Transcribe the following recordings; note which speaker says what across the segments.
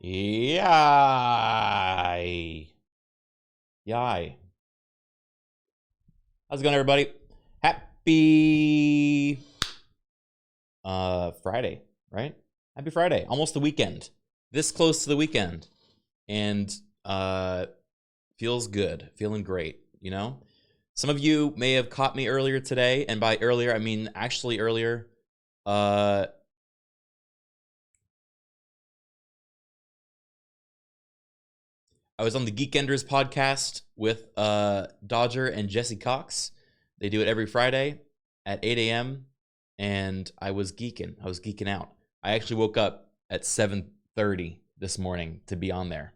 Speaker 1: Yay. Yay. How's it going, everybody? Happy Friday, right? Happy Friday. Almost the weekend. This close to the weekend. And feels good. Feeling great, you know? Some of you may have caught me earlier today, and by earlier I mean actually earlier. I was on the Geekenders podcast with Dodger and Jesse Cox. They do it every Friday at 8 a.m. and I was geeking. I was geeking out. I actually woke up at 7:30 this morning to be on there.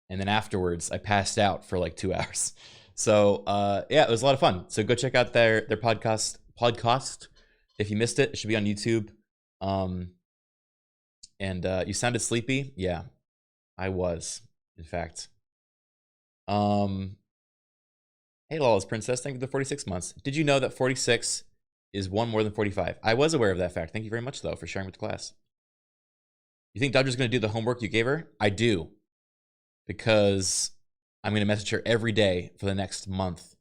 Speaker 1: And then afterwards, I passed out for like 2 hours. So yeah, it was a lot of fun. So go check out their podcast. If you missed it, it should be on YouTube. And you sounded sleepy. Yeah, I was, in fact. Hey, Lawless Princess, thank you for the 46 months. Did you know that 46 is one more than 45? I was aware of that fact. Thank you very much, though, for sharing with the class. You think Dodger's going to do the homework you gave her? I do. Because I'm going to message her every day for the next month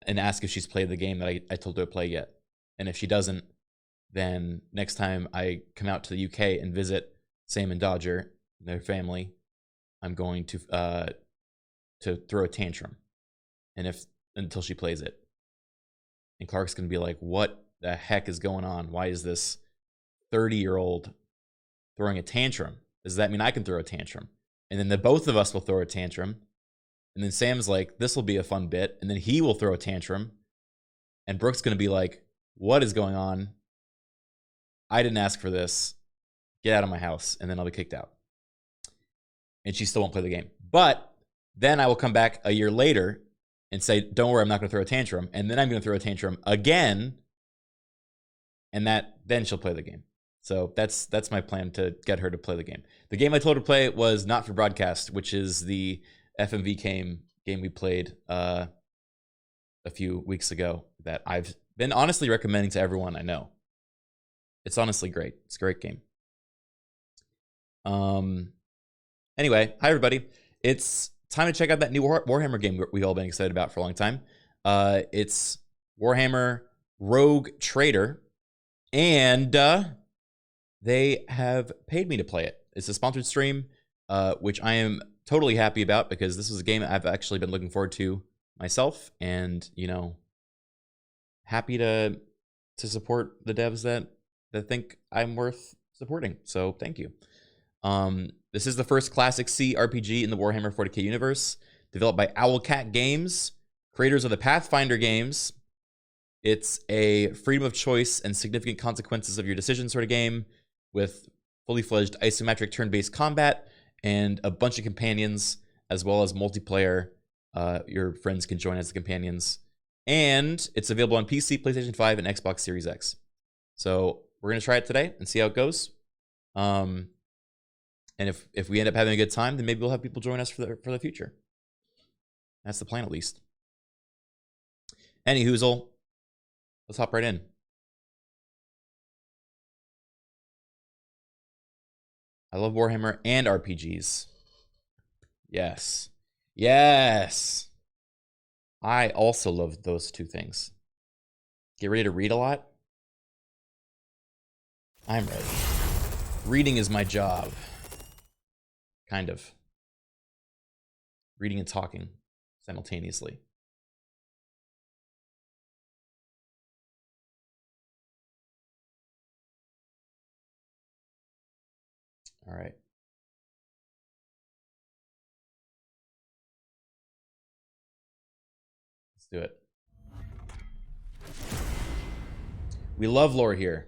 Speaker 1: and ask if she's played the game that I told her to play yet. And if she doesn't, then next time I come out to the UK and visit Sam and Dodger and their family, I'm going to throw a tantrum. And until she plays it. And Clark's going to be like, what the heck is going on? Why is this 30-year-old throwing a tantrum? Does that mean I can throw a tantrum? And then both of us will throw a tantrum. And then Sam's like, this will be a fun bit. And then he will throw a tantrum. And Brooke's going to be like, what is going on? I didn't ask for this. Get out of my house. And then I'll be kicked out. And she still won't play the game. But then I will come back a year later and say, don't worry, I'm not going to throw a tantrum. And then I'm going to throw a tantrum again. And then she'll play the game. So that's my plan, to get her to play the game. The game I told her to play was Not for Broadcast, which is the FMV game we played a few weeks ago that I've been honestly recommending to everyone I know. It's honestly great. It's a great game. Anyway, hi everybody. It's time to check out that new Warhammer game we've all been excited about for a long time. It's Warhammer Rogue Trader, and they have paid me to play it. It's a sponsored stream, which I am totally happy about, because this is a game I've actually been looking forward to myself, and you know, happy to support the devs that think I'm worth supporting. So thank you. This is the first Classic C RPG in the Warhammer 40k universe, developed by Owlcat Games, creators of the Pathfinder games. It's a freedom of choice and significant consequences of your decisions sort of game, with fully fledged isometric turn-based combat and a bunch of companions, as well as multiplayer. Your friends can join as the companions. And it's available on PC, PlayStation 5, and Xbox Series X. So we're going to try it today and see how it goes. And if we end up having a good time, then maybe we'll have people join us for the future. That's the plan, at least. Any hoozle, let's hop right in. I love Warhammer and RPGs. Yes. Yes. I also love those two things. Get ready to read a lot? I'm ready. Reading is my job. Kind of. Reading and talking simultaneously. All right. Let's do it. We love lore here.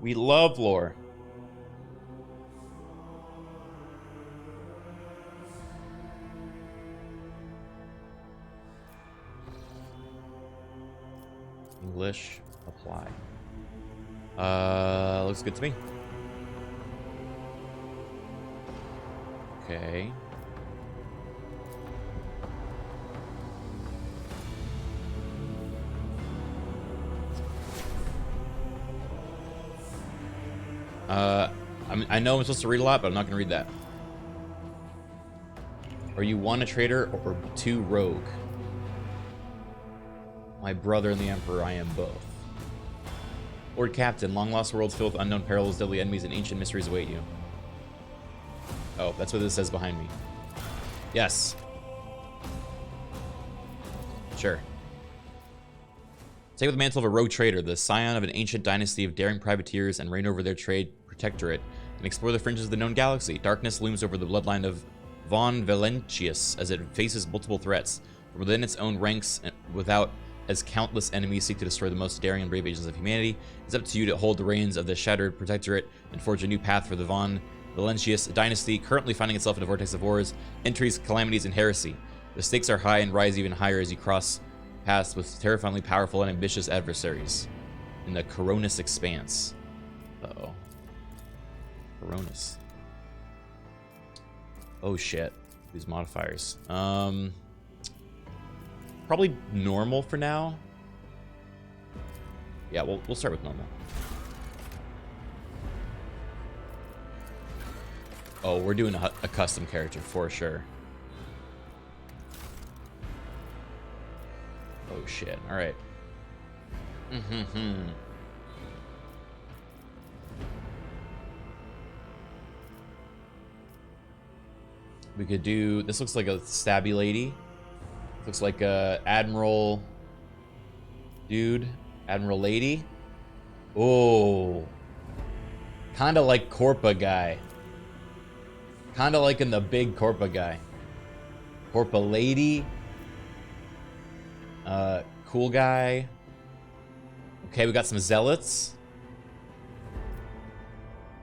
Speaker 1: We love lore. English, apply. Looks good to me. Okay. I know I'm supposed to read a lot, but I'm not gonna read that. Are you 1, a traitor, or 2, rogue? My brother and the Emperor, I am both. Lord Captain, long-lost worlds filled with unknown perils, deadly enemies, and ancient mysteries await you. Oh, that's what this says behind me. Yes. Sure. Take with the mantle of a rogue trader, the scion of an ancient dynasty of daring privateers, and reign over their trade protectorate, and explore the fringes of the known galaxy. Darkness looms over the bloodline of Von Valentius as it faces multiple threats from within its own ranks and without, as countless enemies seek to destroy the most daring and brave agents of humanity. It's up to you to hold the reins of the shattered protectorate and forge a new path for the Von Valentius dynasty, currently finding itself in a vortex of wars, entries, calamities, and heresy. The stakes are high and rise even higher as you cross paths with terrifyingly powerful and ambitious adversaries in the Coronis Expanse. Uh-oh. Coronis. Oh shit. These modifiers. Probably normal for now. Yeah, we'll start with normal. Oh, we're doing a custom character for sure. Oh shit. All right. We could do, this looks like a stabby lady. Looks like a admiral dude, admiral lady. Oh, kind of like Corpa guy. Kind of like in the big Corpa guy. Corpa lady. Cool guy. Okay, we got some zealots.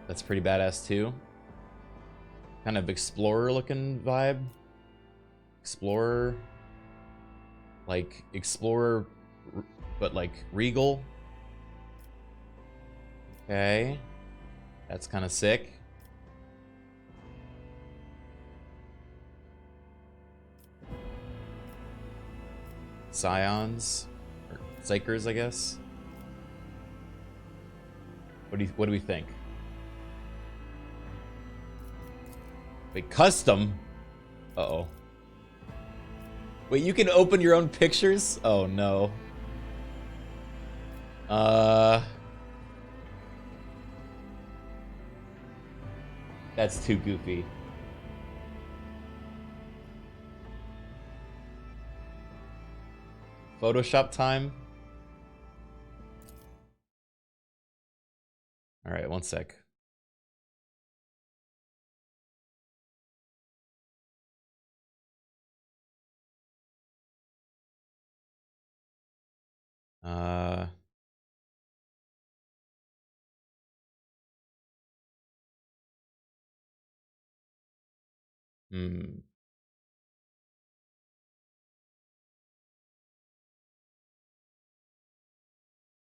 Speaker 1: That's pretty badass too. Kind of explorer looking vibe. Explorer. Like explorer, but like regal. Okay. That's kind of sick. Scions. Or Psychers, I guess. What do we think? Wait, custom? Uh-oh. Wait, you can open your own pictures? Oh no. That's too goofy. Photoshop time? Alright, one sec. Uh...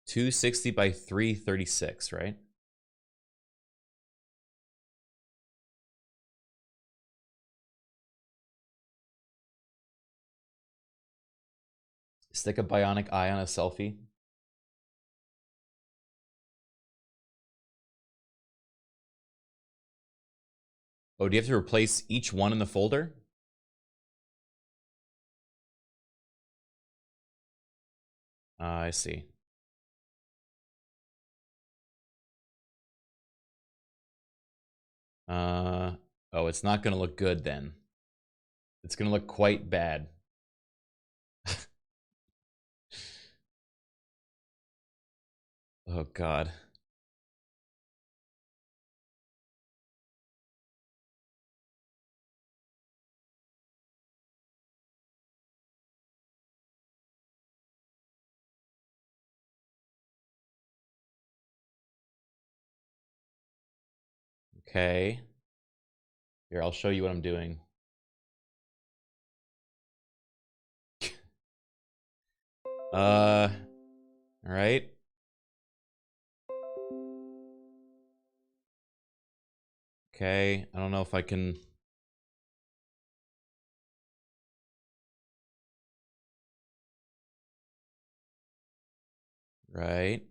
Speaker 1: 260 by 336, right? Stick a bionic eye on a selfie. Oh, do you have to replace each one in the folder? I see. Oh, it's not gonna look good then. It's gonna look quite bad. Oh god. Okay. Here, I'll show you what I'm doing. All right. Okay, I don't know if I can. Right.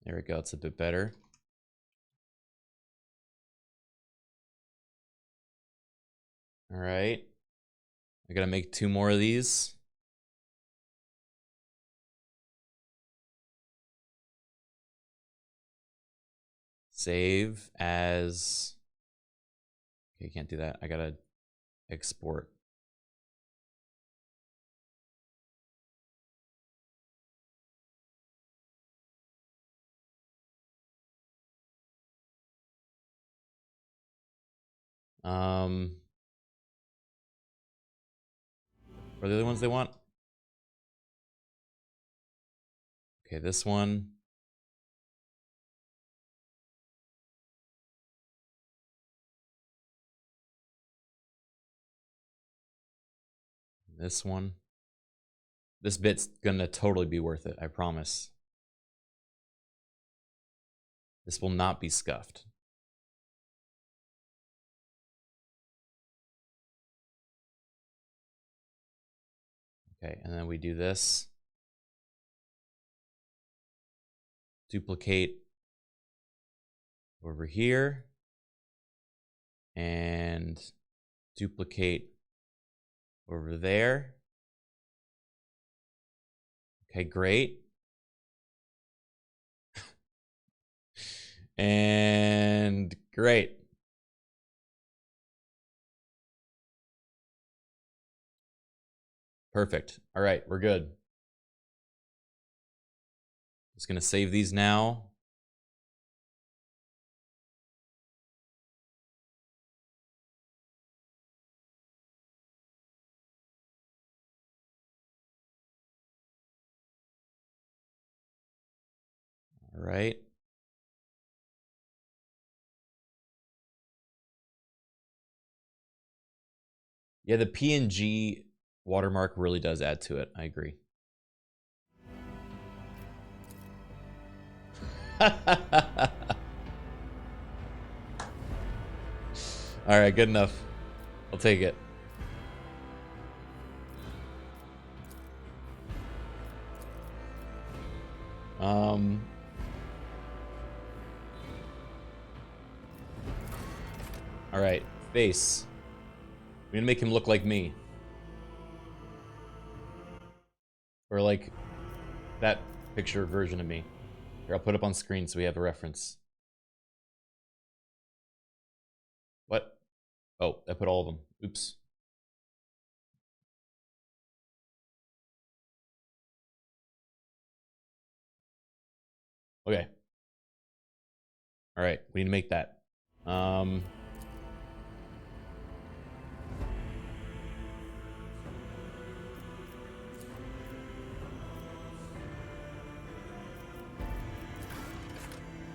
Speaker 1: There we go. It's a bit better. All right. I gotta make 2 more of these. Save as... Okay, can't do that. I gotta export. What are the other ones they want? Okay, this one. This one. This bit's gonna totally be worth it, I promise. This will not be scuffed. Okay, and then we do this. Duplicate over here. And duplicate over there. Okay, great. And great. Perfect. All right, we're good. Just gonna save these now. All right. Yeah, the PNG watermark really does add to it. I agree. All right, good enough. I'll take it. All right, face. We're gonna make him look like me. Or like that picture version of me. Here, I'll put up on screen so we have a reference. What? Oh, I put all of them. Oops. Okay. All right, we need to make that.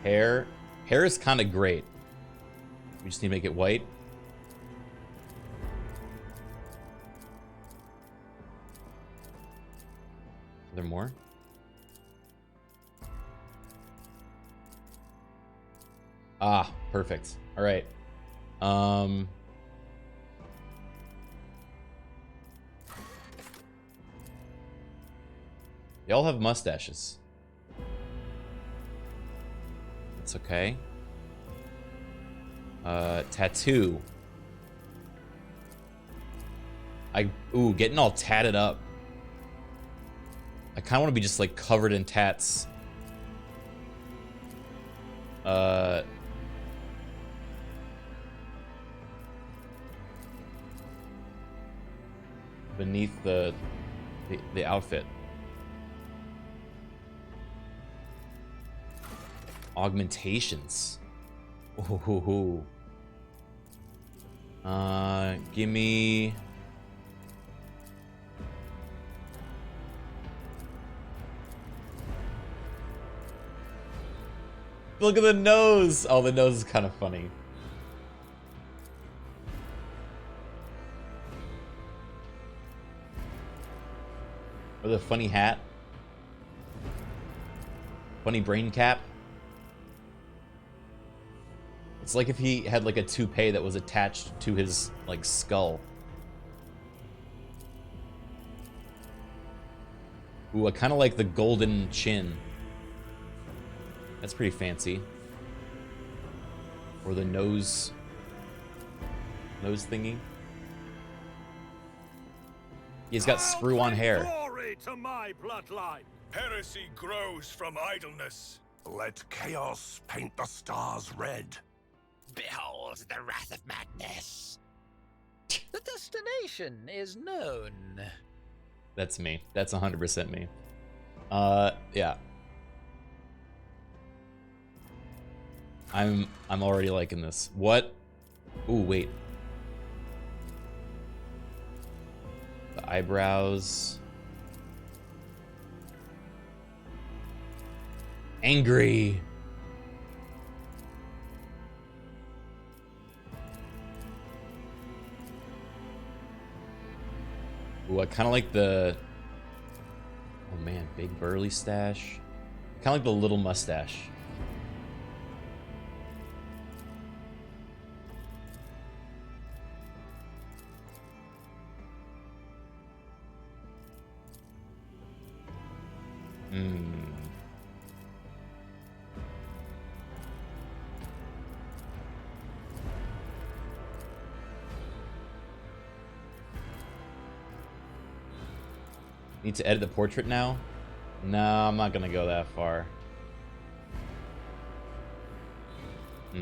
Speaker 1: Hair. Hair is kind of great. We just need to make it white. Are there more? Ah, perfect. All right. They all have mustaches. That's okay. Tattoo. Ooh, getting all tatted up. I kind of want to be just like covered in tats. Beneath the outfit. Augmentations. Ooh. Give me. Look at the nose. Oh, the nose is kind of funny. Or the funny hat. Funny brain cap. It's like if he had like a toupee that was attached to his like skull. Ooh, I kind of like the golden chin. That's pretty fancy. Or the nose thingy. He's got screw-on hair.
Speaker 2: Glory to my bloodline.
Speaker 3: Heresy grows from idleness.
Speaker 4: Let chaos paint the stars red.
Speaker 5: Behold the wrath of madness. The destination is known.
Speaker 1: That's me. That's 100% me. Yeah. I'm already liking this. What? Ooh, wait. The eyebrows. Angry. Ooh, I kind of like the... Oh man, big burly stash. Kind of like the little mustache. Need to edit the portrait now? No, I'm not gonna go that far. I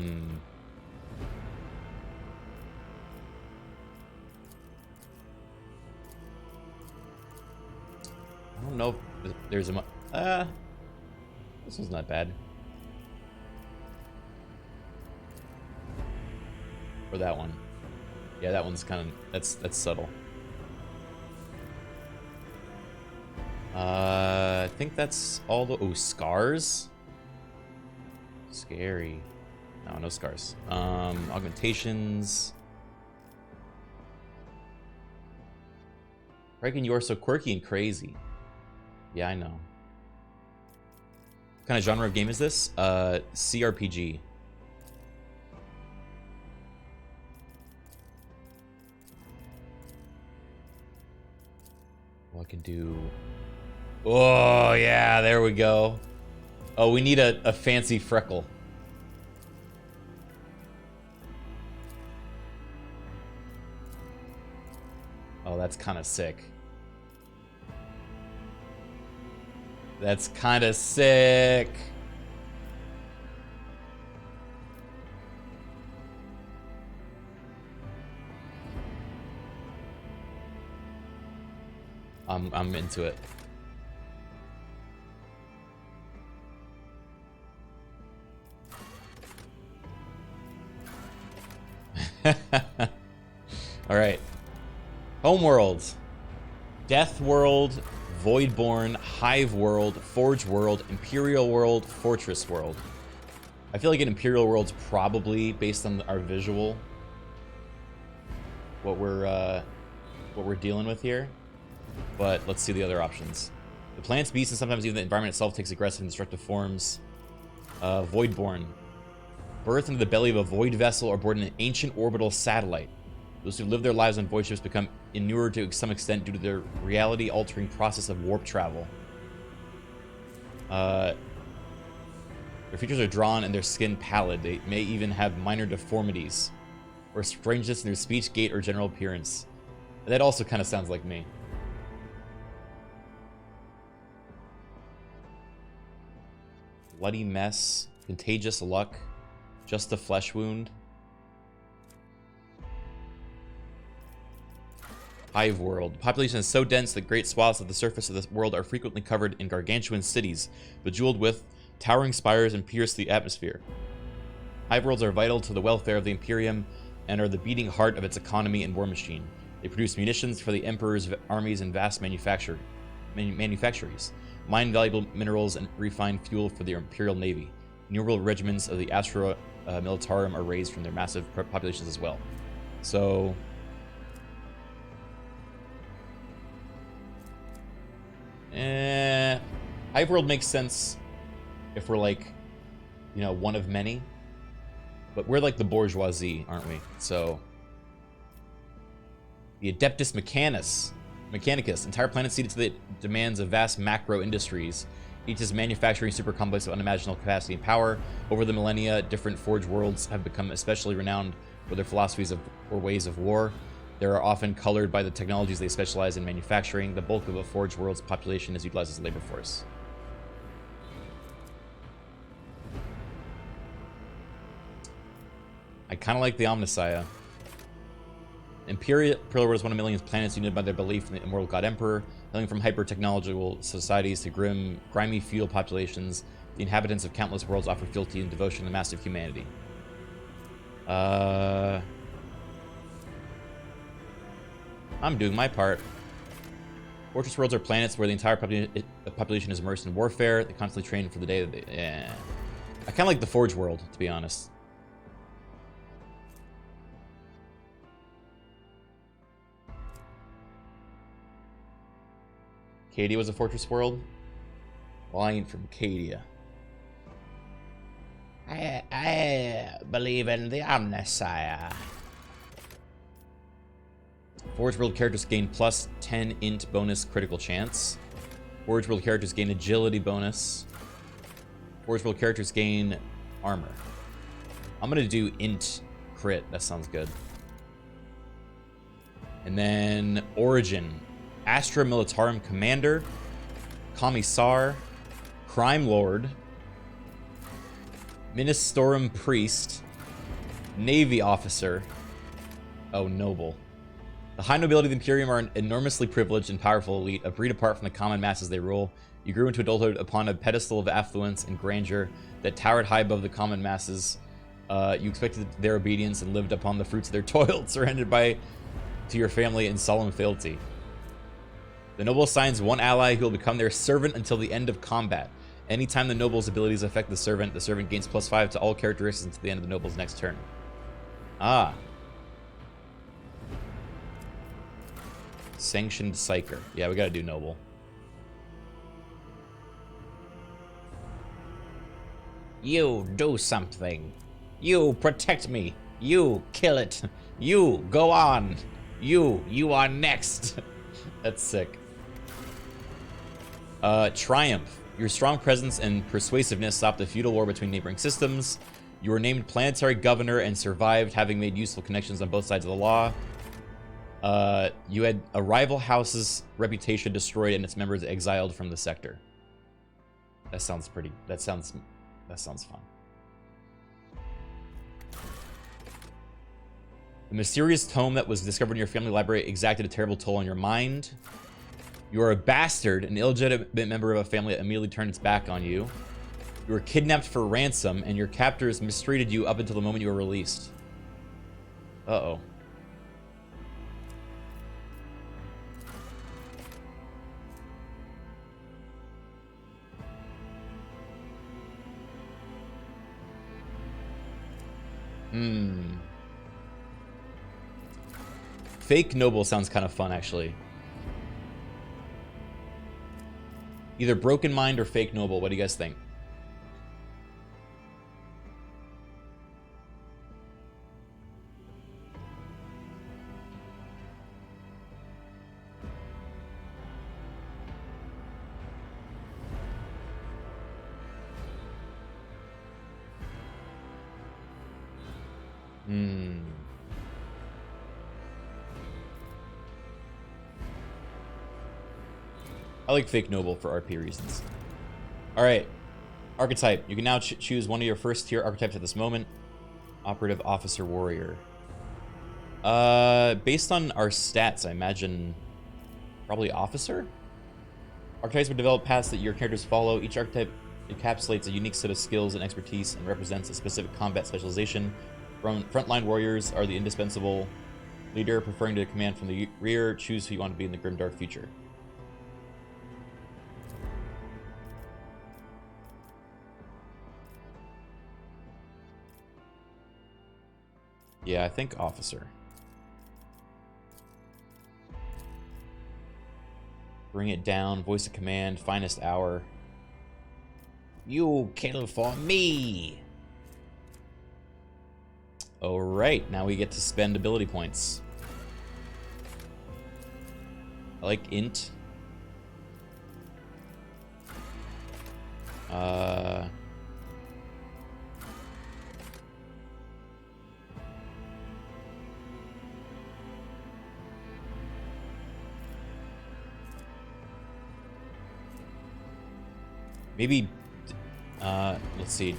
Speaker 1: don't know if there's a... this one's not bad. Or that one. Yeah, that one's kind of... That's subtle. I think that's all the... Oh, scars? Scary. No, no scars. Augmentations. Criken, you are so quirky and crazy. Yeah, I know. What kind of genre of game is this? CRPG. Well, I can do... Oh, yeah, there we go. Oh, we need a fancy freckle. Oh, that's kind of sick. That's kind of sick. I'm into it. All right. Homeworld, Death World, Voidborn, Hive World, Forge World, Imperial World, Fortress World. I feel like an Imperial World's probably based on our visual. What we're dealing with here. But let's see the other options. The plants, beasts, and sometimes even the environment itself takes aggressive and destructive forms. Voidborn. Birth into the belly of a void vessel or board an ancient orbital satellite. Those who live their lives on void ships become inured to some extent due to their reality-altering process of warp travel. Their features are drawn and their skin pallid. They may even have minor deformities or strangeness in their speech, gait, or general appearance. That also kind of sounds like me. Bloody mess, contagious luck, just a flesh wound. Hive World. The population is so dense that great swaths of the surface of this world are frequently covered in gargantuan cities, bejeweled with towering spires and pierce the atmosphere. Hive worlds are vital to the welfare of the Imperium and are the beating heart of its economy and war machine. They produce munitions for the Emperor's armies and vast manufactories, mine valuable minerals, and refine fuel for the Imperial Navy. Innumerable regiments of the Astra Militarum are raised from their massive populations as well. So... Hive World makes sense if we're like, you know, one of many. But we're like the bourgeoisie, aren't we? So... The Adeptus Mechanicus. Entire planet ceded to the demands of vast macro industries. Each is manufacturing super complex of unimaginable capacity and power. Over the millennia, different Forge worlds have become especially renowned for their philosophies or ways of war. They are often colored by the technologies they specialize in manufacturing. The bulk of a Forge world's population is utilized as a labor force. I kind of like the Omnissiah. Imperial world is one of millions of planets united by their belief in the immortal god emperor. Hailing from hyper-technological societies to grimy feudal populations, the inhabitants of countless worlds offer fealty and devotion to massive humanity. I'm doing my part. Fortress worlds are planets where the entire population is immersed in warfare. They constantly train for the day that they... Yeah. I kind of like the Forge world, to be honest. Cadia was a fortress world? Well, I ain't from Cadia. I believe in the Omnissiah. Forge world characters gain plus 10 int bonus critical chance. Forge world characters gain agility bonus. Forge world characters gain armor. I'm gonna do int crit. That sounds good. And then origin. Astra Militarum Commander, Commissar, Crime Lord, Ministorum Priest, Navy Officer. Oh, Noble. The high nobility of the Imperium are an enormously privileged and powerful elite, a breed apart from the common masses they rule. You grew into adulthood upon a pedestal of affluence and grandeur that towered high above the common masses. You expected their obedience and lived upon the fruits of their toil, surrendered to your family in solemn fealty. The noble assigns one ally who will become their servant until the end of combat. Anytime the noble's abilities affect the servant gains +5 to all characteristics until the end of the noble's next turn. Ah. Sanctioned Psyker. Yeah, we gotta do noble. You do something. You protect me. You kill it. You go on. You are next. That's sick. Triumph. Your strong presence and persuasiveness stopped the feudal war between neighboring systems. You were named planetary governor and survived, having made useful connections on both sides of the law. You had a rival house's reputation destroyed and its members exiled from the sector. That sounds pretty. That sounds fun. The mysterious tome that was discovered in your family library exacted a terrible toll on your mind. You are a bastard, an illegitimate member of a family that immediately turned its back on you. You were kidnapped for ransom, and your captors mistreated you up until the moment you were released. Uh-oh. Fake noble sounds kind of fun, actually. Either broken mind or fake noble. What do you guys think? I like fake noble for RP reasons. All right, archetype. You can now choose one of your first tier archetypes at this moment. Operative, officer, warrior. Based on our stats, I imagine probably officer. Archetypes were developed paths that your characters follow. Each archetype encapsulates a unique set of skills and expertise and represents a specific combat specialization. Frontline warriors are the indispensable leader, preferring to command from the rear. Choose who you want to be in the grimdark future. Yeah, I think officer. Bring it down, voice of command, finest hour. You kill for me. All right, now we get to spend ability points. I like int. Maybe, let's see.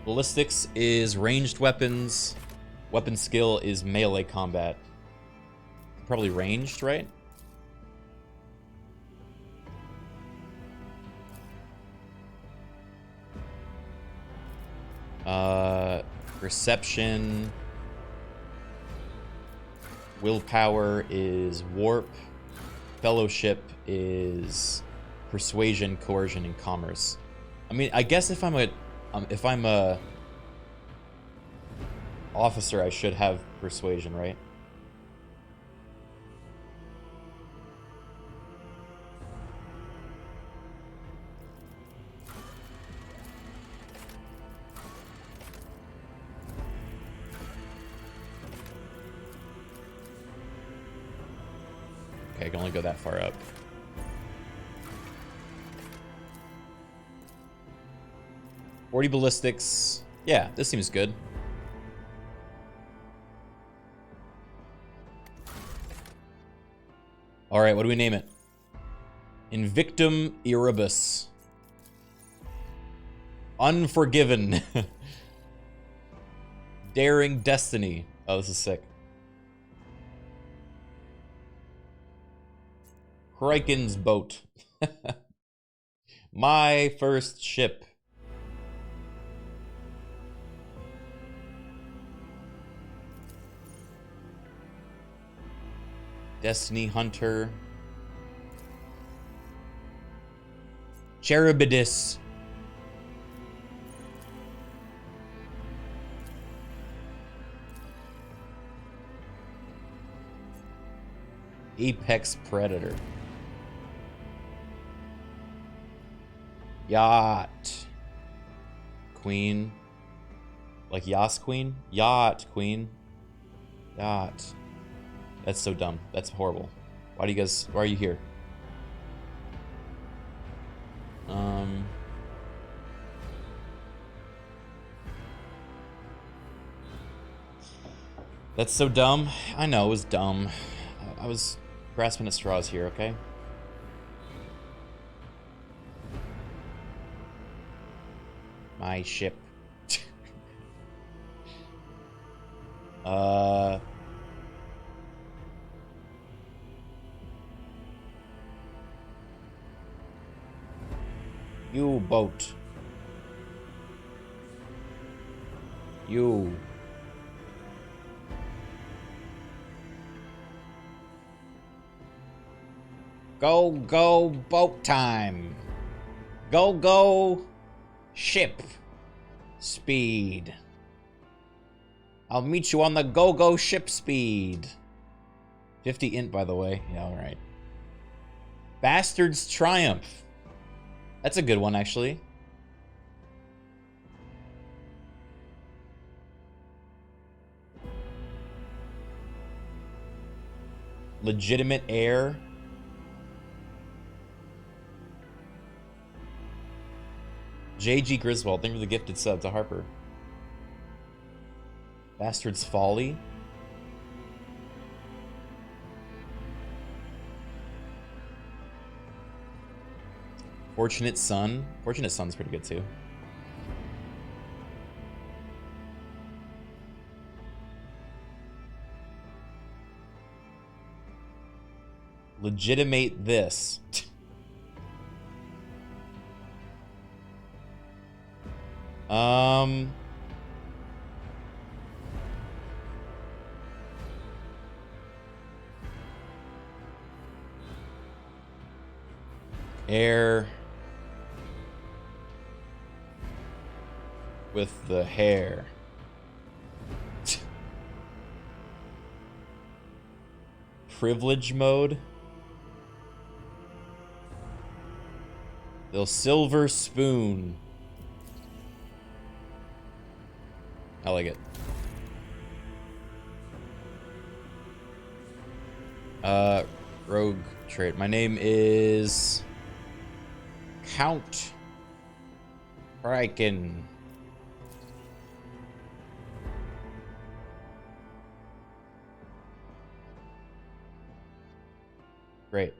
Speaker 1: Ballistics is ranged weapons. Weapon skill is melee combat. Probably ranged, right? Perception. Willpower is warp. Fellowship is persuasion, coercion, and commerce. I mean, I guess if I'm a officer, I should have persuasion, right? Okay, I can only go that far up. .40 ballistics. Yeah, this seems good. Alright, what do we name it? Invictum Erebus. Unforgiven. Daring Destiny. Oh, this is sick. Criken's boat. My first ship. Destiny Hunter. Cherubidis. Apex Predator. Yacht. Queen. Like Yas Queen? Yacht Queen. Yacht. That's so dumb. That's horrible. Why are you here? That's so dumb. I know it was dumb. I was grasping at straws here, okay? My ship. You boat. You. Go, go, boat time. Go, go, ship. Speed. I'll meet you on the go-go ship speed. 50 int, by the way. Yeah, alright. Bastard's Triumph. That's a good one, actually. Legitimate Heir. JG Griswold, thank you for the gifted sub to Harper. Bastard's Folly. Fortunate Son. Fortunate Son's pretty good too. Legitimate this. Heir with the hair. Privilege mode. The silver spoon. I like it. Rogue trait. My name is Count Criken. Great.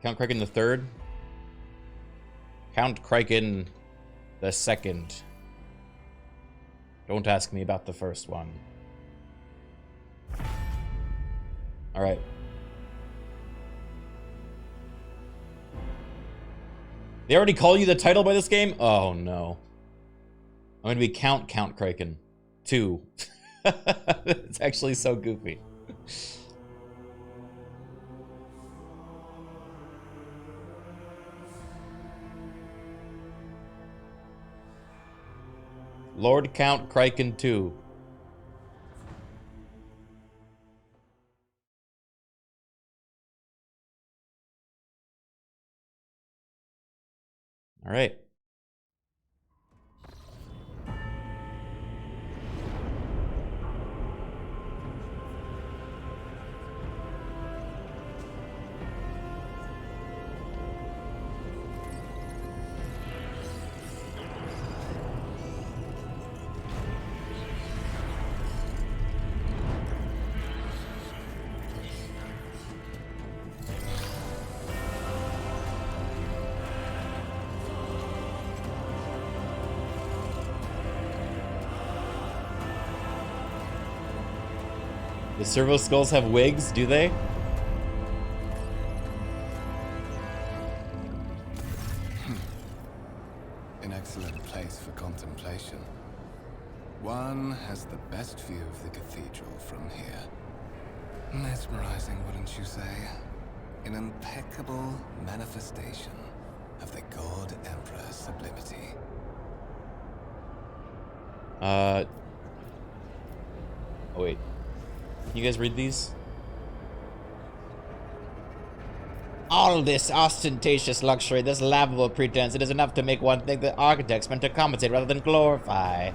Speaker 1: Count Criken the third. Count Criken the second. Don't ask me about the first one. All right. They already call you the title by this game? Oh no. I'm gonna be Count Criken 2. It's actually so goofy. Lord Count Criken 2. All right. The servo skulls have wigs, do they?
Speaker 6: An excellent place for contemplation. One has the best view of the cathedral from here. Mesmerizing, wouldn't you say? An impeccable manifestation of the God Emperor's sublimity.
Speaker 1: Oh wait. Can you guys read these? All this ostentatious luxury, this laughable pretense, it is enough to make one think that architects meant to compensate rather than glorify.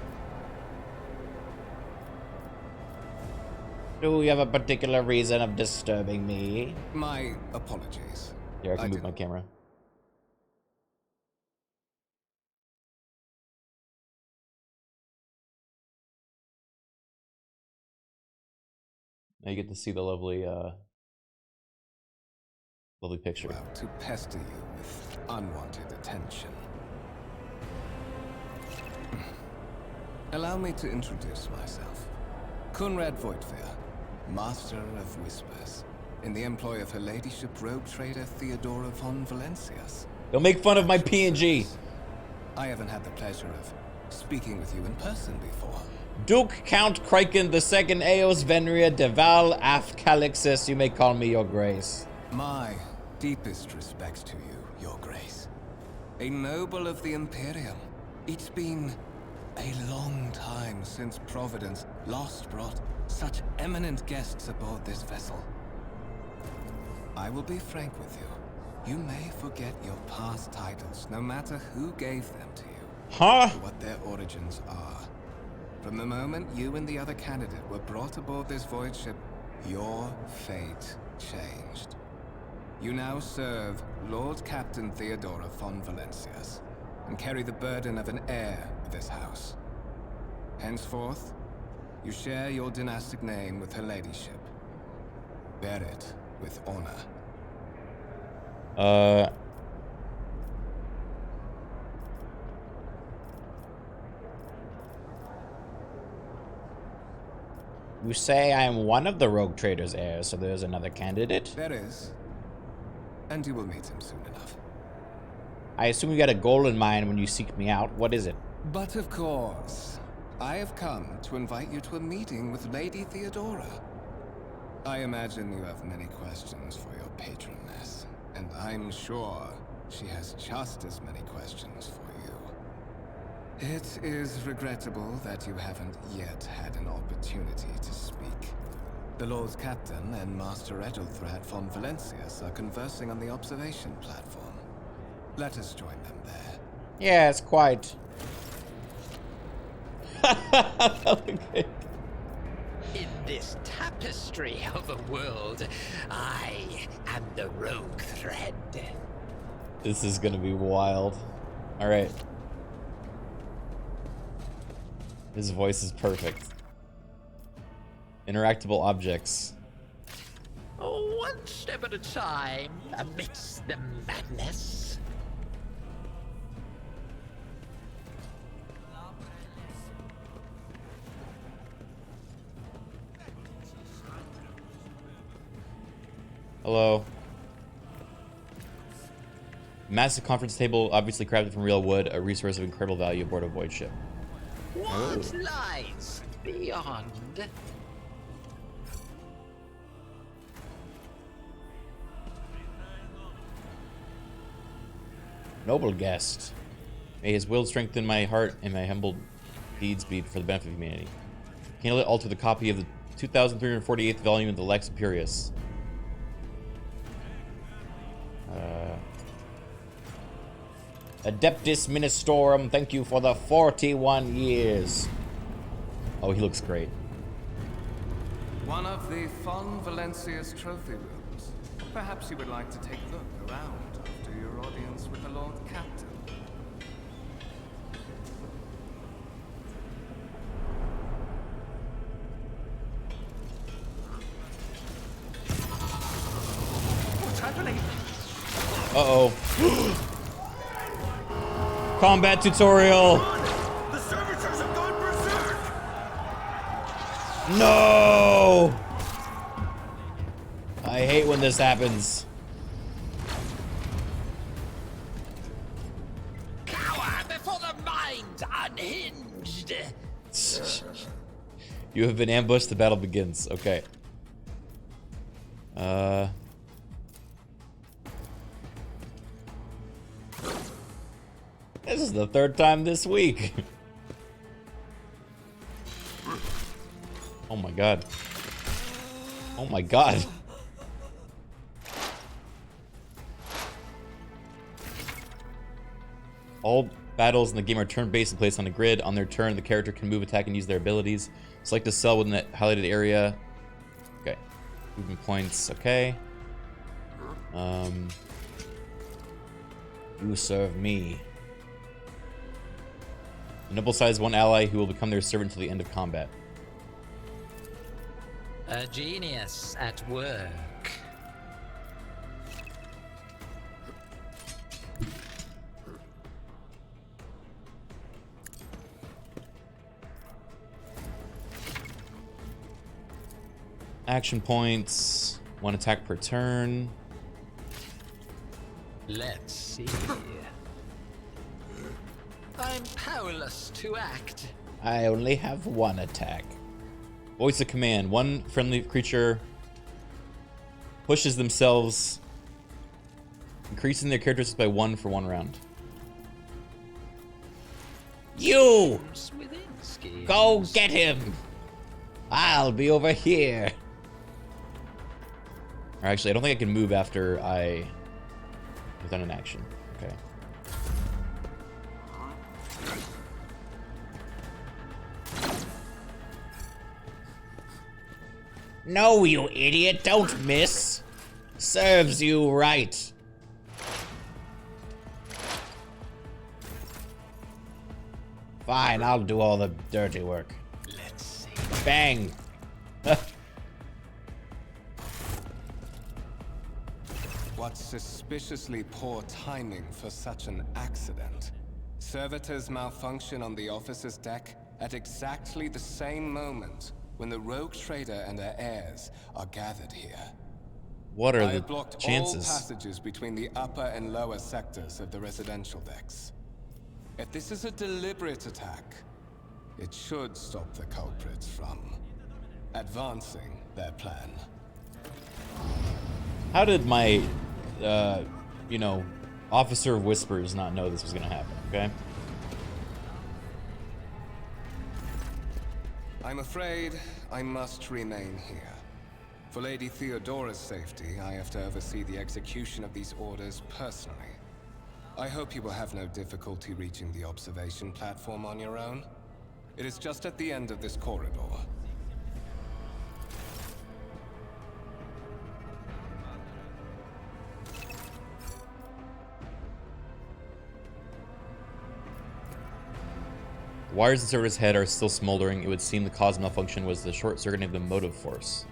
Speaker 1: Do you have a particular reason of disturbing me?
Speaker 6: My apologies.
Speaker 1: Here, I can move my camera. Now you get to see the lovely, lovely picture.
Speaker 6: Well, to pester you with unwanted attention. Allow me to introduce myself. Conrad Voigtveer, Master of Whispers, in the employ of Her Ladyship Rogue Trader Theodora von Valencias.
Speaker 1: Don't make fun of my PNG.
Speaker 6: I haven't had the pleasure of speaking with you in person before.
Speaker 1: Duke Count Criken II Eos Venria de Val af Calixis, you may call me your grace.
Speaker 6: My deepest respects to you, your grace. A noble of the Imperium. It's been a long time since Providence last brought such eminent guests aboard this vessel. I will be frank with you. You may forget your past titles, no matter who gave them to you.
Speaker 1: Huh?
Speaker 6: Or what their origins are. From the moment you and the other candidate were brought aboard this void ship, your fate changed. You now serve Lord Captain Theodora von Valencias, and carry the burden of an heir of this house. Henceforth, you share your dynastic name with Her Ladyship. Bear it with honor.
Speaker 1: You say I am one of the Rogue Trader's heirs, so there's another candidate?
Speaker 6: There is. And you will meet him soon enough.
Speaker 1: I assume you got a goal in mind when you seek me out. What is it?
Speaker 6: But of course, I have come to invite you to a meeting with Lady Theodora. I imagine you have many questions for your patroness, and I'm sure she has just as many questions for you. It is regrettable that you haven't yet had an opportunity to speak. The Lord Captain and Master Edelthrad von Valencias are conversing on the observation platform. Let us join them there.
Speaker 1: Yes, quite. Okay.
Speaker 5: In this tapestry of a world, I am the rogue thread.
Speaker 1: This is gonna be wild. All right. His voice is perfect. Interactable objects.
Speaker 5: Oh, one step at a time amidst the madness.
Speaker 1: Hello. Massive conference table, obviously crafted from real wood, a resource of incredible value aboard a void ship.
Speaker 5: What lies beyond?
Speaker 1: Noble guest. May his will strengthen my heart and my humble deeds be for the benefit of humanity. Candidate alter the copy of the 2348th volume of the Lex Imperius. Adeptus Ministorum, thank you for the 41 years. Oh, he looks great.
Speaker 6: One of the Fon Valencia's trophy rooms. Perhaps you would like to take a look around after your audience with the Lord Captain.
Speaker 5: What's happening?
Speaker 1: Uh-oh. Combat tutorial.
Speaker 3: The servitors have gone berserk!
Speaker 1: No! I hate when this happens.
Speaker 5: Cower before the mind unhinged!
Speaker 1: You have been ambushed, the battle begins. Okay. This is the third time this week. Oh my god. Oh my god. All battles in the game are turn-based and placed on a grid. On their turn, the character can move, attack, and use their abilities. Select a cell within that highlighted area. Okay. Movement points, okay. You serve me. The noble size one ally who will become their servant until the end of combat.
Speaker 5: A genius at work.
Speaker 1: Action points. One attack per turn.
Speaker 5: Let's see. I'm powerless to act.
Speaker 1: I only have one attack. Voice of command. One friendly creature pushes themselves, increasing their characteristics by 1 for 1 round. You! Go get him! I'll be over here. Or actually, I don't think I can move after I have done an action. Okay. No, you idiot, don't miss. Serves you right. Fine, I'll do all the dirty work.
Speaker 5: Let's see.
Speaker 1: Bang.
Speaker 6: What suspiciously poor timing for such an accident. Servitors malfunction on the officer's deck at exactly the same moment when the rogue trader and her heirs are gathered here.
Speaker 1: What are
Speaker 6: I
Speaker 1: the
Speaker 6: have blocked
Speaker 1: chances?
Speaker 6: all passages between the upper and lower sectors of the residential decks. If this is a deliberate attack, it should stop the culprits from advancing their plan.
Speaker 1: How did my, you know, Officer of Whispers not know this was gonna happen, okay?
Speaker 6: I'm afraid I must remain here. For Lady Theodora's safety, I have to oversee the execution of these orders personally. I hope you will have no difficulty reaching the observation platform on your own. It is just at the end of this corridor.
Speaker 1: The wires inside his head are still smoldering. It would seem the cause of malfunction was the short-circuiting of the motive force.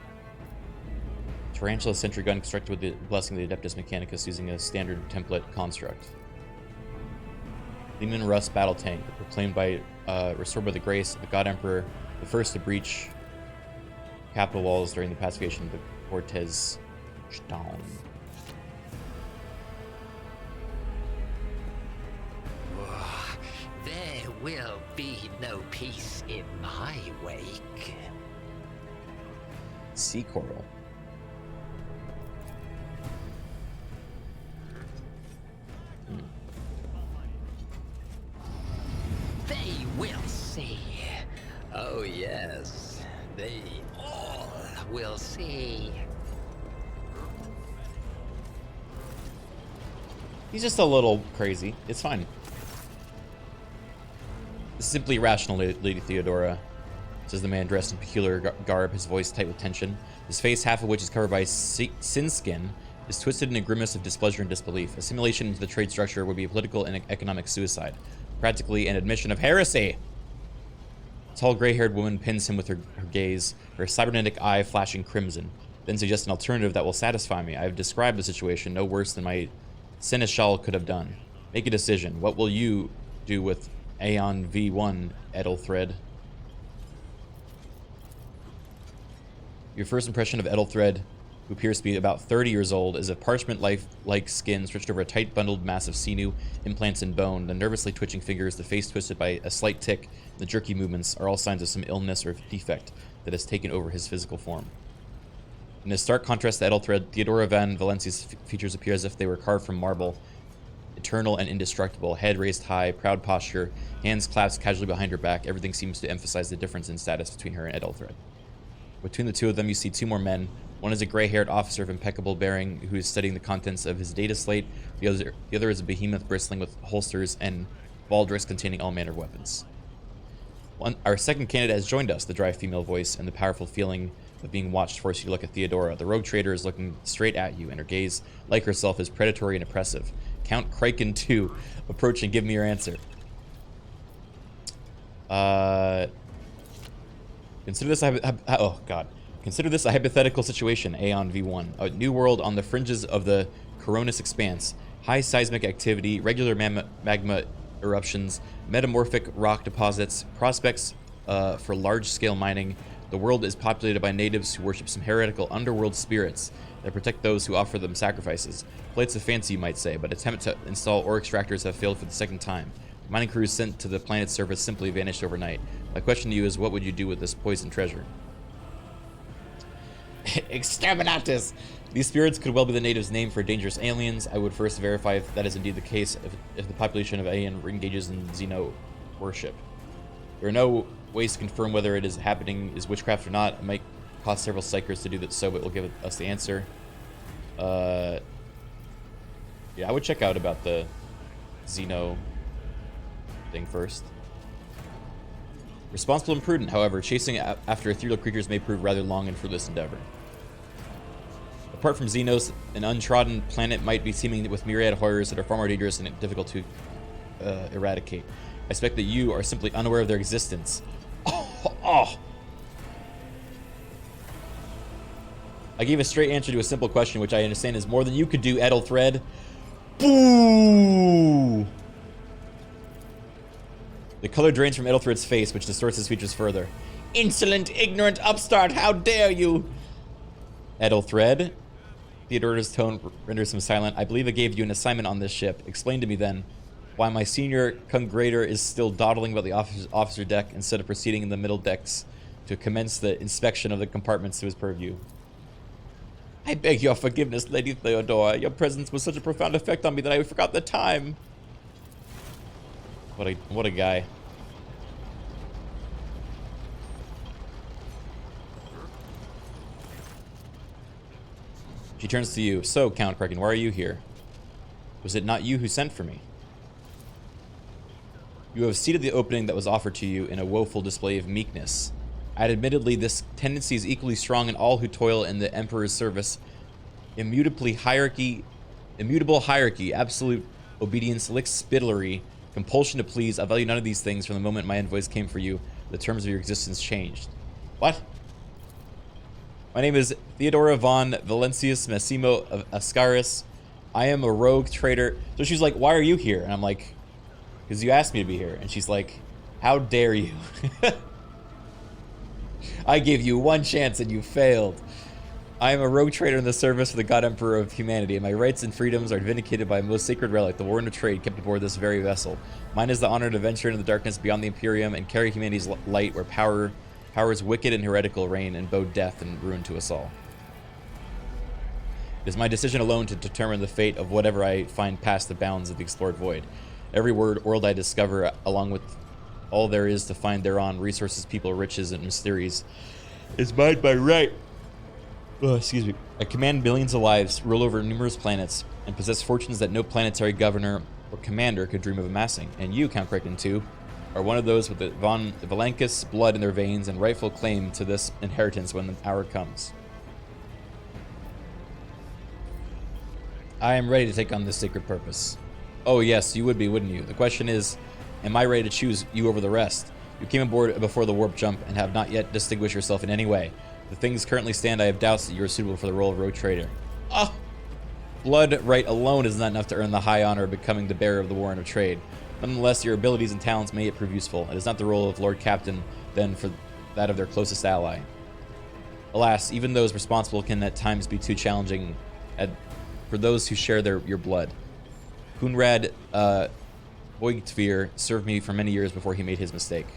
Speaker 1: Tarantula sentry gun constructed with the blessing of the Adeptus Mechanicus using a standard template construct. Leman Russ battle tank, proclaimed by, restored by the grace of the God Emperor, the first to breach capital walls during the pacification of the Cortez Stone.
Speaker 5: There will be no peace in my wake.
Speaker 1: Sea coral.
Speaker 5: They will see. Oh yes, they all will see.
Speaker 1: He's just a little crazy. It's fine. Simply irrational, Lady Theodora, says the man dressed in peculiar garb, his voice tight with tension. His face, half of which is covered by sin skin, is twisted in a grimace of displeasure and disbelief. Assimilation into the trade structure would be a political and economic suicide. Practically an admission of heresy. A tall, gray-haired woman pins him with her gaze, her cybernetic eye flashing crimson, then suggests an alternative that will satisfy me. I have described the situation no worse than my seneschal could have done. Make a decision. What will you do with Aeon V1, Edelthred? Your first impression of Edelthred, who appears to be about 30 years old, is a parchment-like skin stretched over a tight bundled mass of sinew, implants, and bone. The nervously twitching fingers, the face twisted by a slight tic, and the jerky movements are all signs of some illness or defect that has taken over his physical form. In a stark contrast to Edelthred, Theodora van Valencia's features appear as if they were carved from marble, eternal and indestructible, head raised high, proud posture, hands clasped casually behind her back. Everything seems to emphasize the difference in status between her and Edelthred. Between the two of them, you see two more men. One is a gray-haired officer of impeccable bearing who is studying the contents of his data slate. The other is a behemoth bristling with holsters and baldricks containing all manner of weapons. Our second candidate has joined us, the dry female voice, and the powerful feeling of being watched force you to look at Theodora. The rogue trader is looking straight at you, and her gaze, like herself, is predatory and oppressive. Count Criken 2, approach and give me your answer. Consider this a hypothetical situation, Aeon V1. A new world on the fringes of the Coronis expanse. High seismic activity, regular magma eruptions, metamorphic rock deposits, prospects for large-scale mining. The world is populated by natives who worship some heretical underworld spirits that protect those who offer them sacrifices. Flights of fancy, you might say, but attempts to install ore extractors have failed for the second time. Mining crews sent to the planet's surface simply vanished overnight. My question to you is, what would you do with this poisoned treasure? Exterminatus! These spirits could well be the natives' name for dangerous aliens. I would first verify if that is indeed the case, if the population of Aeon engages in Xeno worship. There are no ways to confirm whether it is happening is witchcraft or not. It might cost several psychers to do that, so it will give us the answer. Yeah, I would check out about the Xeno thing first. Responsible and prudent, however, chasing after ethereal creatures may prove rather long and fruitless endeavor. Apart from Xenos, an untrodden planet might be teeming with myriad horrors that are far more dangerous and difficult to eradicate. I suspect that you are simply unaware of their existence. I gave a straight answer to a simple question, which I understand is more than you could do, Edelthred. Boo! The color drains from Edelthred's face, which distorts his features further. Insolent, ignorant upstart, how dare you! Edelthred. Theodora's tone renders him silent. I believe I gave you an assignment on this ship. Explain to me then why my senior congrator is still dawdling about the officer deck instead of proceeding in the middle decks to commence the inspection of the compartments to his purview. I beg your forgiveness, Lady Theodora. Your presence was such a profound effect on me that I forgot the time. What a guy. She turns to you. So, Count Criken, why are you here? Was it not you who sent for me? You have seated the opening that was offered to you in a woeful display of meekness. Admittedly, this tendency is equally strong in all who toil in the Emperor's service. Immutable hierarchy, absolute obedience, lickspittlery, compulsion to please. I value none of these things. From the moment my envoys came for you, the terms of your existence changed. What? My name is Theodora von Valencius Massimo of Ascaris. I am a rogue traitor. So she's like, why are you here? And I'm like, because you asked me to be here. And she's like, how dare you? I gave you one chance and you failed. I am a rogue traitor in the service of the God Emperor of humanity, and my rights and freedoms are vindicated by a most sacred relic, the warrant of trade kept aboard this very vessel. Mine is the honor to venture into the darkness beyond the Imperium and carry humanity's light where powers wicked and heretical reign and bow death and ruin to us all. It is my decision alone to determine the fate of whatever I find past the bounds of the explored void. Every world I discover, along with all there is to find thereon, resources, people, riches, and mysteries, is mine by right. Oh, excuse me. I command billions of lives, rule over numerous planets, and possess fortunes that no planetary governor or commander could dream of amassing. And you, Count Criken, too, are one of those with the von Valencus blood in their veins and rightful claim to this inheritance when the hour comes. I am ready to take on this sacred purpose. Oh yes, you would be, wouldn't you? The question is, am I ready to choose you over the rest? You came aboard before the warp jump and have not yet distinguished yourself in any way. The things currently stand, I have doubts that you are suitable for the role of rogue trader. Oh! Blood right alone is not enough to earn the high honor of becoming the bearer of the warrant of trade. Nonetheless, your abilities and talents may yet prove useful. It is not the role of Lord Captain, then, for that of their closest ally. Alas, even those responsible can at times be too challenging for those who share your blood. Hunrad Voigtveer served me for many years before he made his mistake.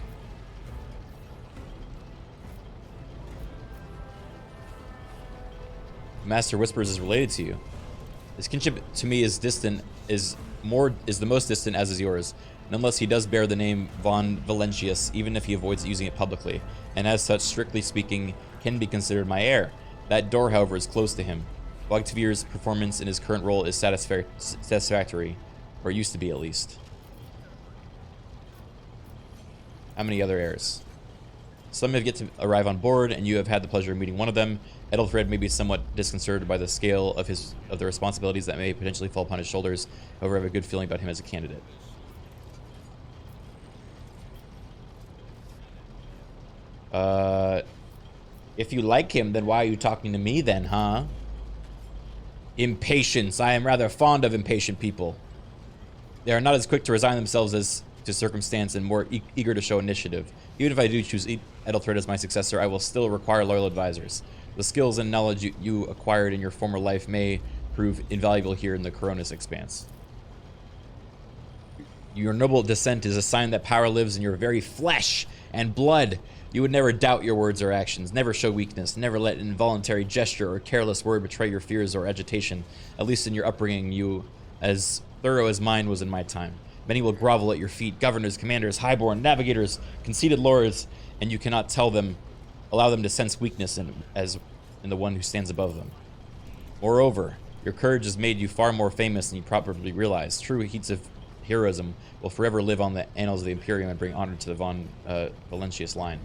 Speaker 1: Master Whispers is related to you. His kinship to me is distant, is the most distant, as is yours. Nonetheless, he does bear the name von Valentius, even if he avoids using it publicly, and as such, strictly speaking, can be considered my heir. That door, however, is close to him. Voigtveer's performance in his current role is satisfactory, or used to be at least. How many other heirs? Some have yet to arrive on board, and you have had the pleasure of meeting one of them. Edelthred may be somewhat disconcerted by the scale of the responsibilities that may potentially fall upon his shoulders. However, I have a good feeling about him as a candidate. If you like him, then why are you talking to me then, huh? Impatience. I am rather fond of impatient people. They are not as quick to resign themselves as to circumstance and more eager to show initiative. Even if I do choose Edelthred as my successor, I will still require loyal advisors. The skills and knowledge you acquired in your former life may prove invaluable here in the Coronis Expanse. Your noble descent is a sign that power lives in your very flesh and blood. You would never doubt your words or actions, never show weakness, never let an involuntary gesture or careless word betray your fears or agitation. At least in your upbringing, you as thorough as mine was in my time. Many will grovel at your feet, governors, commanders, highborn, navigators, conceited lords, and you cannot allow them to sense weakness in the one who stands above them. Moreover, your courage has made you far more famous than you probably realize. True heats of heroism will forever live on the annals of the Imperium and bring honor to the von Valentius line.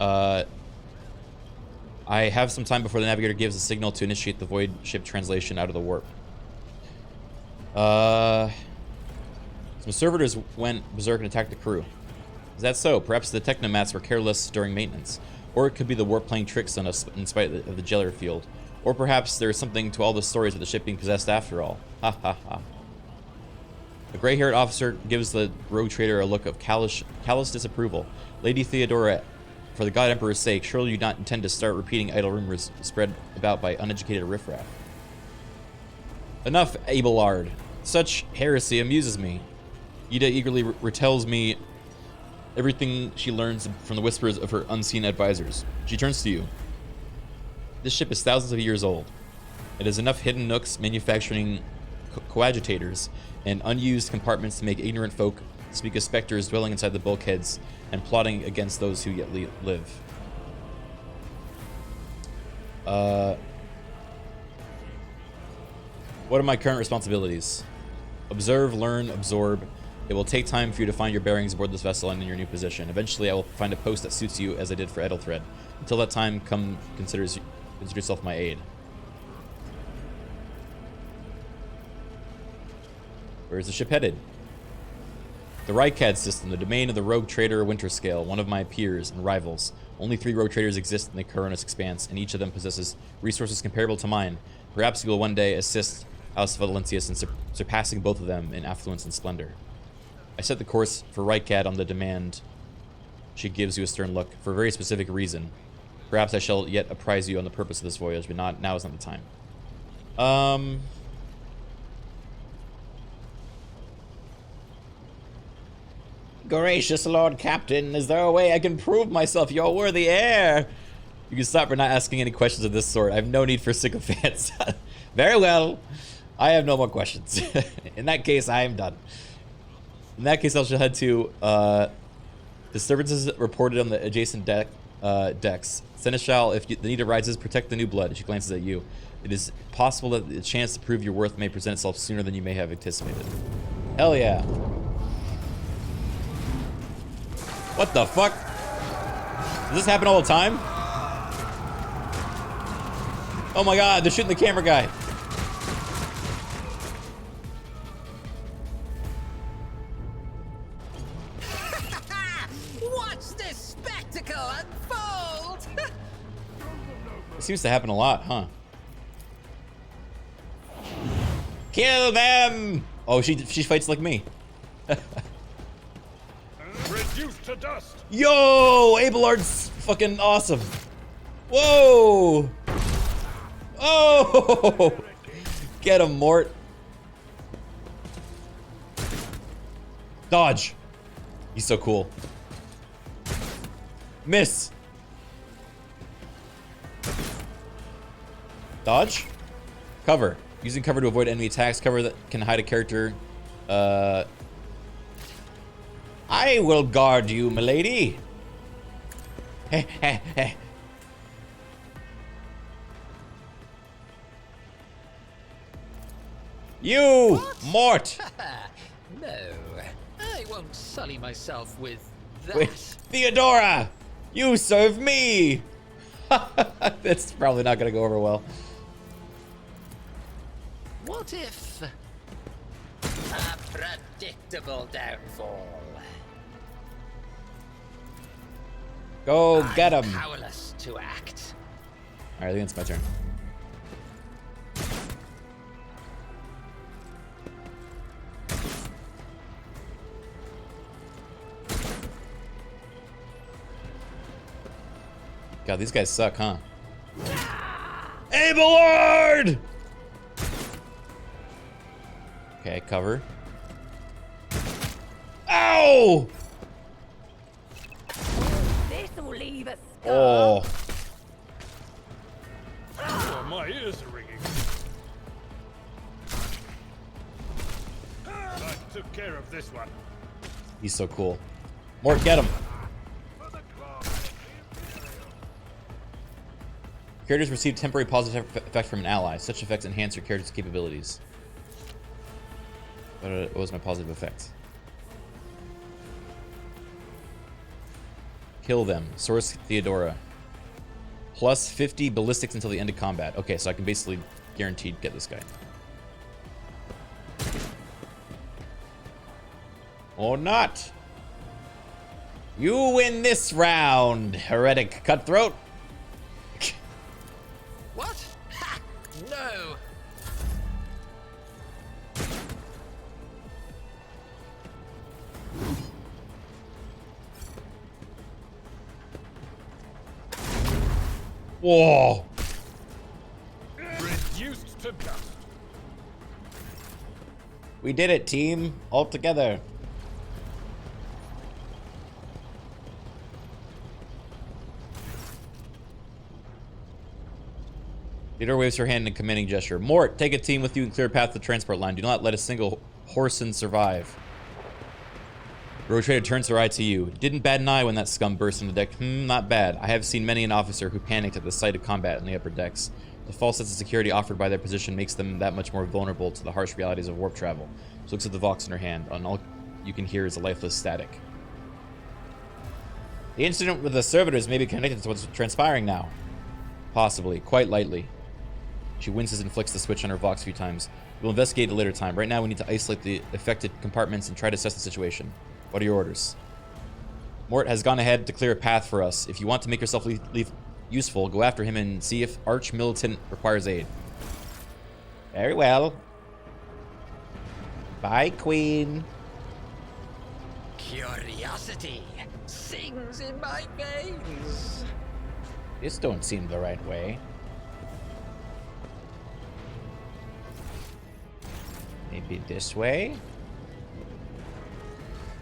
Speaker 1: I have some time before the navigator gives a signal to initiate the void ship translation out of the warp. Some servitors went berserk and attacked the crew. Is that so? Perhaps the technomats were careless during maintenance. Or it could be the warp playing tricks on us in spite of the jailer field. Or perhaps there is something to all the stories of the ship being possessed after all. Ha ha ha. A gray-haired officer gives the rogue trader a look of callous disapproval. Lady Theodora, for the God Emperor's sake, surely you do not intend to start repeating idle rumors spread about by uneducated riffraff. Enough, Abelard. Such heresy amuses me. Ida eagerly retells me everything she learns from the whispers of her unseen advisors. She turns to you. This ship is thousands of years old. It has enough hidden nooks, manufacturing coagitators, and unused compartments to make ignorant folk speak of specters dwelling inside the bulkheads and plotting against those who yet live. What are my current responsibilities? Observe, learn, absorb. It will take time for you to find your bearings aboard this vessel and in your new position. Eventually, I will find a post that suits you as I did for Edelthred. Until that time, consider yourself my aide. Where is the ship headed? The Rycad system, the domain of the rogue trader Winterscale, one of my peers and rivals. Only 3 rogue traders exist in the Coronis expanse, and each of them possesses resources comparable to mine. Perhaps you will one day assist House Valentius in surpassing both of them in affluence and splendor. I set the course for Rycad on the demand. She gives you a stern look, for a very specific reason. Perhaps I shall yet apprise you on the purpose of this voyage, but now is not the time. Gracious Lord Captain, is there a way I can prove myself your worthy heir? You can stop for not asking any questions of this sort. I have no need for sycophants. Very well. I have no more questions. In that case, I am done. In that case, I shall head to disturbances reported on the adjacent decks. Seneschal, if the need arises, protect the new blood. She glances at you. It is possible that the chance to prove your worth may present itself sooner than you may have anticipated. Hell yeah. What the fuck? Does this happen all the time? Oh my god, they're shooting the camera guy.
Speaker 5: Watch this spectacle unfold!
Speaker 1: It seems to happen a lot, huh? Kill them! Oh, she fights like me.
Speaker 2: Reduced to dust.
Speaker 1: Yo, Abelard's fucking awesome. Whoa! Oh! Get him, Mort. Dodge. He's so cool. Miss. Dodge. Cover. Using cover to avoid enemy attacks. Cover that can hide a character. I will guard you, milady. Heh, heh, heh. You, Mort.
Speaker 5: No, I won't sully myself with that.
Speaker 1: Wait, Theodora, you serve me. That's probably not gonna go over well.
Speaker 5: What if a predictable downfall?
Speaker 1: Go get him.
Speaker 5: Powerless to act.
Speaker 1: All right, I think it's my turn. God, these guys suck, huh? Abelard! Okay, cover. Ow!
Speaker 7: This'll leave a scar.
Speaker 1: Oh.
Speaker 2: Oh, my ears are ringing. I took care of this one.
Speaker 1: He's so cool. Mort, get him. Characters receive temporary positive effect from an ally. Such effects enhance your character's capabilities. What was my positive effect? Kill them. Source Theodora. Plus 50 ballistics until the end of combat. Okay, so I can basically guaranteed get this guy. Or not. You win this round, heretic cutthroat.
Speaker 5: What? Ha! No!
Speaker 1: Whoa.
Speaker 2: Reduced to dust.
Speaker 1: We did it, team. All together. Theodore waves her hand in a commanding gesture. Mort, take a team with you and clear a path to the transport line. Do not let a single Horson survive. Road Trader turns her eye to you. Didn't bat an eye when that scum burst on the deck. Not bad. I have seen many an officer who panicked at the sight of combat in the upper decks. The false sense of security offered by their position makes them that much more vulnerable to the harsh realities of warp travel. She looks at the Vox in her hand, and all you can hear is a lifeless static. The incident with the servitors may be connected to what's transpiring now. Possibly. Quite lightly. She winces and flicks the switch on her Vox a few times. We'll investigate at a later time. Right now, we need to isolate the affected compartments and try to assess the situation. What are your orders? Mort has gone ahead to clear a path for us. If you want to make yourself useful, go after him and see if Arch-Militant requires aid. Very well. Bye, Queen.
Speaker 5: Curiosity sings in my veins.
Speaker 1: This don't seem the right way. Maybe this way?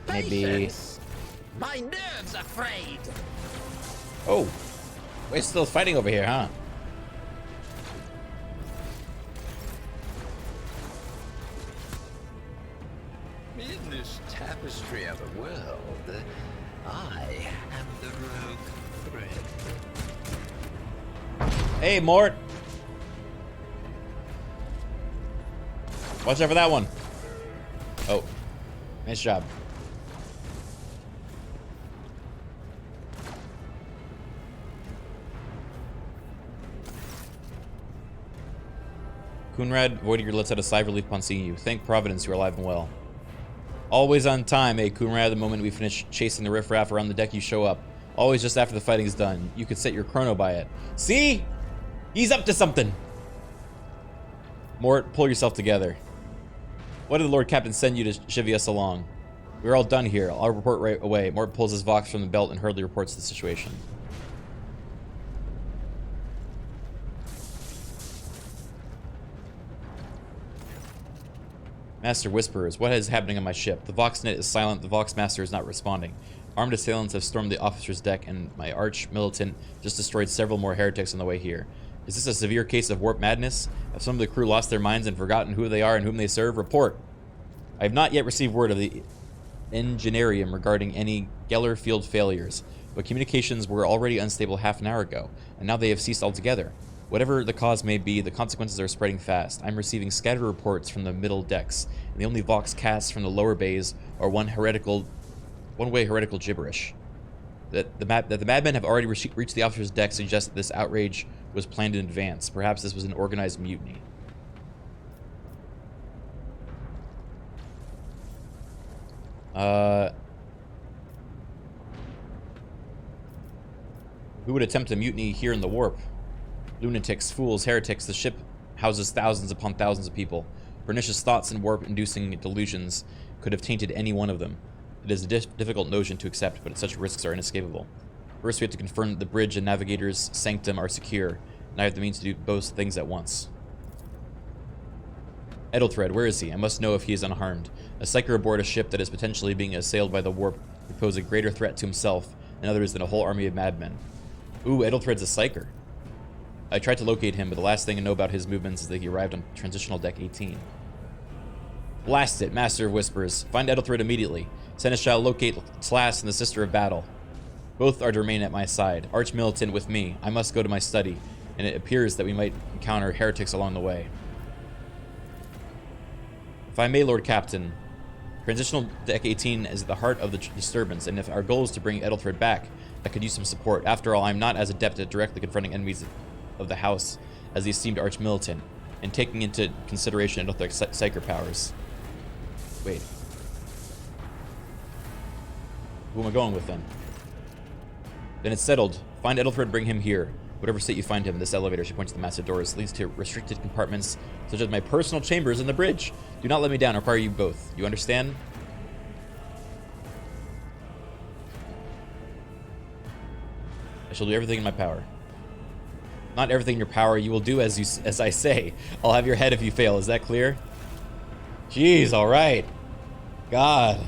Speaker 1: Maybe...
Speaker 5: Patience. My nerves are frayed.
Speaker 1: Oh, we're still fighting over here, huh?
Speaker 5: In this tapestry of a world, I am the rogue thread.
Speaker 1: Hey, Mort. Watch out for that one. Oh, nice job. Kunrad, Voidiger lets out a sigh of relief upon seeing you. Thank Providence you are alive and well. Always on time, eh, Kunrad? The moment we finish chasing the riffraff around the deck, you show up. Always just after the fighting is done. You could set your chrono by it. See? He's up to something. Mort, pull yourself together. What did the Lord Captain send you to chivvy us along? We're all done here. I'll report right away. Mort pulls his Vox from the belt and hurriedly reports the situation. Master whispers, what is happening on my ship? The Voxnet is silent, the Vox Master is not responding. Armed assailants have stormed the officer's deck, and my arch-militant just destroyed several more heretics on the way here. Is this a severe case of warp madness? Have some of the crew lost their minds and forgotten who they are and whom they serve? Report. I have not yet received word of the Engineerium regarding any Geller field failures, but communications were already unstable half an hour ago, and now they have ceased altogether. Whatever the cause may be, the consequences are spreading fast. I'm receiving scattered reports from the middle decks, and the only Vox casts from the lower bays are one-way heretical gibberish. That the madmen have already reached the officer's deck suggests that this outrage was planned in advance. Perhaps this was an organized mutiny. Who would attempt a mutiny here in the warp? Lunatics, fools, heretics. The ship houses thousands upon thousands of people. Pernicious thoughts and warp-inducing delusions could have tainted any one of them. It is a difficult notion to accept, but such risks are inescapable. First, we have to confirm that the bridge and navigator's sanctum are secure, and I have the means to do both things at once. Edelthred, where is he? I must know if he is unharmed. A psyker aboard a ship that is potentially being assailed by the warp would pose a greater threat to himself and others than a whole army of madmen. Ooh, Edelthred's a psyker. I tried to locate him, but the last thing I know about his movements is that he arrived on Transitional Deck 18. Blast it, Master of Whispers. Find Edelthred immediately. Seneschal, locate Slass and the Sister of Battle. Both are to remain at my side. Arch-Militant with me. I must go to my study, and it appears that we might encounter heretics along the way. If I may, Lord Captain, Transitional Deck 18 is at the heart of the disturbance, and if our goal is to bring Edelthred back, I could use some support. After all, I'm not as adept at directly confronting enemies of the house as the esteemed Arch-Militant, and taking into consideration Edelthred's psyker powers. Wait. Who am I going with then? Then it's settled. Find Edelthred, bring him here. Whatever state you find him, this elevator, she points to the massive doors, leads to restricted compartments, such as my personal chambers in the bridge. Do not let me down. I require you both. You understand? I shall do everything in my power. Not everything in your power. You will do as I say. I'll have your head if you fail. Is that clear? Jeez, all right. God.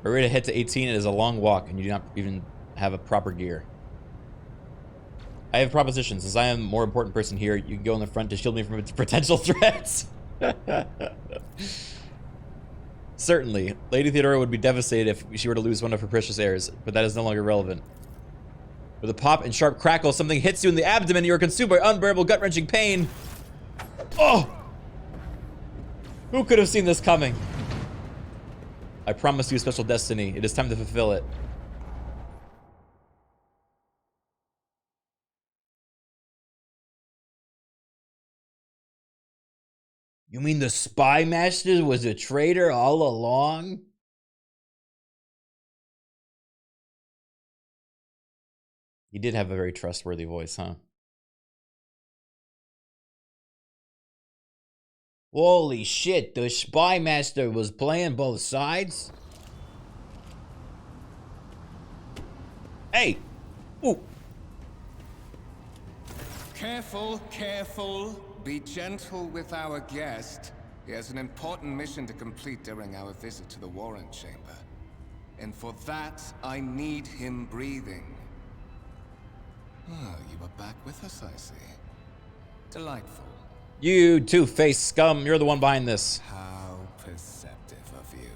Speaker 1: We're ready to head to 18. It is a long walk, and you do not even have a proper gear. I have a proposition. Since I am a more important person here, you can go in the front to shield me from potential threats. Certainly. Lady Theodora would be devastated if she were to lose one of her precious heirs, but that is no longer relevant. With a pop and sharp crackle, something hits you in the abdomen and you are consumed by unbearable gut-wrenching pain. Oh! Who could have seen this coming? I promised you a special destiny. It is time to fulfill it. You mean the Spy Master was a traitor all along? He did have a very trustworthy voice, huh? Holy shit, the Spy Master was playing both sides? Hey! Ooh!
Speaker 6: Careful, careful. Be gentle with our guest. He has an important mission to complete during our visit to the Warren Chamber. And for that, I need him breathing. Oh, you are back with us, I see. Delightful.
Speaker 1: You two-faced scum, you're the one behind this.
Speaker 6: How perceptive of you.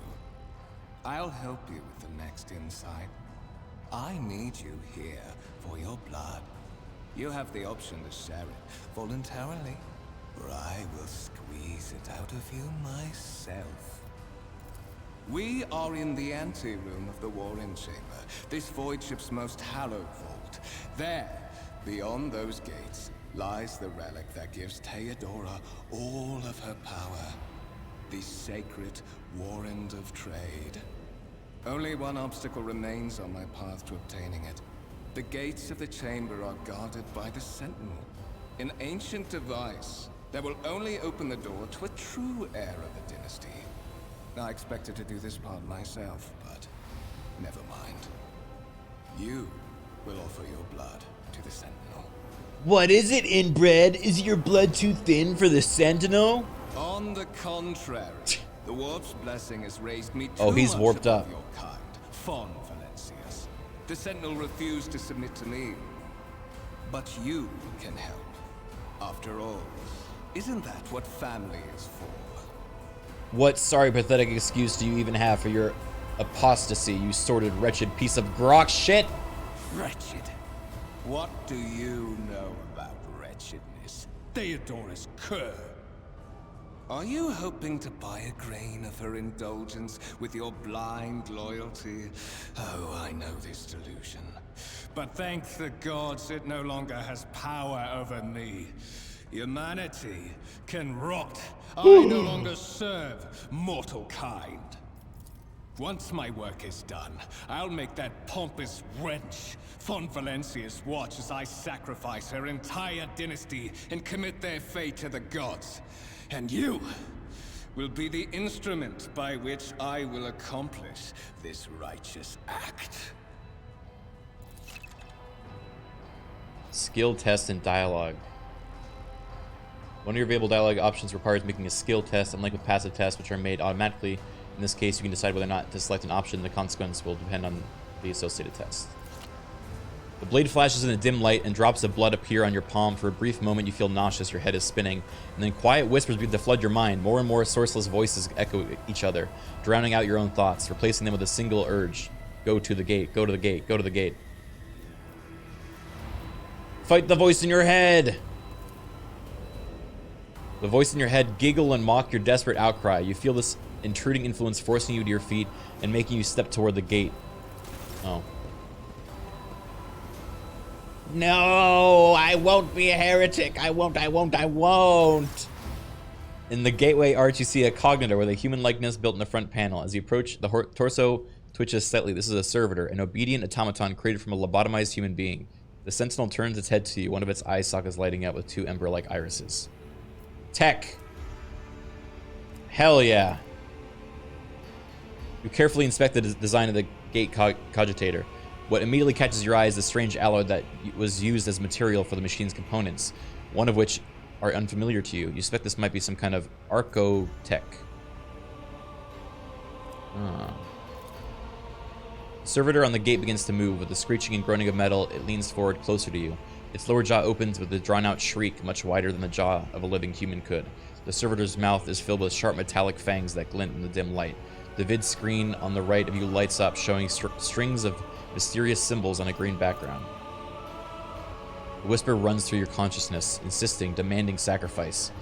Speaker 6: I'll help you with the next insight. I need you here for your blood. You have the option to share it voluntarily, or I will squeeze it out of you myself. We are in the anteroom of the Warren Chamber, this void ship's most hallowed vault. There, beyond those gates, lies the relic that gives Theodora all of her power. The sacred Warrant of Trade. Only one obstacle remains on my path to obtaining it. The gates of the chamber are guarded by the Sentinel, an ancient device that will only open the door to a true heir of the dynasty. I expected to do this part myself, but never mind. You will offer your blood to the Sentinel.
Speaker 1: What is it, inbred? Is your blood too thin for the Sentinel?
Speaker 6: On the contrary, the warp's blessing has raised me too
Speaker 1: Oh, he's
Speaker 6: much
Speaker 1: warped
Speaker 6: above
Speaker 1: up.
Speaker 6: your kind, Fon Valencius. The Sentinel refused to submit to me, but you can help. After all, isn't that what family is for?
Speaker 1: What sorry, pathetic excuse do you even have for your apostasy, you sordid, wretched piece of grok shit?
Speaker 6: Wretched? What do you know about wretchedness? Theodora's cur. Are you hoping to buy a grain of her indulgence with your blind loyalty? Oh, I know this delusion. But thank the gods it no longer has power over me. Humanity can rot. I no longer serve mortal kind. Once my work is done, I'll make that pompous wench Fon Valencius watch as I sacrifice her entire dynasty and commit their fate to the gods. And you will be the instrument by which I will accomplish this righteous act.
Speaker 1: Skill test and dialogue. One of your available dialogue options requires making a skill test, unlike with passive tests, which are made automatically. In this case, you can decide whether or not to select an option. The consequence will depend on the associated test. The blade flashes in a dim light, and drops of blood appear on your palm. For a brief moment, you feel nauseous, your head is spinning, and then quiet whispers begin to flood your mind. More and more sourceless voices echo each other, drowning out your own thoughts, replacing them with a single urge. Go to the gate, go to the gate, go to the gate. Fight the voice in your head! The voice in your head giggle and mock your desperate outcry. You feel this intruding influence forcing you to your feet and making you step toward the gate. Oh. No, I won't be a heretic. I won't. In the gateway arch, you see a cognitor with a human likeness built in the front panel. As you approach, the torso twitches slightly. This is a servitor, an obedient automaton created from a lobotomized human being. The sentinel turns its head to you, one of its eye sockets lighting up with two ember-like irises. Tech. Hell yeah. You carefully inspect the design of the gate cogitator. What immediately catches your eye is the strange alloy that was used as material for the machine's components, one of which are unfamiliar to you. You suspect this might be some kind of arco-tech. The servitor on the gate begins to move. With the screeching and groaning of metal, it leans forward closer to you. Its lower jaw opens with a drawn-out shriek, much wider than the jaw of a living human could. The servitor's mouth is filled with sharp metallic fangs that glint in the dim light. The vid screen on the right of you lights up, showing strings of mysterious symbols on a green background. The whisper runs through your consciousness, insisting, demanding sacrifice.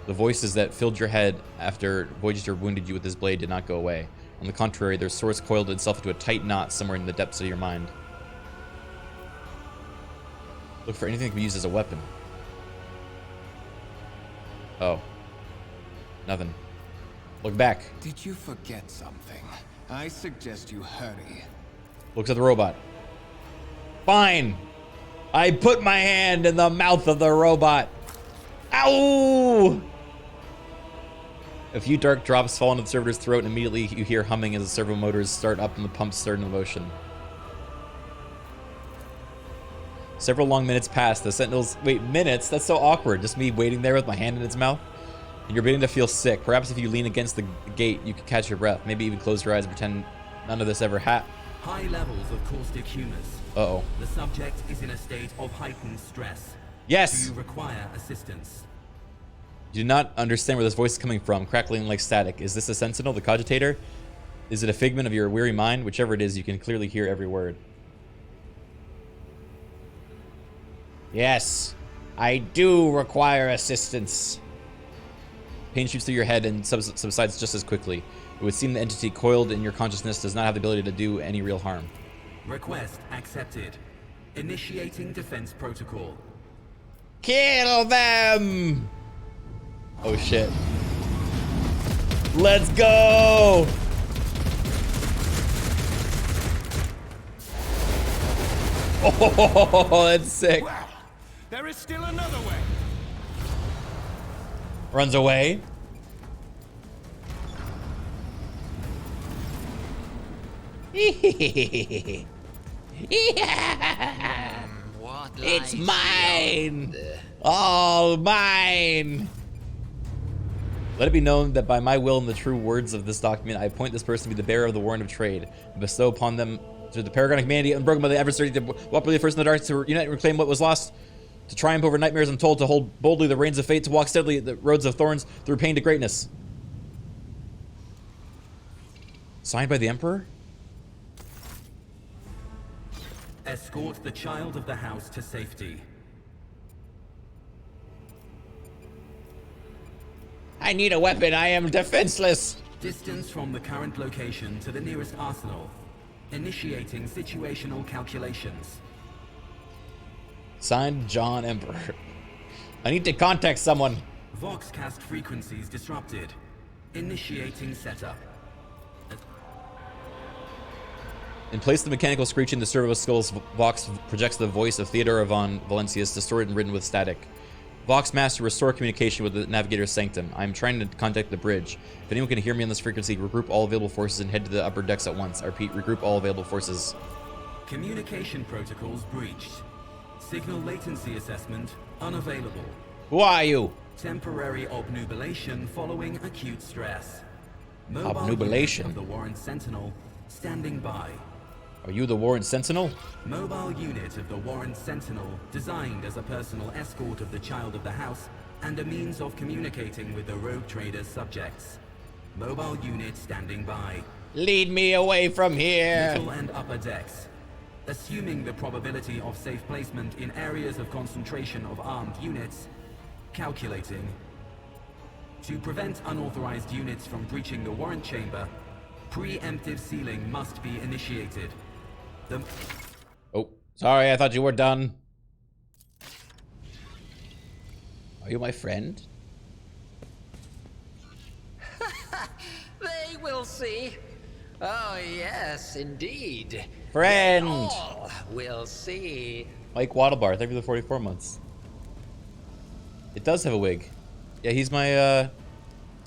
Speaker 1: The voices that filled your head after Voyager wounded you with his blade did not go away. On the contrary, their source coiled itself into a tight knot somewhere in the depths of your mind. Look for anything that can be used as a weapon. Oh. Nothing. Look back.
Speaker 6: Did you forget something? I suggest you hurry.
Speaker 1: Looks at the robot. Fine. I put my hand in the mouth of the robot. Ow! A few dark drops fall into the servitor's throat, and immediately you hear humming as the servo motors start up and the pumps start into motion. Several long minutes pass. The sentinels... Wait, minutes? That's so awkward. Just me waiting there with my hand in its mouth. And you're beginning to feel sick. Perhaps if you lean against the gate, you could catch your breath. Maybe even close your eyes and pretend none of this ever happened.
Speaker 8: High levels of caustic humus.
Speaker 1: Uh-oh.
Speaker 8: The subject is in a state of heightened stress.
Speaker 1: Yes!
Speaker 8: Do you require assistance?
Speaker 1: You do not understand where this voice is coming from, crackling like static. Is this a sentinel, the cogitator? Is it a figment of your weary mind? Whichever it is, you can clearly hear every word. Yes, I do require assistance. Pain shoots through your head and subsides just as quickly. It would seem the entity coiled in your consciousness does not have the ability to do any real harm.
Speaker 8: Request accepted. Initiating defense protocol.
Speaker 1: Kill them! Oh shit. Let's go! Oh, that's sick.
Speaker 3: Well, there is still another way.
Speaker 1: Runs away.
Speaker 5: What
Speaker 1: It's
Speaker 5: lies
Speaker 1: mine!
Speaker 5: beyond?
Speaker 1: All mine! Let it be known that by my will and the true words of this document, I appoint this person to be the bearer of the warrant of trade, and bestow upon them through the paragon of humanity unbroken by the adversary to walk bravely first in the dark, to unite and reclaim what was lost, to triumph over nightmares untold, to hold boldly the reins of fate, to walk steadily the roads of thorns through pain to greatness. Signed by the Emperor?
Speaker 8: Escort the child of the house to safety.
Speaker 1: I need a weapon. I am defenseless.
Speaker 8: Distance from the current location to the nearest arsenal. Initiating situational calculations.
Speaker 1: Signed, John Emperor. I need to contact someone.
Speaker 8: Voxcast frequencies disrupted. Initiating setup.
Speaker 1: In place of the mechanical screeching, the servo skull's Vox projects the voice of Theodora von Valencius, distorted and written with static. Vox Master, restore communication with the navigator's sanctum. I am trying to contact the bridge. If anyone can hear me on this frequency, regroup all available forces and head to the upper decks at once. I repeat, regroup all available forces.
Speaker 8: Communication protocols breached. Signal latency assessment unavailable.
Speaker 1: Who are you?
Speaker 8: Temporary obnubilation following acute stress. Mobile
Speaker 1: Obnubilation?
Speaker 8: unit of the Warren Sentinel standing by.
Speaker 1: Are you the Warren Sentinel?
Speaker 8: Mobile unit of the Warren Sentinel, designed as a personal escort of the child of the house and a means of communicating with the rogue trader's subjects. Mobile unit standing by.
Speaker 1: Lead me away from here.
Speaker 8: Middle and upper decks. Assuming the probability of safe placement in areas of concentration of armed units. Calculating. To prevent unauthorized units from breaching the warrant chamber, preemptive sealing must be initiated.
Speaker 1: Oh, sorry, I thought you were done. Are you my friend?
Speaker 5: They will see. Oh, yes, indeed.
Speaker 1: Friend!
Speaker 5: They all will see.
Speaker 1: Mike Waddlebar, thank you for the 44 months. It does have a wig. Yeah, he's my,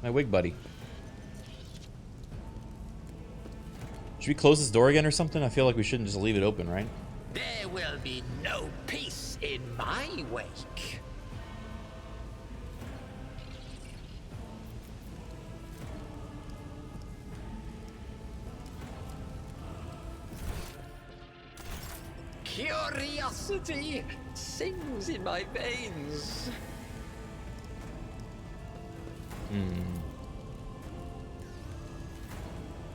Speaker 1: my wig buddy. Should we close this door again or something? I feel like we shouldn't just leave it open, right?
Speaker 5: There will be no peace in my wake. Curiosity sings in my veins.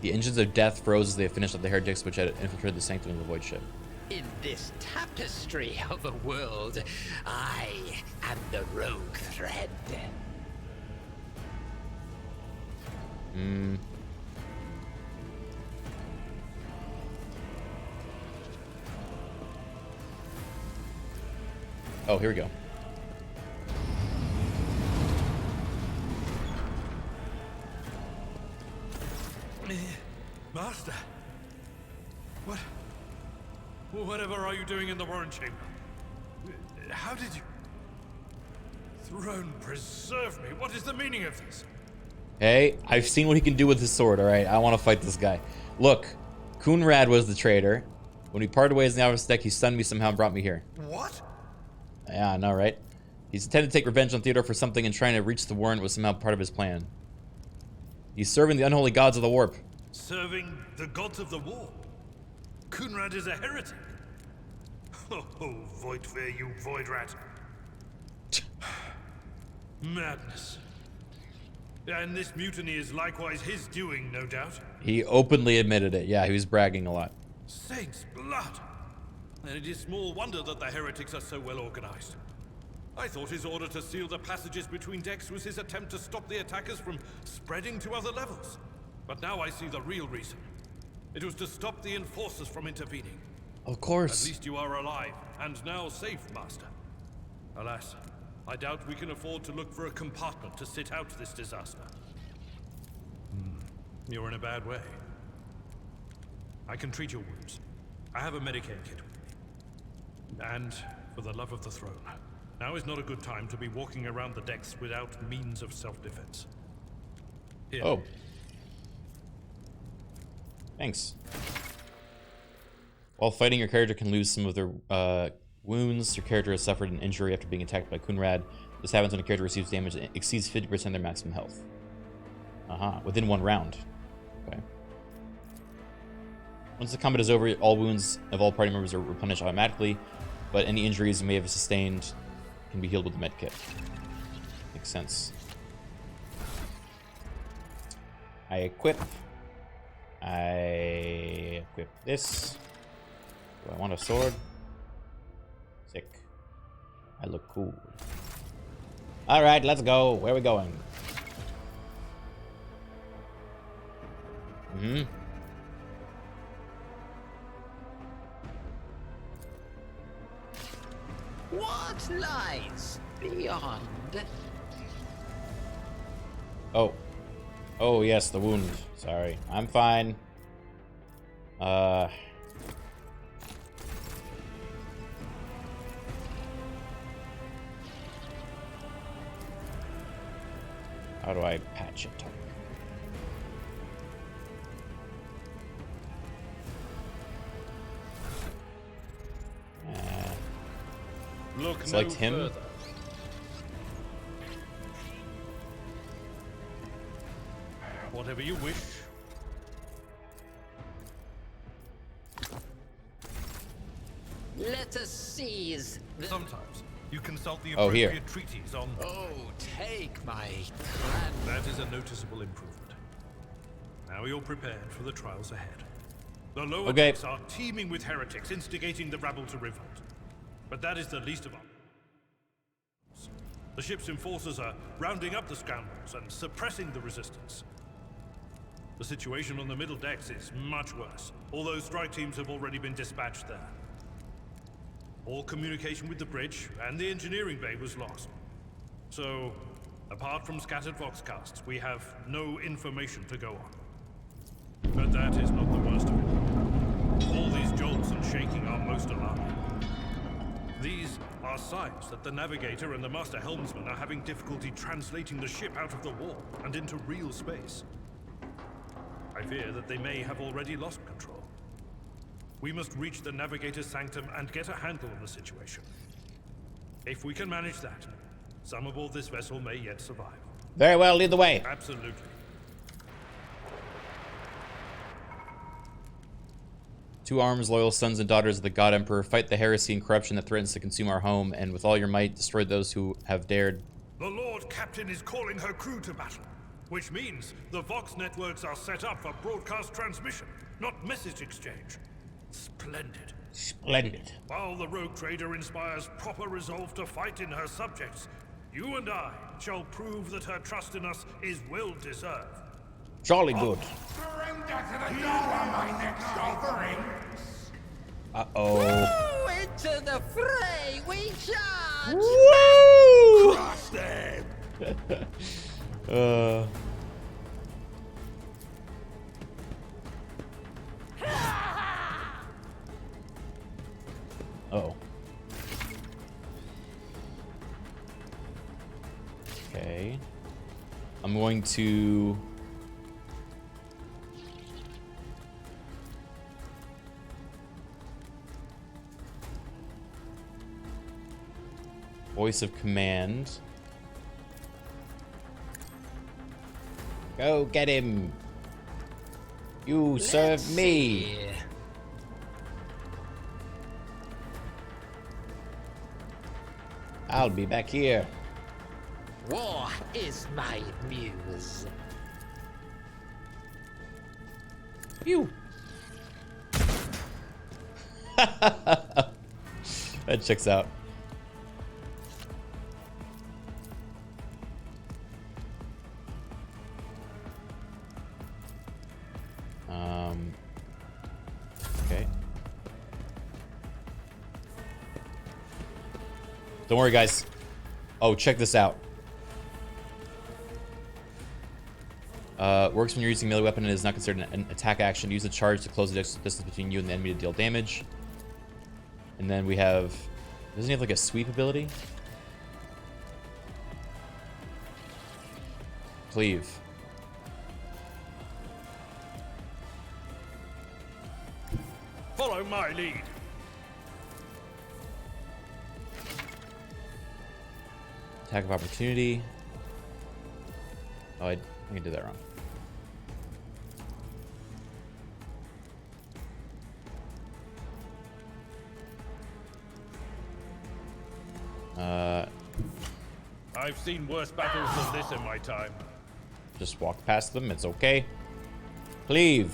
Speaker 1: The engines of death froze as they finished up the heretics which had infiltrated the sanctum of the void ship.
Speaker 5: In this tapestry of a world, I am the rogue thread.
Speaker 1: Oh, here we go.
Speaker 2: Master. Whatever are you doing in the Warren Chamber? How did you... Throne preserve me. What is the meaning of this?
Speaker 1: Hey, I've seen what he can do with his sword, alright? I want to fight this guy. Look, Coonrad was the traitor. When we parted ways in the Alpha deck, he stunned me somehow and brought me here.
Speaker 4: What?
Speaker 1: Yeah, I know, right? He's intended to take revenge on Theodore for something, and trying to reach the warrant was somehow part of his plan. He's serving the unholy gods of the warp.
Speaker 2: Serving the gods of the war? Coonrad is a heretic. Oh, Voidfare, you void rat. Madness. And this mutiny is likewise his doing, no doubt.
Speaker 1: He openly admitted it. Yeah, he was bragging a lot.
Speaker 2: Saints' blood! And it is small wonder that the heretics are so well organized. I thought his order to seal the passages between decks was his attempt to stop the attackers from spreading to other levels. But now I see the real reason. It was to stop the enforcers from intervening.
Speaker 1: Of course.
Speaker 2: At least you are alive, and now safe, Master. Alas, I doubt we can afford to look for a compartment to sit out this disaster. You're in a bad way. I can treat your wounds. I have a Medicaid kit with me. And, for the love of the throne, now is not a good time to be walking around the decks without means of self-defense. Here.
Speaker 1: Oh. Thanks. While fighting, your character can lose some of their wounds. Your character has suffered an injury after being attacked by Coonrad. This happens when a character receives damage that exceeds 50% of their maximum health. Within 1 round. Okay. Once the combat is over, all wounds of all party members are replenished automatically, but any injuries you may have sustained can be healed with the med kit. Makes sense. I equip this. Do I want a sword? Sick. I look cool. Alright, let's go. Where are we going?
Speaker 5: What lies beyond?
Speaker 1: Oh. Oh, yes, the wound. Sorry. I'm fine. How do I patch it?
Speaker 2: Look
Speaker 1: Select
Speaker 2: no
Speaker 1: him.
Speaker 2: further. Whatever you wish.
Speaker 5: Let us seize the...
Speaker 2: Sometimes you consult the
Speaker 1: Oh, here.
Speaker 2: appropriate treaties on...
Speaker 5: Oh, take my
Speaker 2: That is a noticeable improvement. Now you're prepared for the trials ahead. The lower
Speaker 1: Okay.
Speaker 2: decks are teeming with heretics instigating the rabble to revolt. But that is the least of our... The ship's enforcers are rounding up the scoundrels and suppressing the resistance. The situation on the middle decks is much worse, although strike teams have already been dispatched there. All communication with the bridge and the engineering bay was lost. So, apart from scattered voxcasts, we have no information to go on. But that is not the worst of it. All these jolts and shaking are most alarming. These are signs that the navigator and the master helmsman are having difficulty translating the ship out of the warp and into real space. I fear that they may have already lost control. We must reach the navigator's sanctum and get a handle on the situation. If we can manage that, some aboard this vessel may yet survive.
Speaker 1: Very well, lead the way.
Speaker 2: Absolutely.
Speaker 1: Two arms, loyal sons and daughters of the God Emperor, fight the heresy and corruption that threatens to consume our home, and with all your might, destroy those who have dared.
Speaker 2: The Lord Captain is calling her crew to battle, which means the Vox networks are set up for broadcast transmission, not message exchange. Splendid.
Speaker 1: Splendid.
Speaker 2: While the rogue trader inspires proper resolve to fight in her subjects, you and I shall prove that her trust in us is well deserved.
Speaker 1: Jolly good.
Speaker 4: Surrender to the dollar, my next offering!
Speaker 1: Uh-oh.
Speaker 5: Oh, into the fray we charge!
Speaker 1: Woo!
Speaker 4: Crush them!
Speaker 1: Oh. Okay. I'm going to... Voice of command. Go get him. You serve me. I'll be back here.
Speaker 5: War is my muse.
Speaker 1: You. That checks out. Okay. Don't worry, guys. Oh, check this out. Works when you're using a melee weapon and is not considered an attack action. Use a charge to close the distance between you and the enemy to deal damage. And then we have... Doesn't he have like a sweep ability? Cleave.
Speaker 2: Follow my lead.
Speaker 1: Attack of opportunity. Oh, I think I did that wrong.
Speaker 2: I've seen worse battles than this in my time.
Speaker 1: Just walk past them. It's okay. Cleave.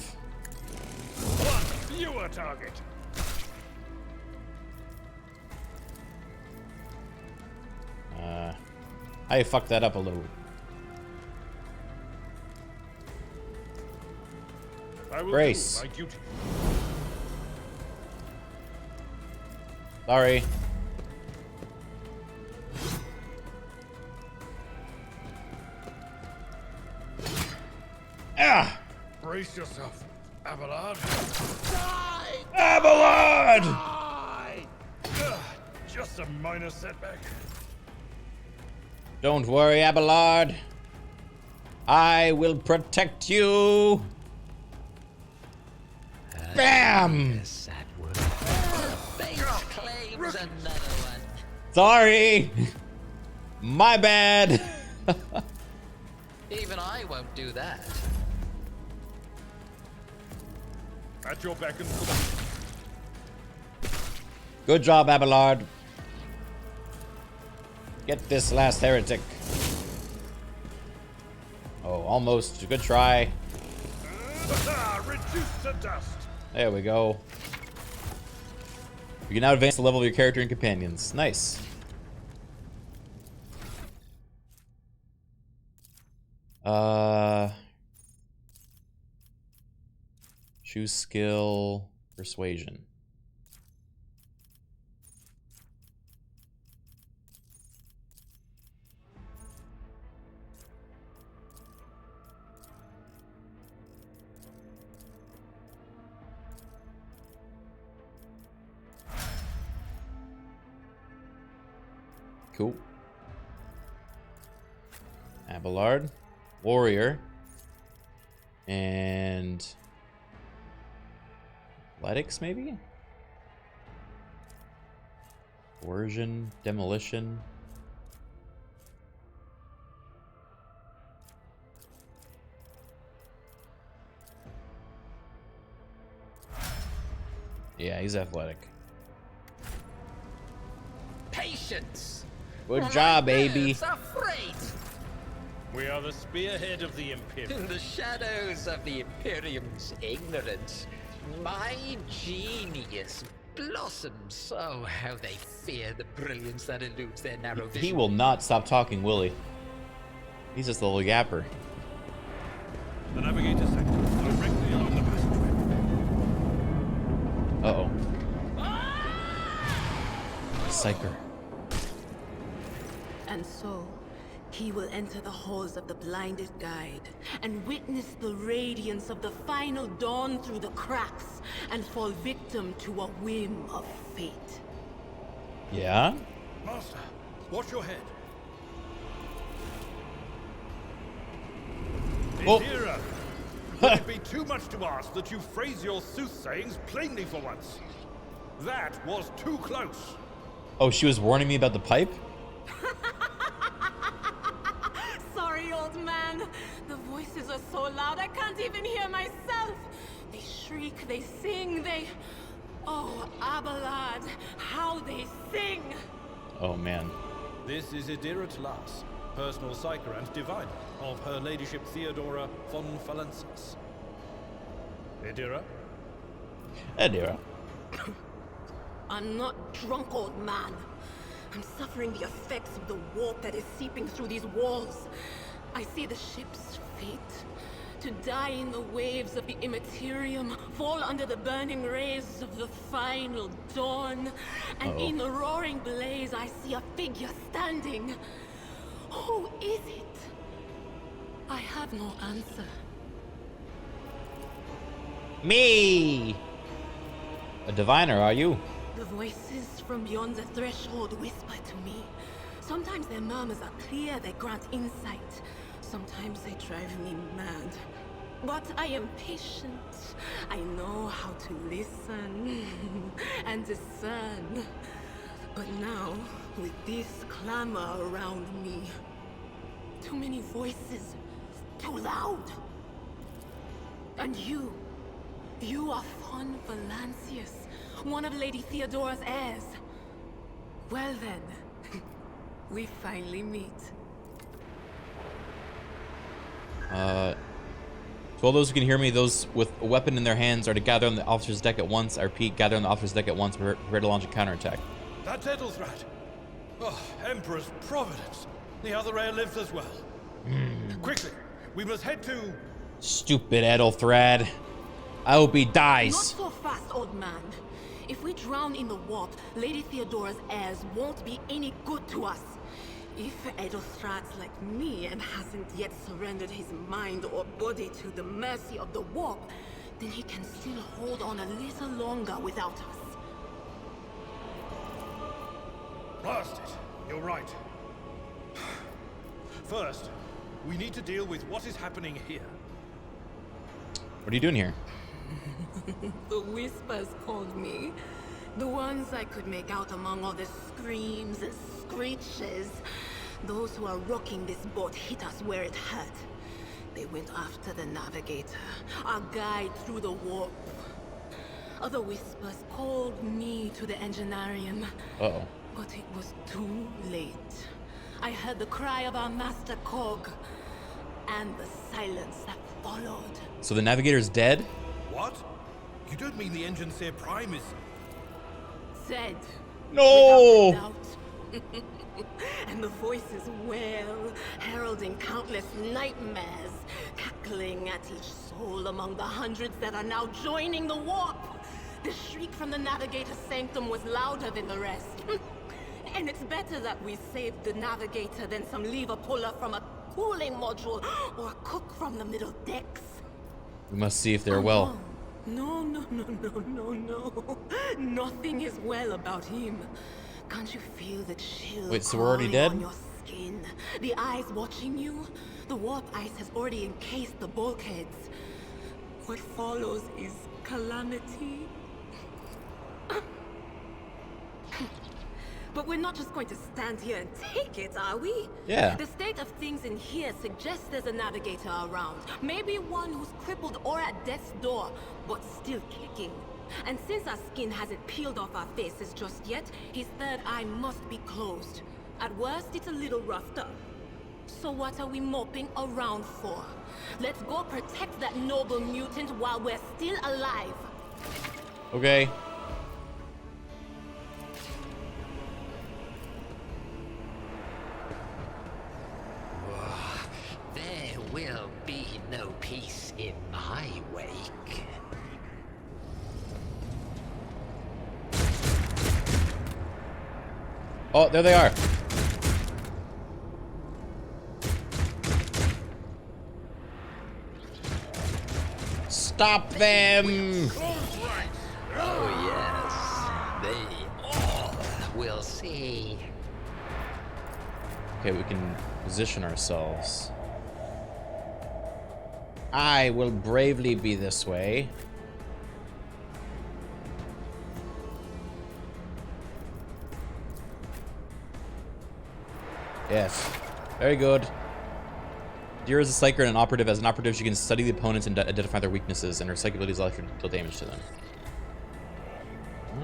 Speaker 2: One fewer target.
Speaker 1: I fucked that up a little.
Speaker 2: I will
Speaker 1: Brace.
Speaker 2: do my duty.
Speaker 1: Sorry. Ah!
Speaker 2: Brace yourself, Abelard.
Speaker 1: Abelard!
Speaker 2: Just a minor setback.
Speaker 1: Don't worry, Abelard. I will protect you. Bam!
Speaker 5: Sad word. Base claims another one.
Speaker 1: Sorry. My bad.
Speaker 5: Even I won't do that.
Speaker 2: At your beck and call.
Speaker 1: Good job, Abelard. Get this last heretic. Oh, almost. Good try.
Speaker 2: Reduced to dust.
Speaker 1: There we go. You can now advance the level of your character and companions. Nice. Choose skill, persuasion. Cool. Abelard, warrior, and athletics maybe? Coercion, demolition. Yeah, he's athletic.
Speaker 5: Patience.
Speaker 1: Good job, baby.
Speaker 5: Nerves are frayed.
Speaker 2: We are the spearhead of the Imperium.
Speaker 5: In the shadows of the Imperium's ignorance, my genius blossoms. Oh, how they fear the brilliance that eludes their narrow vision.
Speaker 1: He will not stop talking, will he? He's just a little yapper.
Speaker 2: The navigator sector, directly along the passageway.
Speaker 1: Uh-oh. Psyker.
Speaker 9: And so, he will enter the halls of the blinded guide and witness the radiance of the final dawn through the cracks and fall victim to a whim of fate.
Speaker 1: Yeah?
Speaker 2: Master, watch your head.
Speaker 1: Oh.
Speaker 2: Idira, would it be too much to ask that you phrase your soothsayings plainly for once? That was too close.
Speaker 1: Oh, she was warning me about the pipe?
Speaker 9: Sorry, old man. The voices are so loud I can't even hear myself. They shriek, they sing, they... Oh, Abelard, how they sing!
Speaker 1: Oh, man.
Speaker 2: This is Idira Tlas, personal psyker and diviner of Her Ladyship Theodora von Valensis. Idira?
Speaker 1: Adira.
Speaker 9: I'm not drunk, old man. I'm suffering the effects of the warp that is seeping through these walls. I see the ship's fate. To die in the waves of the immaterium, fall under the burning rays of the final dawn. And in the roaring blaze, I see a figure standing. Who is it? I have no answer.
Speaker 1: Me! A diviner, are you?
Speaker 9: The voices from beyond the threshold whisper to me. Sometimes their murmurs are clear, they grant insight. Sometimes they drive me mad. But I am patient. I know how to listen and discern. But now, with this clamor around me, too many voices, too loud. And you are von Valancius, one of Lady Theodora's heirs. Well then, we finally meet.
Speaker 1: To all those who can hear me, those with a weapon in their hands are to gather on the officer's deck at once. I repeat, gather on the officer's deck at once. Prepare to launch a counterattack.
Speaker 2: That's Edelthrat. Oh, Emperor's Providence. The other heir lives as well. Quickly, we must head to...
Speaker 1: Stupid Edelthrad. I hope he dies.
Speaker 9: Not so fast, old man. If we drown in the warp, Lady Theodora's heirs won't be any good to us. If Edelthrad's like me and hasn't yet surrendered his mind or body to the mercy of the warp, then he can still hold on a little longer without us.
Speaker 2: Blast it. You're right. First, we need to deal with what is happening here.
Speaker 1: What are you doing here?
Speaker 9: The whispers called me. The ones I could make out among all the screams and screeches. Those who are rocking this boat hit us where it hurt. They went after the navigator, our guide through the warp. Other whispers called me to the enginarium.
Speaker 1: Uh-oh.
Speaker 9: But it was too late. I heard the cry of our master Cog, and the silence that followed.
Speaker 1: So the navigator's dead?
Speaker 2: What? You don't mean the Engineer Prime is...
Speaker 9: Said.
Speaker 1: No!
Speaker 9: Without a doubt. And the voices wail, heralding countless nightmares, cackling at each soul among the hundreds that are now joining the warp. The shriek from the navigator's sanctum was louder than the rest. And it's better that we saved the navigator than some lever puller from a cooling module or a cook from the middle decks.
Speaker 1: We must see if they're well.
Speaker 9: No. Nothing is well about him. Can't you feel the chill?
Speaker 1: Wait, so we're already dead?
Speaker 9: On your skin, the eyes watching you. The warp ice has already encased the bulkheads. What follows is calamity. But we're not just going to stand here and take it, are we?
Speaker 1: Yeah.
Speaker 9: The state of things in here suggests there's a navigator around. Maybe one who's crippled or at death's door, but still kicking. And since our skin hasn't peeled off our faces just yet, his third eye must be closed. At worst, it's a little roughed up. So what are we moping around for? Let's go protect that noble mutant while we're still alive.
Speaker 1: Okay.
Speaker 5: There will be no peace in my wake.
Speaker 1: Oh, there they are. Stop them!
Speaker 5: Oh yes, they all will see.
Speaker 1: Okay, we can position ourselves. I will bravely be this way. Yes. Very good. Deer is a psyker and an operative. As an operative, she can study the opponents and identify their weaknesses, and her psychic abilities allow her to deal damage to them.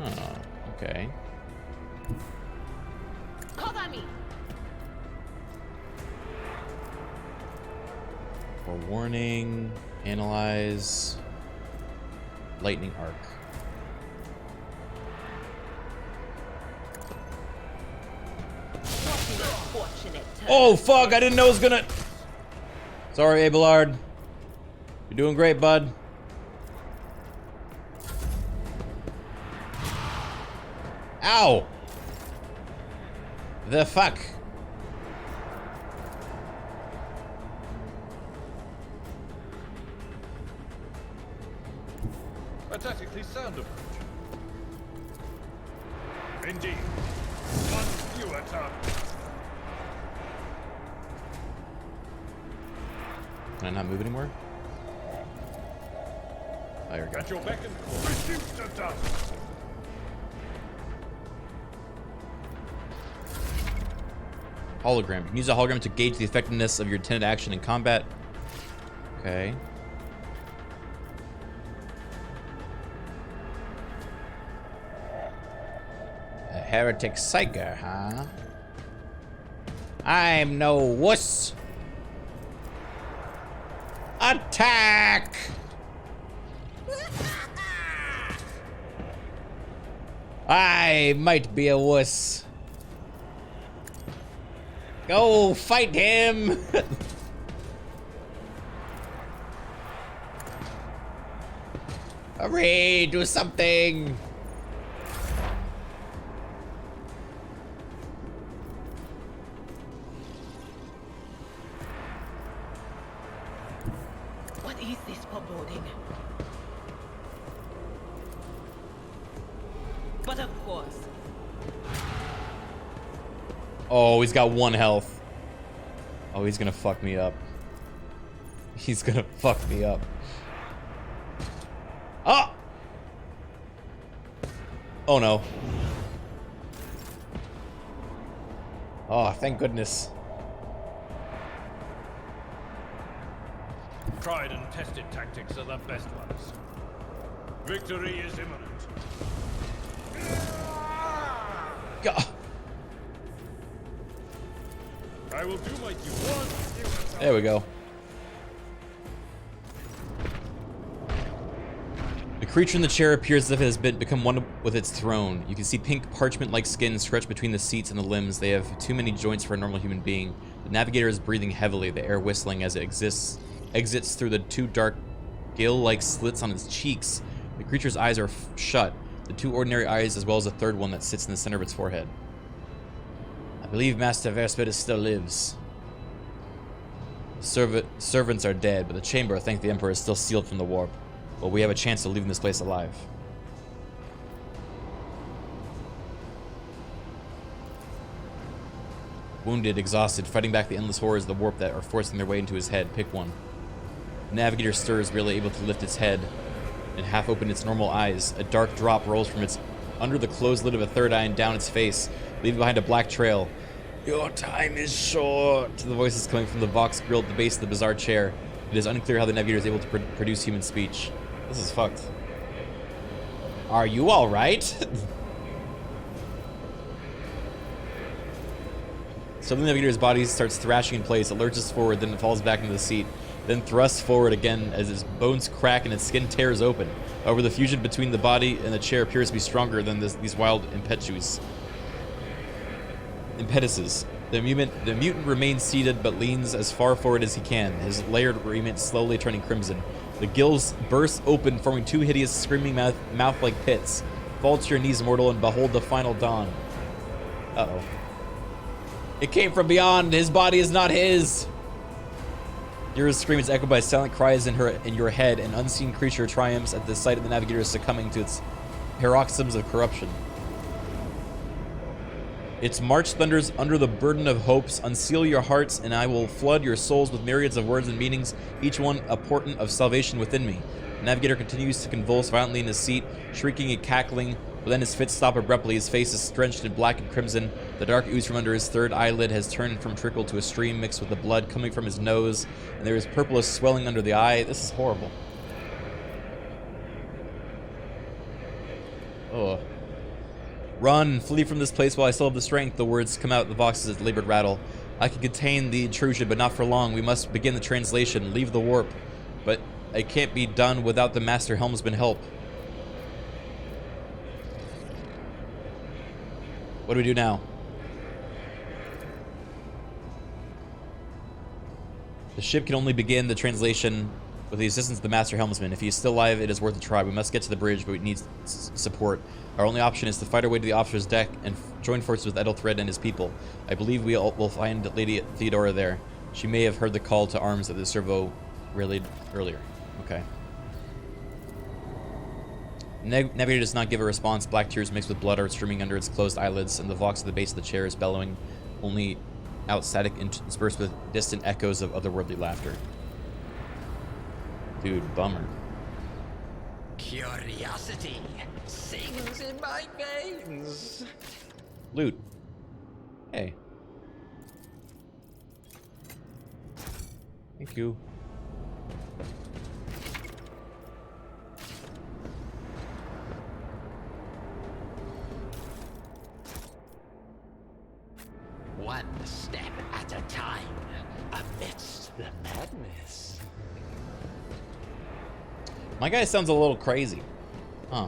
Speaker 1: Oh, okay.
Speaker 9: Cover me.
Speaker 1: Forewarning, analyze, lightning arc. Oh fuck, I didn't know it was gonna... Sorry, Abelard. You're doing great, bud. Ow! The fuck?
Speaker 2: A tactically sound approach. Indeed. One fewer target.
Speaker 1: Can I not move anymore? Oh, here we go.
Speaker 2: At your beck and call. Reduce to dust.
Speaker 1: Hologram. You can use a hologram to gauge the effectiveness of your intended action in combat. Okay. A heretic psyker, huh? I'm no wuss. Attack! I might be a wuss. Go fight him! Hurry, do something!
Speaker 9: What is this foreboding? But of course.
Speaker 1: Oh, he's got 1 health. Oh, he's gonna fuck me up. He's gonna fuck me up. Oh! Oh no. Oh, thank goodness.
Speaker 2: Tried and tested tactics are the best ones. Victory is imminent.
Speaker 1: God.
Speaker 2: I will do my due.
Speaker 1: There we go. The creature in the chair appears as if it has become one with its throne. You can see pink parchment-like skin stretched between the seats and the limbs. They have too many joints for a normal human being. The navigator is breathing heavily, the air whistling as it exits through the 2 dark gill-like slits on its cheeks. The creature's eyes are shut, the 2 ordinary eyes as well as a 3rd one that sits in the center of its forehead. I believe Master Verspidus still lives. Servants are dead, but the chamber, thank the Emperor, is still sealed from the warp. But we have a chance of leaving this place alive. Wounded, exhausted, fighting back the endless horrors of the warp that are forcing their way into his head. Pick one. The navigator stirs, barely able to lift its head and half open its normal eyes. A dark drop rolls from its under the closed lid of a 3rd eye and down its face, leaving behind a black trail. Your time is short. The voice is coming from the Vox grill at the base of the bizarre chair. It is unclear how the navigator is able to produce human speech. This is fucked. Are you alright? So the navigator's body starts thrashing in place. It lurches forward, then it falls back into the seat. Then thrusts forward again as its bones crack and its skin tears open. However, the fusion between the body and the chair appears to be stronger than these wild impetuses. The mutant remains seated but leans as far forward as he can, his layered raiment slowly turning crimson. The gills burst open, forming 2 hideous screaming mouth-like pits. Fall to your knees, mortal, and behold the final dawn. Uh-oh. It came from beyond. His body is not his. Dira's scream is echoed by silent cries in your head. An unseen creature triumphs at the sight of the navigator succumbing to its paroxysms of corruption. Its march thunders under the burden of hopes. Unseal your hearts, and I will flood your souls with myriads of words and meanings, each one a portent of salvation within me. The navigator continues to convulse violently in his seat, shrieking and cackling, but then his fits stop abruptly. His face is drenched in black and crimson. The dark ooze from under his third eyelid has turned from trickle to a stream mixed with the blood coming from his nose, and there is purplish swelling under the eye. This is horrible. Oh. Run, flee from this place while I still have the strength. The words come out of the boxes at labored rattle. I can contain the intrusion, but not for long. We must begin the translation. Leave the warp. But it can't be done without the Master Helmsman help. What do we do now? The ship can only begin the translation with the assistance of the Master Helmsman. If he is still alive, it is worth a try. We must get to the bridge, but we need support. Our only option is to fight our way to the officer's deck and join forces with Ethelthred and his people. I believe we will find Lady Theodora there. She may have heard the call to arms that the servo relayed earlier. Okay. Navigator does not give a response. Black tears mixed with blood are streaming under its closed eyelids, and the vox at the base of the chair is bellowing, only out static interspersed with distant echoes of otherworldly laughter. Dude, bummer.
Speaker 5: Curiosity sings in my veins.
Speaker 1: Loot. Hey. Thank you.
Speaker 5: One step at a time, amidst the madness.
Speaker 1: My guy sounds a little crazy. Huh.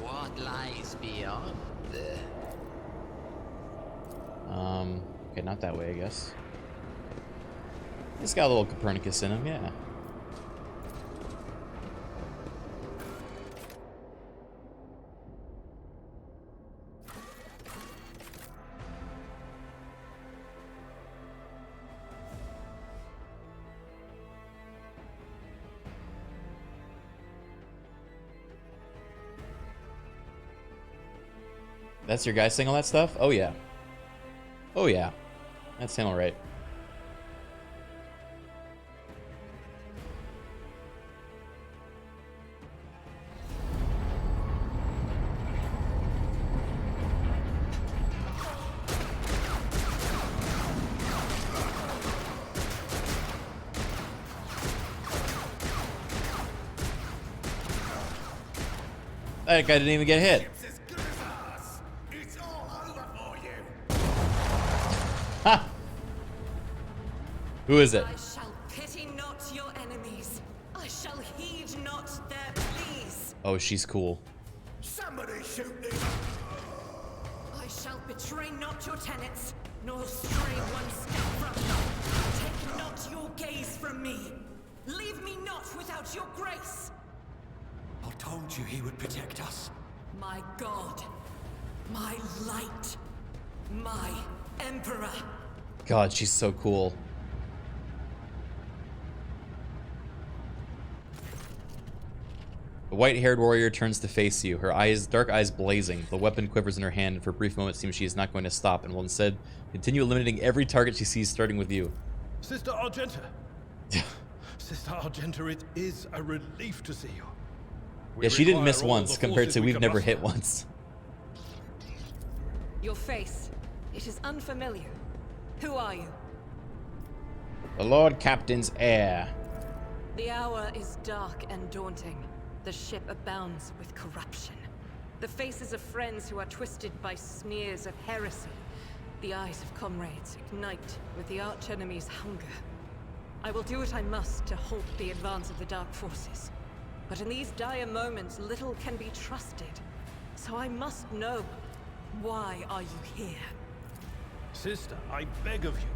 Speaker 5: What lies beyond?
Speaker 1: Okay, not that way, I guess. He's got a little Copernicus in him, yeah. That's your guy saying all that stuff? Oh, yeah. Oh, yeah. That's him all right. That guy didn't even get hit. Ha! Who is it?
Speaker 9: I shall pity not your enemies. I shall heed not their pleas.
Speaker 1: Oh, she's cool.
Speaker 4: Somebody shoot me!
Speaker 9: I shall betray not your tenets, nor stray one step from them. Take not your gaze from me. Leave me not without your grace.
Speaker 3: I told you he would protect us.
Speaker 9: My God, my light, my Emperor.
Speaker 1: God, she's so cool. The white-haired warrior turns to face you, her eyes, dark eyes blazing. The weapon quivers in her hand, and for a brief moment it seems she is not going to stop, and will instead continue eliminating every target she sees, starting with you.
Speaker 2: Sister Argenta. Sister Argenta, it is a relief to see you.
Speaker 1: Yeah, she didn't miss once, compared to we've never hit once.
Speaker 9: Your face, it is unfamiliar. Who are you?
Speaker 1: The Lord Captain's heir.
Speaker 9: The hour is dark and daunting. The ship abounds with corruption. The faces of friends who are twisted by sneers of heresy. The eyes of comrades ignite with the archenemy's hunger. I will do what I must to halt the advance of the dark forces. But in these dire moments, little can be trusted. So I must know, why are you here?
Speaker 2: Sister, I beg of you.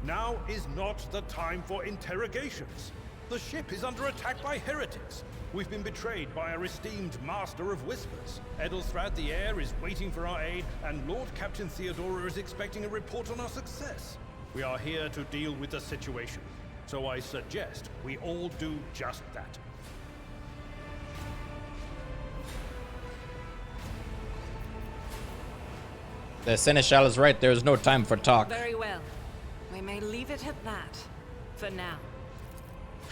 Speaker 2: Now is not the time for interrogations. The ship is under attack by heretics. We've been betrayed by our esteemed Master of Whispers. Edelstrad the Heir is waiting for our aid, and Lord Captain Theodora is expecting a report on our success. We are here to deal with the situation, so I suggest we all do just that.
Speaker 1: The Seneschal is right. There is no time for talk.
Speaker 7: Very well. We may leave it at that. For now.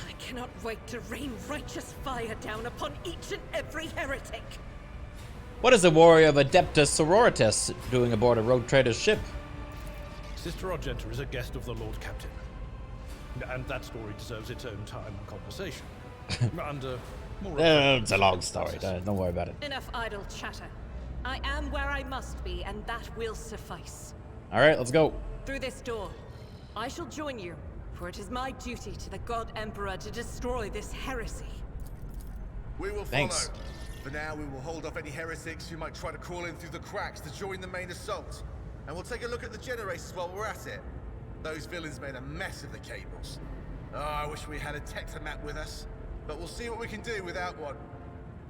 Speaker 9: I cannot wait to rain righteous fire down upon each and every heretic.
Speaker 1: What is a warrior of Adeptus Sororitas doing aboard a rogue trader's ship?
Speaker 2: Sister Argenta is a guest of the Lord Captain. And that story deserves its own time and conversation. Under more
Speaker 1: It's a long story. Don't worry about it.
Speaker 7: Enough idle chatter. I am where I must be, and that will suffice.
Speaker 1: All right, let's go.
Speaker 7: Through this door, I shall join you, for it is my duty to the God Emperor to destroy this heresy.
Speaker 4: We will
Speaker 1: Thanks.
Speaker 4: follow. For now, we will hold off any heretics who might try to crawl in through the cracks to join the main assault. And we'll take a look at the generators while we're at it. Those villains made a mess of the cables. Oh, I wish we had a Tectomat with us. But we'll see what we can do without one.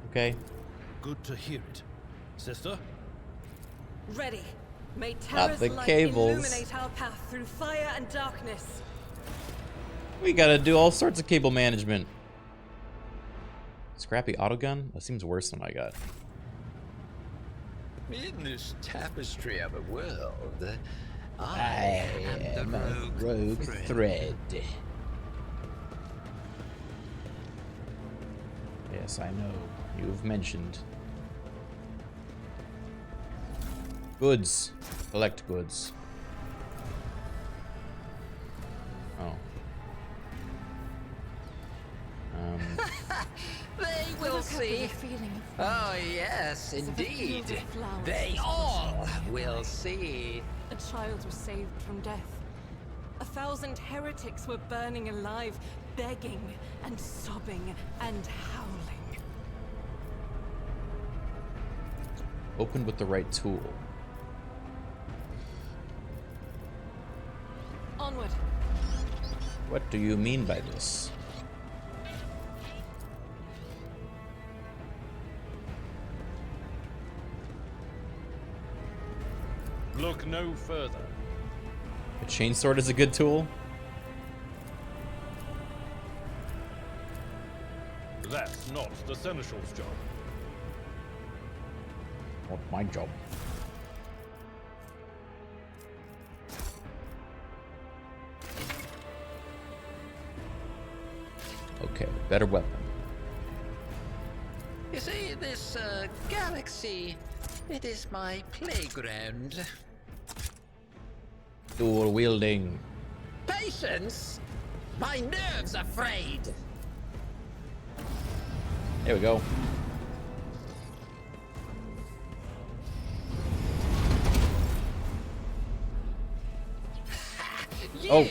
Speaker 1: Okay.
Speaker 2: good to hear it. Sister?
Speaker 9: Ready. May
Speaker 1: Not
Speaker 9: Terra's
Speaker 1: the
Speaker 9: light
Speaker 1: cables.
Speaker 9: illuminate our path through fire and darkness.
Speaker 1: We gotta do all sorts of cable management. Scrappy autogun? That seems worse than what I got.
Speaker 5: In this tapestry of a world,
Speaker 1: I
Speaker 5: I am the
Speaker 1: rogue thread. Yes, I know. You've mentioned. Goods. Collect goods. Oh.
Speaker 5: They will see. Oh, yes, indeed. They all will see.
Speaker 9: A child was saved from death. 1,000 heretics were burning alive, begging and sobbing and howling.
Speaker 1: Open with the right tool.
Speaker 9: Onward.
Speaker 1: What do you mean by this?
Speaker 2: Look no further.
Speaker 1: A chainsword is a good tool?
Speaker 2: That's not the Seneschal's job.
Speaker 1: Not my job. Okay, better weapon.
Speaker 5: You see, this galaxy, it is my playground.
Speaker 1: Dual wielding.
Speaker 5: Patience! My nerves are frayed!
Speaker 1: There we go.
Speaker 5: You
Speaker 1: Oh.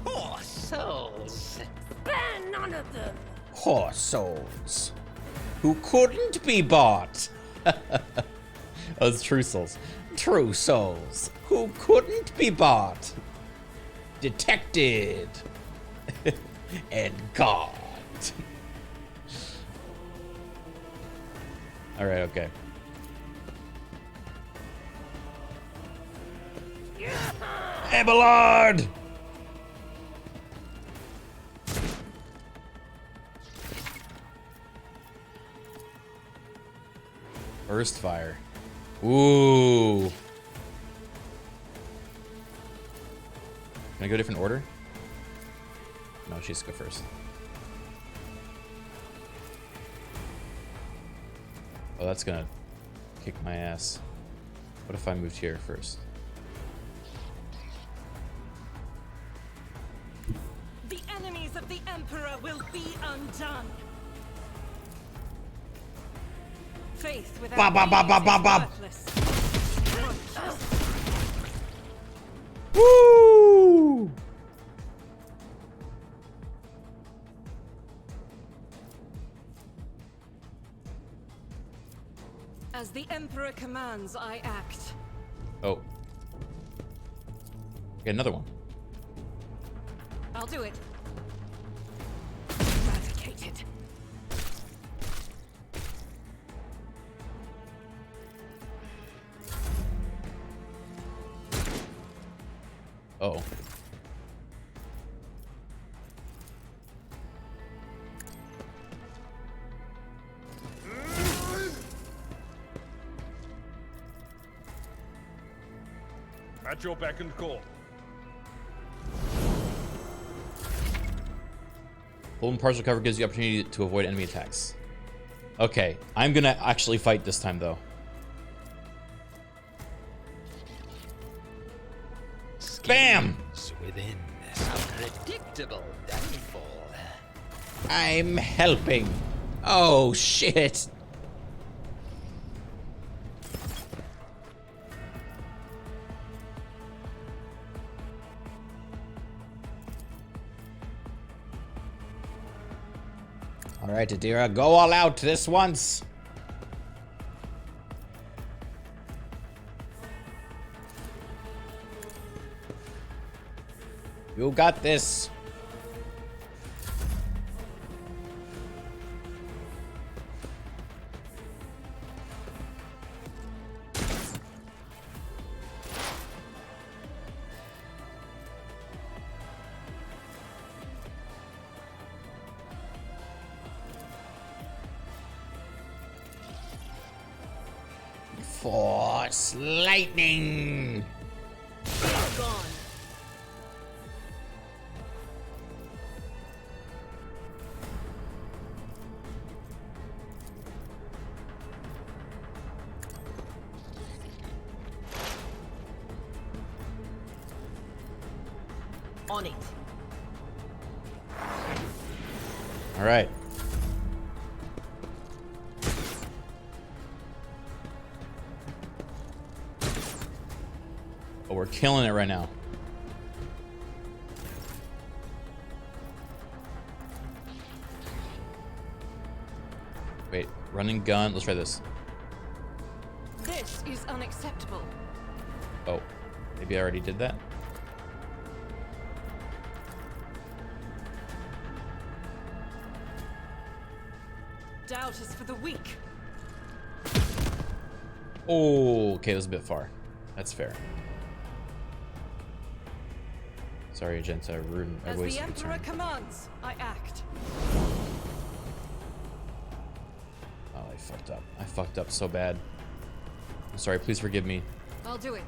Speaker 5: poor souls!
Speaker 7: Spare none of them.
Speaker 1: Poor souls. Who couldn't be bought. Those true souls. True souls. Who couldn't be bought. Detected. And caught. Alright, okay. Abelard! Burst fire. Ooh. Can I go different order? No, she has to go first. Oh, that's gonna kick my ass. What if I moved here first?
Speaker 9: The enemies of the Emperor will be undone. Faith without
Speaker 1: Ba, ba, ba, ba, ba, ba.
Speaker 9: is worthless.
Speaker 1: Woo!
Speaker 9: As the Emperor commands, I act.
Speaker 1: Oh. Okay, another one.
Speaker 9: I'll do it.
Speaker 1: Uh-oh.
Speaker 2: At your beck and call.
Speaker 1: Holding partial cover gives you opportunity to avoid enemy attacks. Okay, I'm gonna actually fight this time, though. Bam!
Speaker 5: Within unpredictable downfall.
Speaker 1: I'm helping. Oh, shit. All right, Adira, go all out this once. You got this. Force lightning.
Speaker 7: Gone. On it.
Speaker 1: All right. Oh, we're killing it right now. Wait, running gun. Let's try this.
Speaker 7: This is unacceptable.
Speaker 1: Oh, maybe I already did that.
Speaker 7: Doubt is for the weak.
Speaker 1: Oh, okay, that was a bit far. That's fair. Sorry, Agent, I ruined. I
Speaker 7: As the
Speaker 1: wasted your
Speaker 7: Emperor
Speaker 1: turn.
Speaker 7: commands, I act.
Speaker 1: Oh, I fucked up. I fucked up so bad. I'm sorry. Please forgive me.
Speaker 7: I'll do it.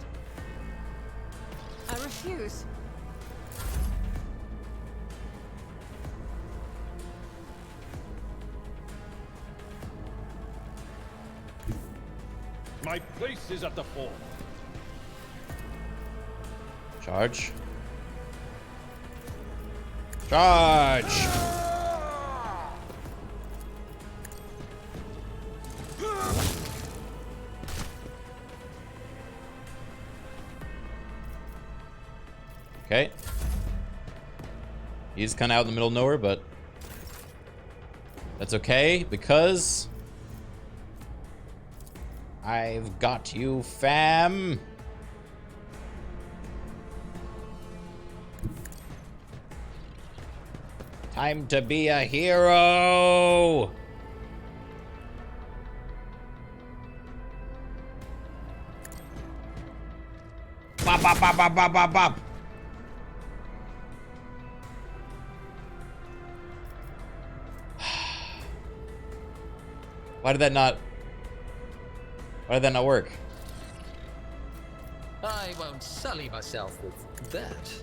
Speaker 7: I refuse.
Speaker 2: My place is at the fort.
Speaker 1: Charge. Charge! Okay. He's kind of out in the middle of nowhere, but that's okay because I've got you, fam. Time to be a hero. Bop, bop, bop, bop, bop, bop, bop. Why did that not work?
Speaker 5: I won't sully myself with that.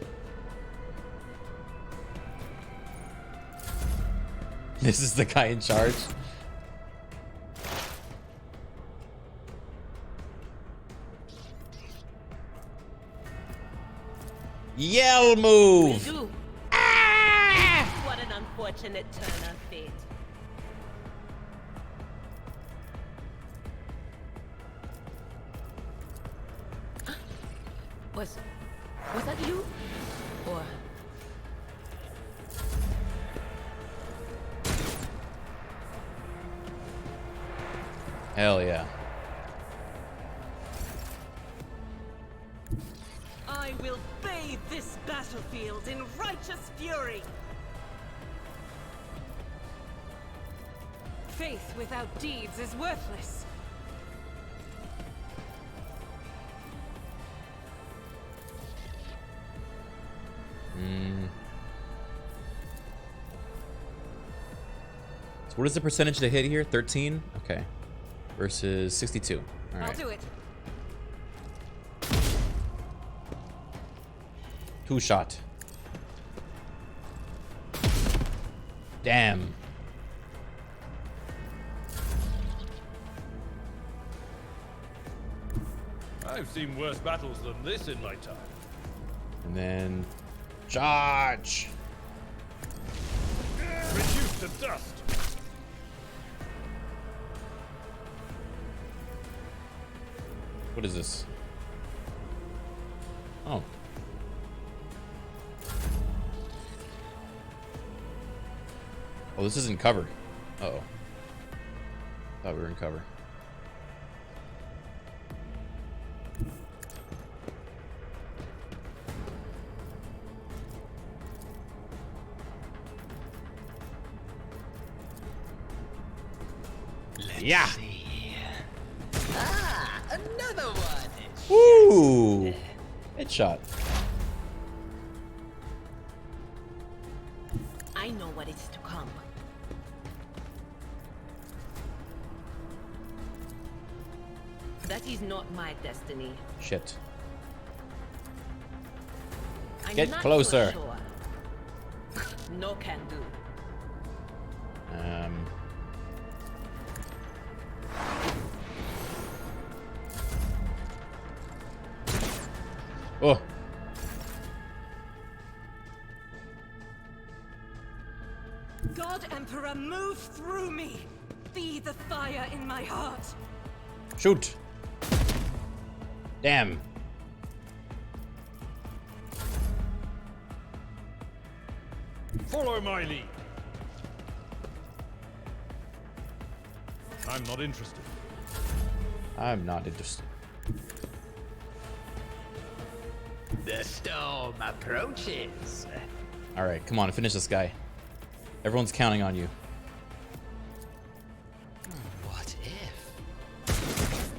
Speaker 1: This is the guy in charge. Yell move.
Speaker 9: Do.
Speaker 1: Ah!
Speaker 9: What an unfortunate turn of fate. Was that you? Or
Speaker 1: Hell yeah.
Speaker 7: I will bathe this battlefield in righteous fury. Faith without deeds is worthless.
Speaker 1: What is the percentage to hit here? 13? Okay. Versus 62. All right.
Speaker 7: I'll do it.
Speaker 1: 2 shot. Damn.
Speaker 2: I've seen worse battles than this in my time.
Speaker 1: And then charge.
Speaker 2: Reduced to dust.
Speaker 1: What is this? Oh. Oh, this isn't cover. Uh-oh. Thought we were in cover. Yeah.
Speaker 5: Ah, another one.
Speaker 1: Woo! Headshot.
Speaker 9: I know what is to come. That is not my destiny.
Speaker 1: Shit.
Speaker 9: I'm
Speaker 1: Get
Speaker 9: not
Speaker 1: closer.
Speaker 9: So sure. No can do.
Speaker 1: Oh.
Speaker 7: God Emperor, move through me. Be the fire in my heart.
Speaker 1: Shoot. Damn.
Speaker 2: Follow my lead. I'm not interested.
Speaker 1: I'm not interested.
Speaker 5: The storm approaches.
Speaker 1: All right, come on, finish this guy. Everyone's counting on you.
Speaker 5: What if?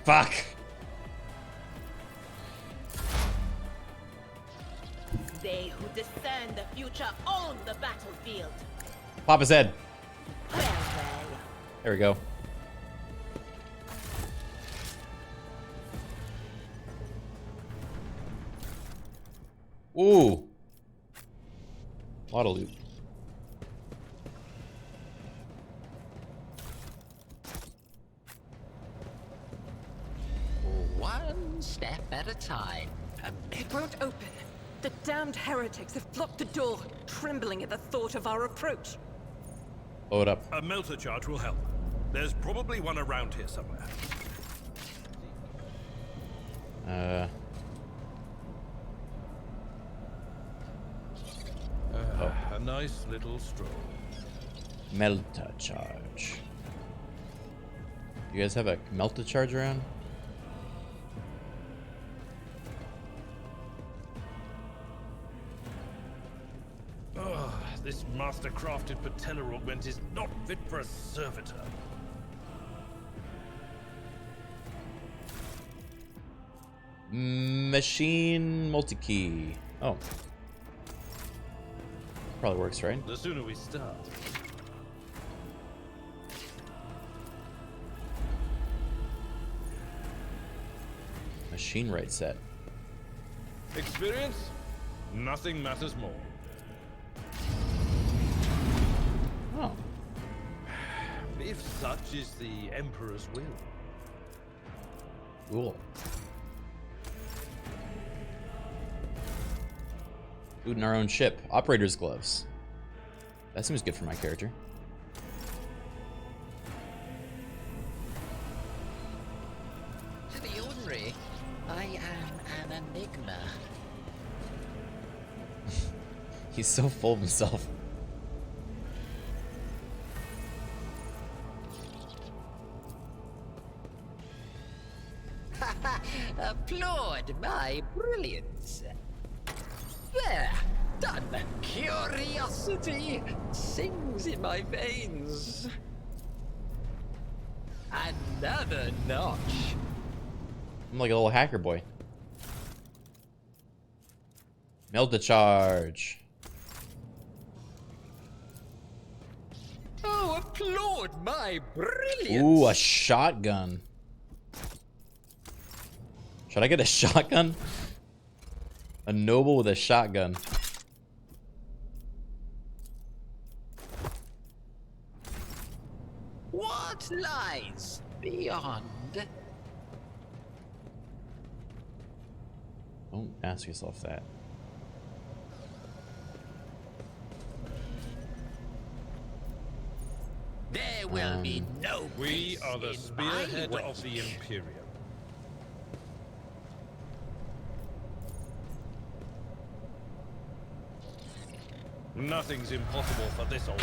Speaker 1: Fuck.
Speaker 9: They who discern the future own the battlefield.
Speaker 1: Pop his head.
Speaker 9: Well, well.
Speaker 1: There we go. Ooh. A lot of loot.
Speaker 5: One step at a time.
Speaker 7: It won't open. The damned heretics have blocked the door, trembling at the thought of our approach.
Speaker 1: Blow it up.
Speaker 2: A melter charge will help. There's probably one around here somewhere. A nice little stroll.
Speaker 1: Melter charge. You guys have a melter charge around?
Speaker 2: This master-crafted patella augment is not fit for a servitor.
Speaker 1: Machine multi-key. Oh. Probably works, right?
Speaker 2: The sooner we start.
Speaker 1: Machine right set.
Speaker 2: Experience? Nothing matters more.
Speaker 1: Oh.
Speaker 2: If such is the Emperor's will.
Speaker 1: Cool. Food in our own ship. Operator's gloves. That seems good for my character.
Speaker 5: To the ordinary, I am an enigma.
Speaker 1: He's so full of himself.
Speaker 5: Applaud my brilliance. There, done. Curiosity sings in my veins. Another notch.
Speaker 1: I'm like a little hacker boy. Melter charge.
Speaker 5: Oh, applaud my brilliance!
Speaker 1: Ooh, a shotgun. Should I get a shotgun? A noble with a shotgun.
Speaker 5: What lies beyond?
Speaker 1: Don't ask yourself that.
Speaker 5: There will be no
Speaker 2: We
Speaker 5: peace
Speaker 2: are the
Speaker 5: in
Speaker 2: spearhead
Speaker 5: my
Speaker 2: of the
Speaker 5: wake.
Speaker 2: Imperium. Nothing's impossible for this old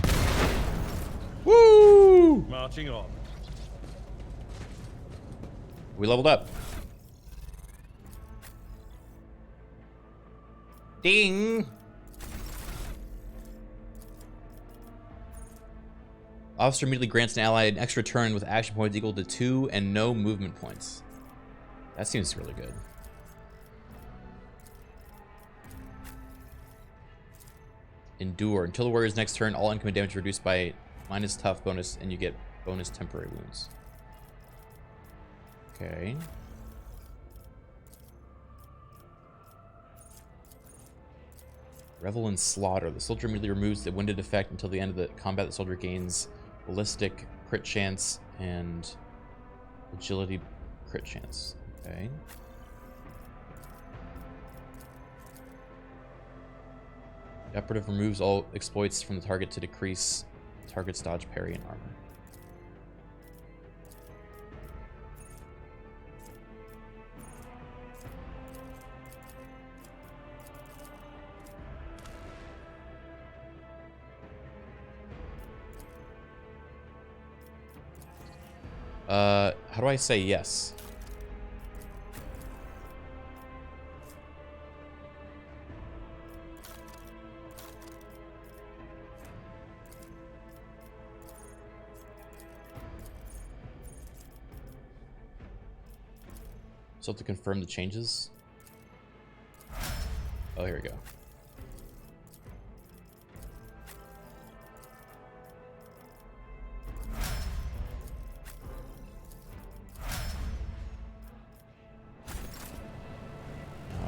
Speaker 1: Woo!
Speaker 2: marching on.
Speaker 1: We leveled up. Ding! Officer immediately grants an ally an extra turn with action points equal to 2 and no movement points. That seems really good. Endure. Until the warrior's next turn, all incoming damage reduced by minus tough bonus, and you get bonus temporary wounds. Okay. Revel in Slaughter. The soldier immediately removes the winded effect until the end of the combat. The soldier gains ballistic crit chance and agility crit chance. Okay. The operative removes all exploits from the target to decrease the target's dodge, parry, and armor. How do I say yes? So to confirm the changes. Oh, here we go.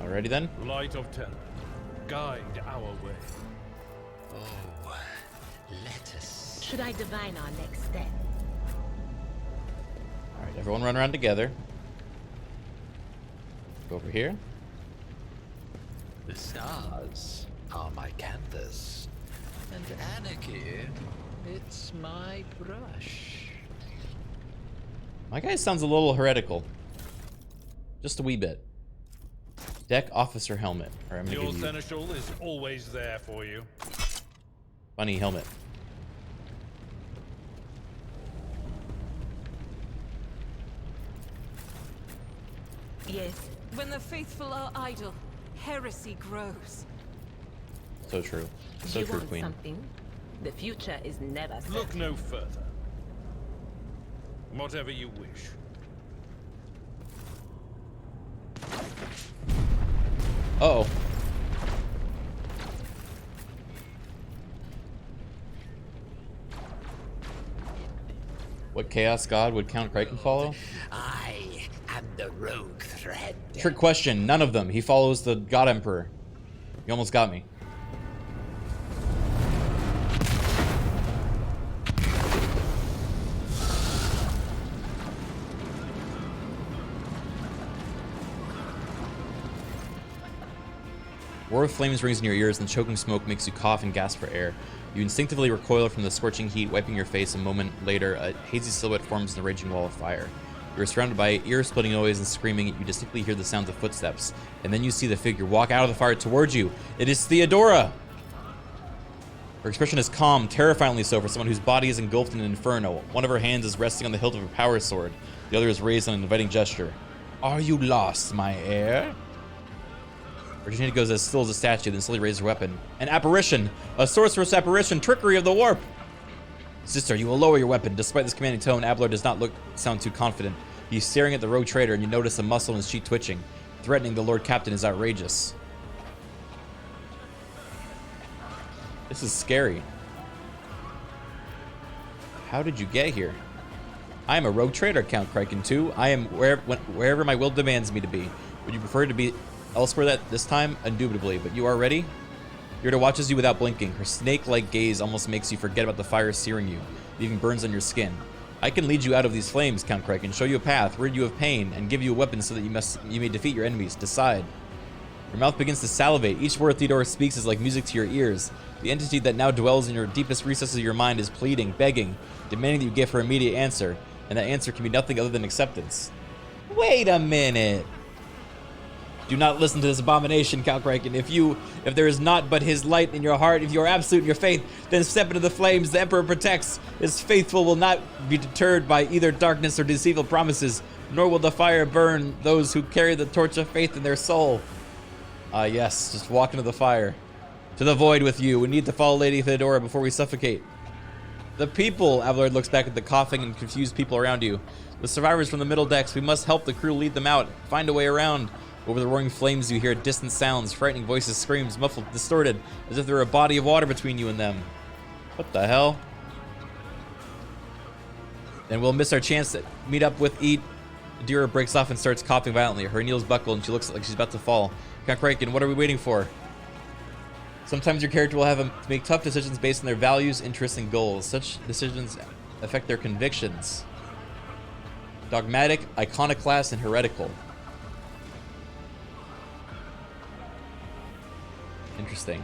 Speaker 1: Alrighty then.
Speaker 2: Light of terror, guide our way.
Speaker 5: Oh, let us.
Speaker 9: Should I divine our next step?
Speaker 1: Alright, everyone run around together. Go over here.
Speaker 5: The stars are my canvas, and anarchy, it's my brush.
Speaker 1: My guy sounds a little heretical. Just a wee bit. Deck officer helmet. Alright, I'm gonna
Speaker 2: Your
Speaker 1: give you
Speaker 2: seneschal is always there for you.
Speaker 1: funny helmet.
Speaker 9: Yes.
Speaker 7: When the faithful are idle, heresy grows.
Speaker 1: So true. So
Speaker 9: you
Speaker 1: true,
Speaker 9: want
Speaker 1: Queen.
Speaker 9: something? The future is never certain.
Speaker 2: Look no further. Whatever you wish.
Speaker 1: Uh-oh. What chaos god would Count Criken follow?
Speaker 5: I am the rogue thread.
Speaker 1: Trick question. None of them. He follows the God Emperor. You almost got me. Roar of flames rings in your ears, and choking smoke makes you cough and gasp for air. You instinctively recoil from the scorching heat, wiping your face. A moment later, a hazy silhouette forms in the raging wall of fire. You are surrounded by ear-splitting noise and screaming. You distinctly hear the sounds of footsteps, and then you see the figure walk out of the fire towards you. It is Theodora! Her expression is calm, terrifyingly so for someone whose body is engulfed in an inferno. One of her hands is resting on the hilt of her power sword. The other is raised in an inviting gesture. Are you lost, my heir? Virginia goes as still as a statue, then slowly raises her weapon. An apparition! A sorceress apparition! Trickery of the warp! Sister, you will lower your weapon. Despite this commanding tone, Abelard does not sound too confident. He's staring at the rogue trader, and you notice a muscle in his cheek twitching. Threatening the Lord Captain is outrageous. This is scary. How did you get here? I am a rogue trader, Count Criken 2. I am wherever my will demands me to be. Would you prefer to be elsewhere this time? Indubitably, but you are ready? Yurda watches you without blinking. Her snake-like gaze almost makes you forget about the fire searing you, leaving burns on your skin. I can lead you out of these flames, Count Criken, show you a path, rid you of pain, and give you a weapon so that you may defeat your enemies. Decide. Your mouth begins to salivate. Each word Theodora speaks is like music to your ears. The entity that now dwells in your deepest recesses of your mind is pleading, begging, demanding that you give her immediate answer, and that answer can be nothing other than acceptance. Wait a minute. Do not listen to this abomination, Count Criken. If there is naught but his light in your heart, if you are absolute in your faith, then step into the flames the Emperor protects. His faithful will not be deterred by either darkness or deceitful promises, nor will the fire burn those who carry the torch of faith in their soul. Yes, just walk into the fire. To the void with you. We need to follow Lady Theodora before we suffocate. The people, Abelard looks back at the coughing and confused people around you. The survivors from the middle decks, we must help the crew lead them out. Find a way around. Over the roaring flames you hear distant sounds, frightening voices, screams, muffled, distorted, as if there were a body of water between you and them. What the hell? Then we'll miss our chance to meet up with Eat. Adira breaks off and starts coughing violently. Her knees buckle and she looks like she's about to fall. Count Criken, what are we waiting for? Sometimes your character will have to make tough decisions based on their values, interests, and goals. Such decisions affect their convictions. Dogmatic, iconoclast, and heretical. Interesting.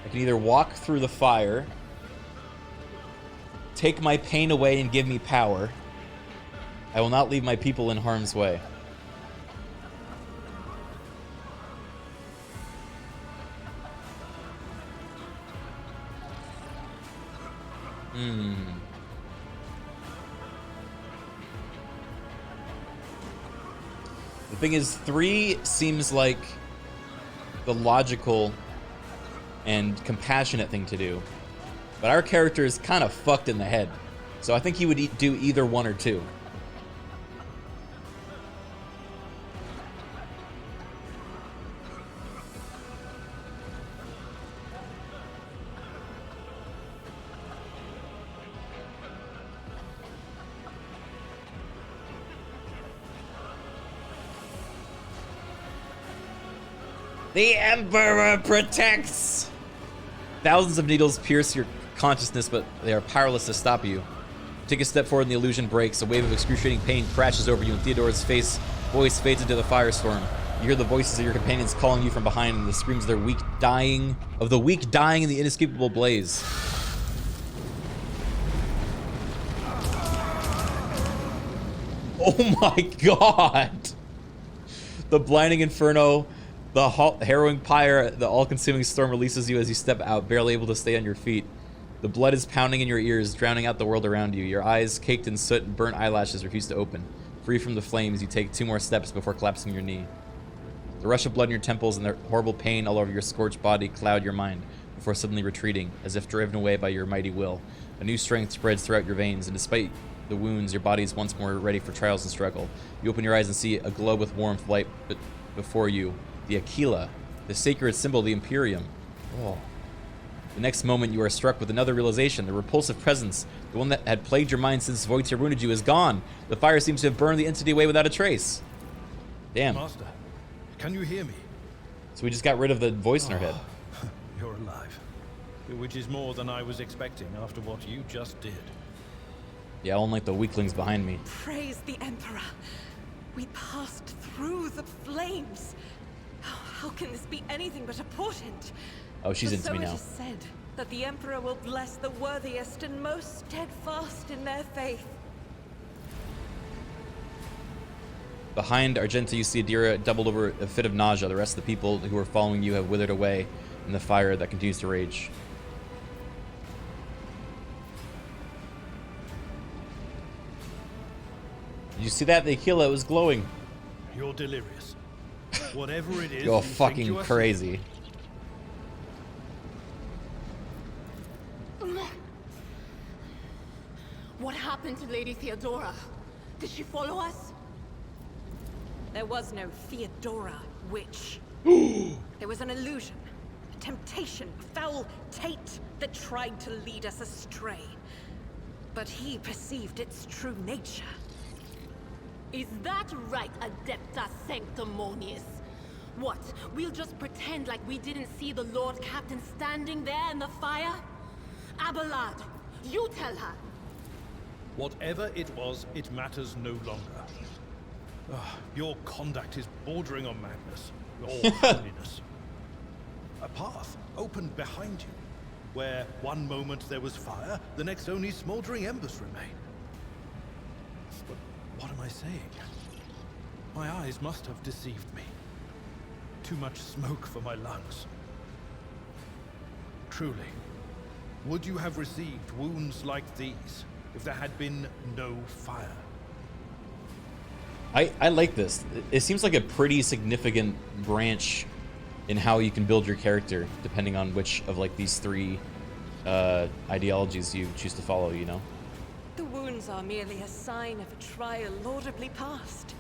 Speaker 1: I can either walk through the fire, take my pain away and give me power. I will not leave my people in harm's way. The thing is, 3 seems like the logical and compassionate thing to do. But our character is kind of fucked in the head. So I think he would do either 1 or 2. The Emperor protects! Thousands of needles pierce your consciousness, but they are powerless to stop you. Take a step forward and the illusion breaks. A wave of excruciating pain crashes over you, and Theodora's voice fades into the firestorm. You hear the voices of your companions calling you from behind, and the screams of the weak dying in the inescapable blaze. Oh my god! The blinding inferno, the harrowing pyre, the all-consuming storm releases you as you step out, barely able to stay on your feet. The blood is pounding in your ears, drowning out the world around you. Your eyes, caked in soot and burnt eyelashes, refuse to open. Free from the flames, you take 2 more steps before collapsing your knee. The rush of blood in your temples and the horrible pain all over your scorched body cloud your mind before suddenly retreating, as if driven away by your mighty will. A new strength spreads throughout your veins, and despite the wounds, your body is once more ready for trials and struggle. You open your eyes and see a glow with warmth light before you. The Aquila, the sacred symbol of the Imperium. Oh. The next moment, you are struck with another realization. The repulsive presence, the one that had plagued your mind since Voitir wounded you, is gone. The fire seems to have burned the entity away without a trace. Damn.
Speaker 2: Master, can you hear me?
Speaker 1: So we just got rid of the voice in our head.
Speaker 2: You're alive. Which is more than I was expecting after what you just did.
Speaker 1: Yeah, I don't like the weaklings behind me.
Speaker 7: Praise the Emperor. We passed through the flames. How can this be anything but a portent?
Speaker 1: Oh, she's into me
Speaker 7: So
Speaker 1: now.
Speaker 7: it is said that the Emperor will bless the worthiest and most steadfast in their faith.
Speaker 1: Behind Argenta, you see Adira doubled over a fit of nausea. The rest of the people who are following you have withered away in the fire that continues to rage. Did you see that? The Aquila was glowing.
Speaker 2: You're delirious. Whatever it is,
Speaker 1: You're
Speaker 2: you think
Speaker 1: fucking
Speaker 2: you are
Speaker 1: crazy.
Speaker 9: What happened to Lady Theodora? Did she follow us?
Speaker 7: There was no Theodora, witch. There was an illusion. temptation, foul taint that tried to lead us astray. But he perceived its true nature.
Speaker 9: Is that right, Adepta Sanctimonious? What, we'll just pretend like we didn't see the Lord Captain standing there in the fire? Abelard, you tell her.
Speaker 2: Whatever it was, it matters no longer. Your conduct is bordering on madness, or holiness. A path opened behind you, where one moment there was fire, the next only smoldering embers remain. But what am I saying? My eyes must have deceived me. Too much smoke for my lungs. Truly, would you have received wounds like these if there had been no fire?
Speaker 1: I like this. It seems like a pretty significant branch in how you can build your character, depending on which of like these three ideologies you choose to follow, you know?
Speaker 7: The wounds are merely a sign of a trial laudably passed.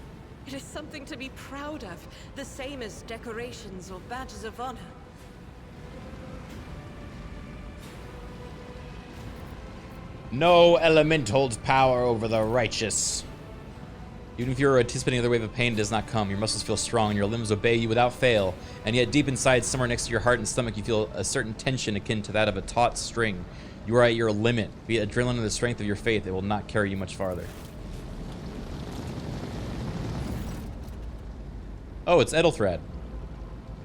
Speaker 7: It is something to be proud of, the same as decorations or badges of honor.
Speaker 1: No element holds power over the righteous. Even if you're anticipating another wave of pain, it does not come. Your muscles feel strong, and your limbs obey you without fail. And yet deep inside, somewhere next to your heart and stomach, you feel a certain tension akin to that of a taut string. You are at your limit. Be it adrenaline or the strength of your faith, it will not carry you much farther. Oh, it's Edelthred.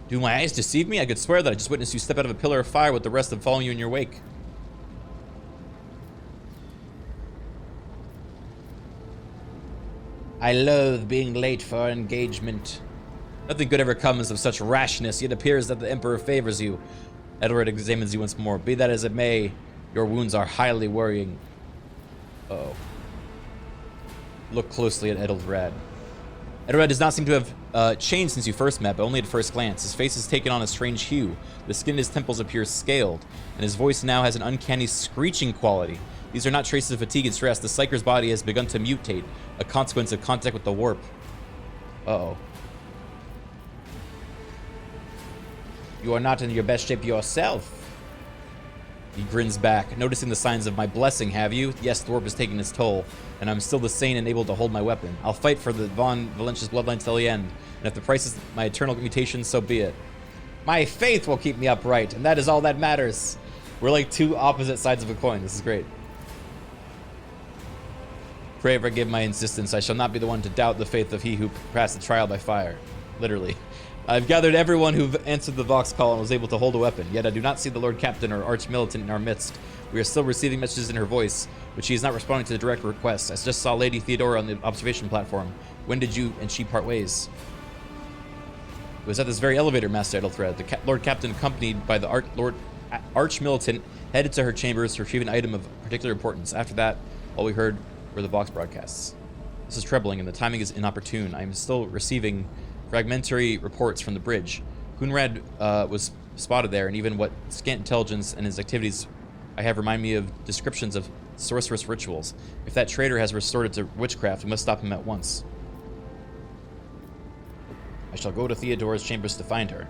Speaker 1: Do my eyes deceive me? I could swear that I just witnessed you step out of a pillar of fire with the rest of them following you in your wake. I loathe being late for an engagement. Nothing good ever comes of such rashness, yet it appears that the Emperor favors you. Edelred examines you once more. Be that as it may, your wounds are highly worrying. Uh-oh. Look closely at Edelred. Edelred does not seem to have changed since you first met, but only at first glance. His face has taken on a strange hue. The skin in his temples appears scaled, and his voice now has an uncanny screeching quality. These are not traces of fatigue and stress. The Psyker's body has begun to mutate, a consequence of contact with the warp. Uh-oh. You are not in your best shape yourself. He grins back. Noticing the signs of my blessing, have you? Yes, the warp is taking its toll, and I'm still the sane and able to hold my weapon. I'll fight for the Von Valentius bloodline till the end, and if the price is my eternal mutation, so be it. My faith will keep me upright, and that is all that matters. We're like two opposite sides of a coin. This is great. Pray forgive my insistence. I shall not be the one to doubt the faith of he who passed the trial by fire. Literally. I've gathered everyone who answered the Vox call and was able to hold a weapon, yet I do not see the Lord Captain or Arch-Militant in our midst. We are still receiving messages in her voice, but she is not responding to the direct requests. I just saw Lady Theodora on the observation platform. When did you and she part ways? It was at this very elevator, Master Edelthred. The Lord Captain, accompanied by the Arch-Militant, headed to her chambers to retrieve an item of particular importance. After that, all we heard were the Vox broadcasts. This is troubling, and the timing is inopportune. I am still receiving fragmentary reports from the bridge. Hunrad was spotted there, and even what scant intelligence and his activities I have remind me of descriptions of sorcerous rituals. If that traitor has resorted to witchcraft, we must stop him at once. I shall go to Theodora's chambers to find her.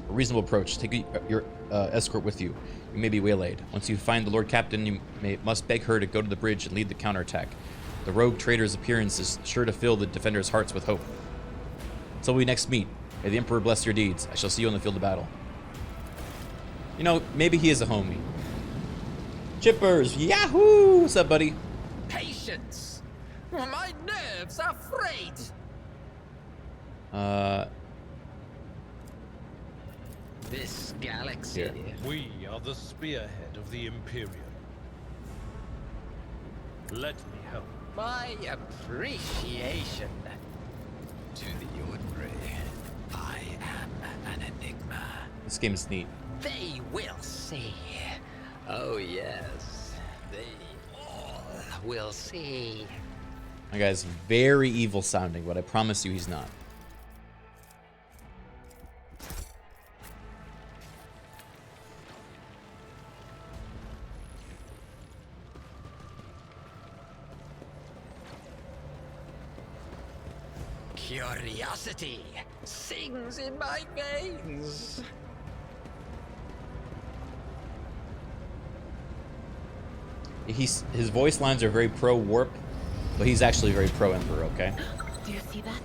Speaker 1: A reasonable approach. Take your escort with you. You may be waylaid. Once you find the Lord Captain, you must beg her to go to the bridge and lead the counterattack. The rogue traitor's appearance is sure to fill the defenders' hearts with hope. Until we next meet, may the Emperor bless your deeds. I shall see you on the field of battle. You know, maybe he is a homie. Chippers, yahoo! What's up, buddy?
Speaker 5: Patience! My nerves are frayed! This galaxy...
Speaker 1: Here.
Speaker 2: We are the spearhead of the Imperium. Let me help.
Speaker 5: My appreciation.
Speaker 3: To the ordinary, I am an enigma.
Speaker 1: This game is neat.
Speaker 5: They will see. Oh yes, they all will see.
Speaker 1: My guy's very evil sounding, but I promise you he's not.
Speaker 5: Curiosity sings in my veins.
Speaker 1: His voice lines are very pro warp, but he's actually very pro Emperor. Okay.
Speaker 9: Do you see that?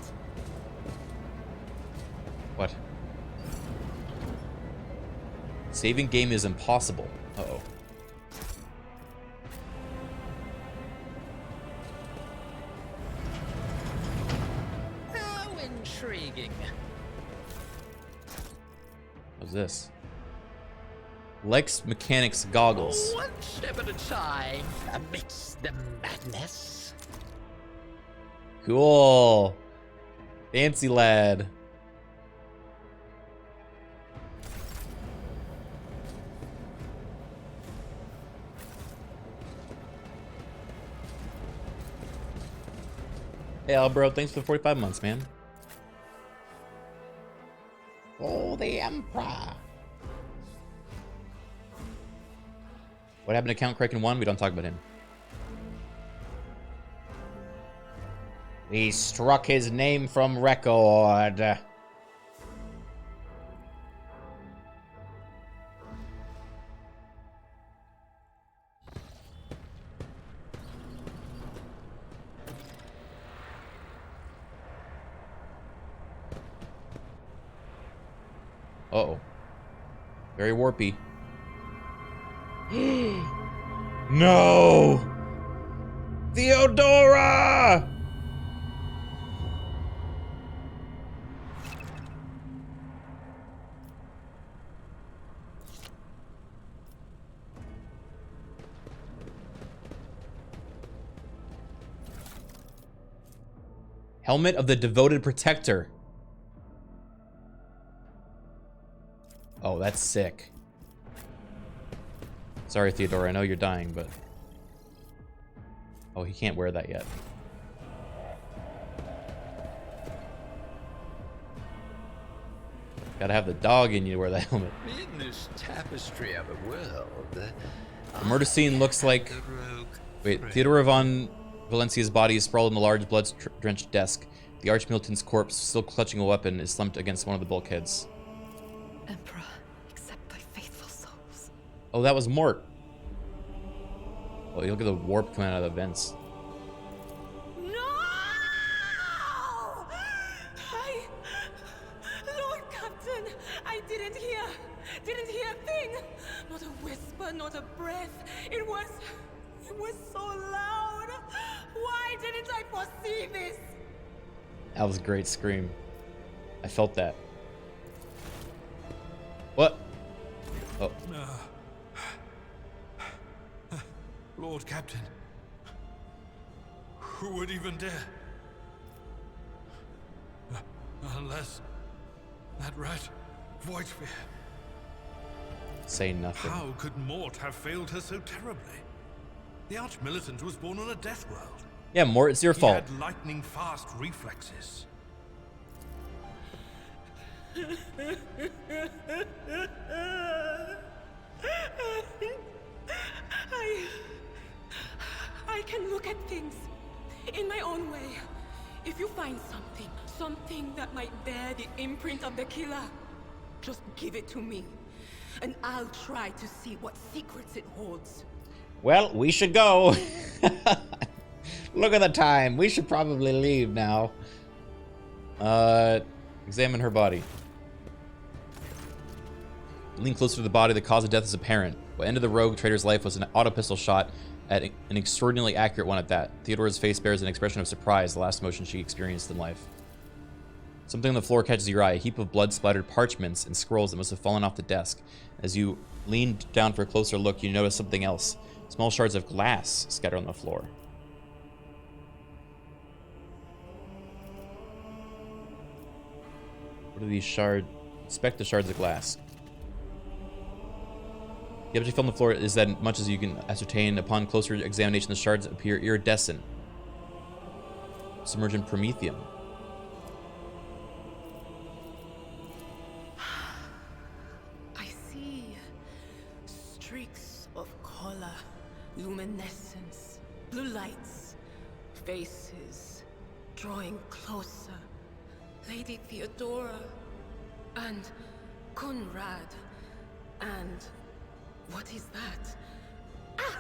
Speaker 1: What? Saving game is impossible. Uh-oh.
Speaker 5: How intriguing.
Speaker 1: What's this? Lex Mechanics goggles.
Speaker 5: One step at a time amidst the madness.
Speaker 1: Cool. Fancy lad. Hey, Al, bro, thanks for the 45 months, man. Oh, the Emperor. What happened to Count Criken 1? We don't talk about him. We struck his name from record. Uh-oh. Very warpy. No! Theodora! Helmet of the Devoted Protector. Oh, that's sick. Sorry, Theodora, I know you're dying, but... Oh, he can't wear that yet. Gotta have the dog in you to wear that helmet.
Speaker 5: In this tapestry of a world,
Speaker 1: The murder scene looks like... Wait, Theodora von Valencia's body is sprawled on a large blood-drenched desk. The Archmilitan's corpse, still clutching a weapon, is slumped against one of the bulkheads.
Speaker 7: Emperor, accept thy faithful souls.
Speaker 1: Oh, that was Mort. Well, look at the warp coming out of the vents.
Speaker 9: No! Lord Captain, I didn't hear a thing. Not a whisper, not a breath. It was so loud. Why didn't I foresee this?
Speaker 1: That was a great scream. I felt that. What? Oh.
Speaker 2: Lord Captain, who would even dare? Unless that rat, Voidsphere.
Speaker 1: Say nothing.
Speaker 2: How could Mort have failed her so terribly? The Archmilitant was born on a death world.
Speaker 1: Yeah, Mort, it's your
Speaker 2: He
Speaker 1: fault.
Speaker 2: had lightning-fast reflexes.
Speaker 9: I can look at things in my own way. If you find something that might bear the imprint of the killer, just give it to me, and I'll try to see what secrets it holds.
Speaker 1: Well, we should go. Look at the time. We should probably leave now. Examine her body. Lean closer to the body. The cause of death is apparent. What ended the rogue trader's life was an auto pistol shot, at an extraordinarily accurate one at that. Theodora's face bears an expression of surprise, the last emotion she experienced in life. Something on the floor catches your eye, a heap of blood-splattered parchments and scrolls that must have fallen off the desk. As you lean down for a closer look, you notice something else. Small shards of glass scattered on the floor. What are these shards? Inspect the shards of glass. The object found on the floor is that much as you can ascertain. Upon closer examination, the shards appear iridescent. Submerged in promethium.
Speaker 9: I see streaks of color, luminescence, blue lights, faces drawing closer. Lady Theodora and Conrad and what is that? Ah!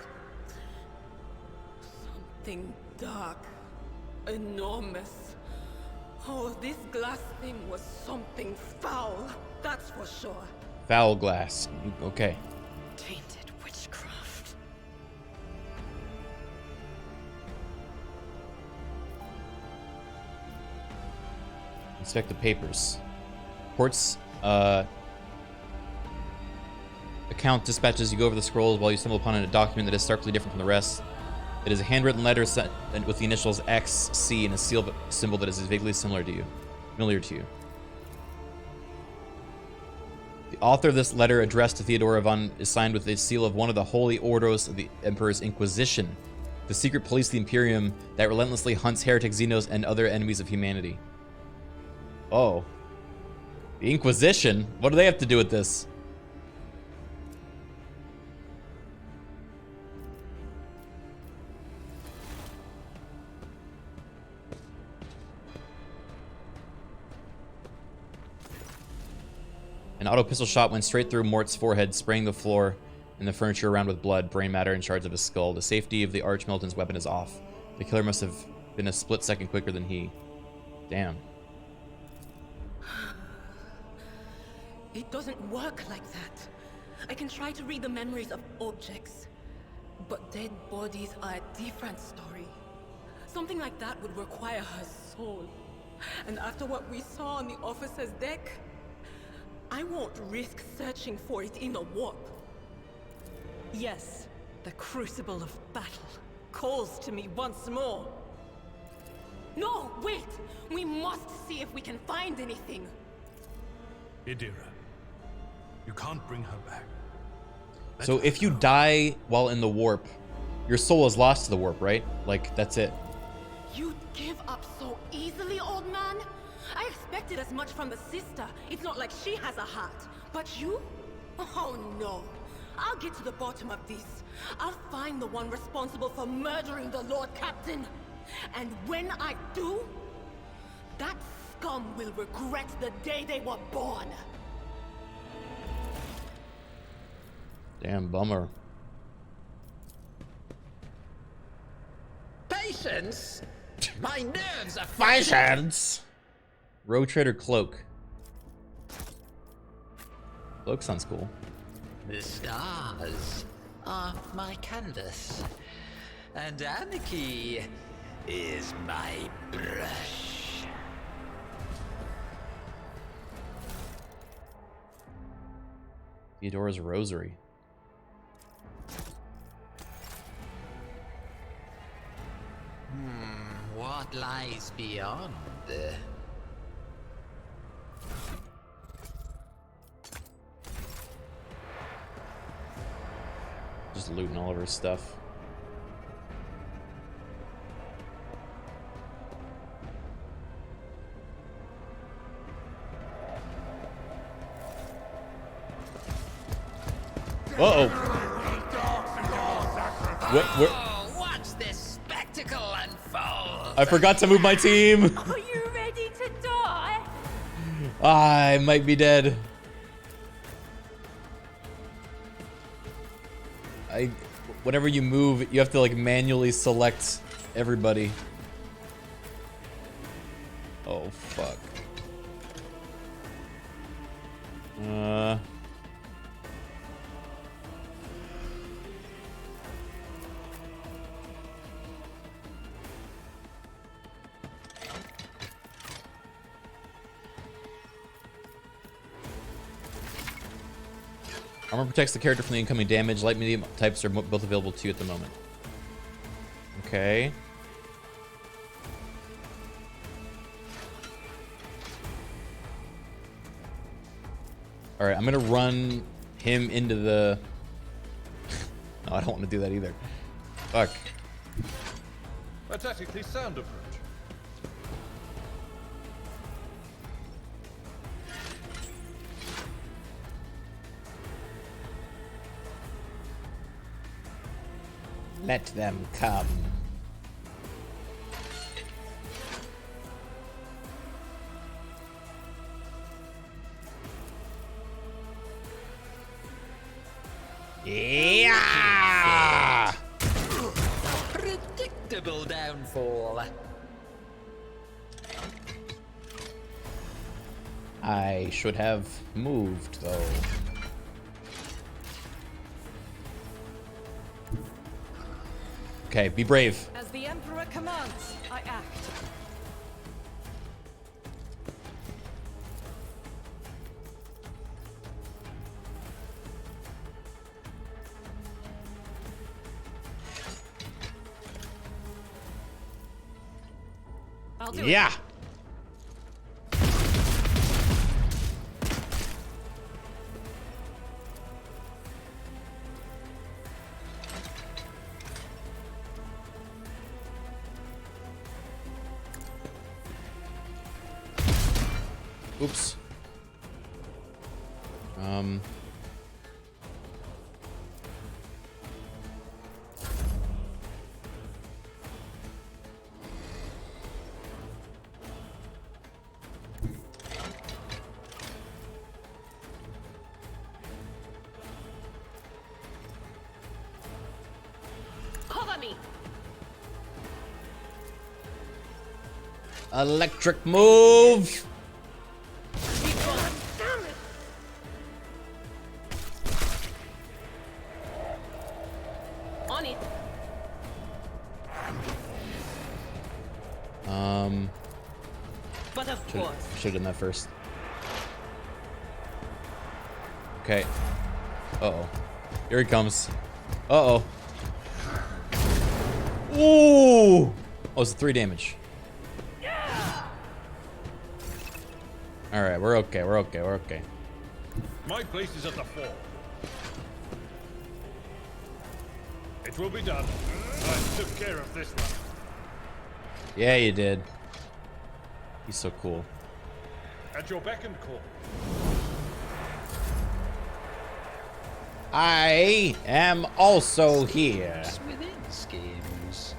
Speaker 9: something dark, enormous. Oh, this glass thing was something foul, that's for sure.
Speaker 1: Foul glass. Okay.
Speaker 7: Tainted witchcraft.
Speaker 1: Inspect the papers. Port's account dispatches. You go over the scrolls while you stumble upon a document that is starkly different from the rest. It is a handwritten letter sent with the initials X, C, and a seal symbol that is vaguely familiar to you. The author of this letter addressed to Theodora von is signed with the seal of one of the holy orders of the Emperor's Inquisition, the secret police of the Imperium that relentlessly hunts heretic Xenos and other enemies of humanity. Oh. The Inquisition? What do they have to do with this? An auto pistol shot went straight through Mort's forehead, spraying the floor and the furniture around with blood, brain matter, and shards of his skull. The safety of the Archmilitan's weapon is off. The killer must have been a split second quicker than he. Damn.
Speaker 9: It doesn't work like that. I can try to read the memories of objects, but dead bodies are a different story. Something like that would require her soul. And after what we saw on the officer's deck, I won't risk searching for it in a warp.
Speaker 7: Yes, the crucible of battle calls to me once more.
Speaker 9: No, wait! We must see if we can find anything.
Speaker 2: Idira, you can't bring her back.
Speaker 1: So if you die while in the warp, your soul is lost to the warp, right? Like, that's it.
Speaker 9: You'd give up so easily, old man? I expected as much from the sister. It's not like she has a heart. But you? Oh no. I'll get to the bottom of this. I'll find the one responsible for murdering the Lord Captain. And when I do, that scum will regret the day they were born.
Speaker 1: Damn bummer.
Speaker 5: Patience? My nerves are
Speaker 1: Patience! Road Trader Cloak. Cloak sounds cool.
Speaker 5: The stars are my canvas, and anarchy is my brush.
Speaker 1: Theodora's Rosary.
Speaker 5: What lies beyond?
Speaker 1: Just looting all of her stuff. Uh-oh.
Speaker 5: Watch this spectacle unfold.
Speaker 1: I forgot to move my team.
Speaker 9: Are you ready to die?
Speaker 1: I might be dead. Whenever you move, you have to like manually select everybody. Oh fuck. Armor protects the character from the incoming damage. Light medium types are both available to you at the moment. Okay. All right, I'm gonna run him into the... No, I don't want to do that either. Fuck.
Speaker 2: A tactically sound approach.
Speaker 1: Let them come. Yeah!
Speaker 5: Predictable. inevitable downfall.
Speaker 1: I should have moved, though. Okay, be brave.
Speaker 7: As the Emperor commands, I act. I'll do
Speaker 1: Yeah.
Speaker 7: it.
Speaker 1: Oops.
Speaker 7: Cover me.
Speaker 1: Electric move.
Speaker 7: On it. But of course.
Speaker 1: Should have done that first. Okay. Uh-oh. Here he comes. Uh-oh. Ooh! Oh, it's 3 damage. Alright, we're okay, we're okay, we're okay.
Speaker 2: My place is at the fore. It will be done. I took care of this one.
Speaker 1: Yeah, you did. He's so cool.
Speaker 2: At your beck and call.
Speaker 1: I am also here.
Speaker 5: Within schemes.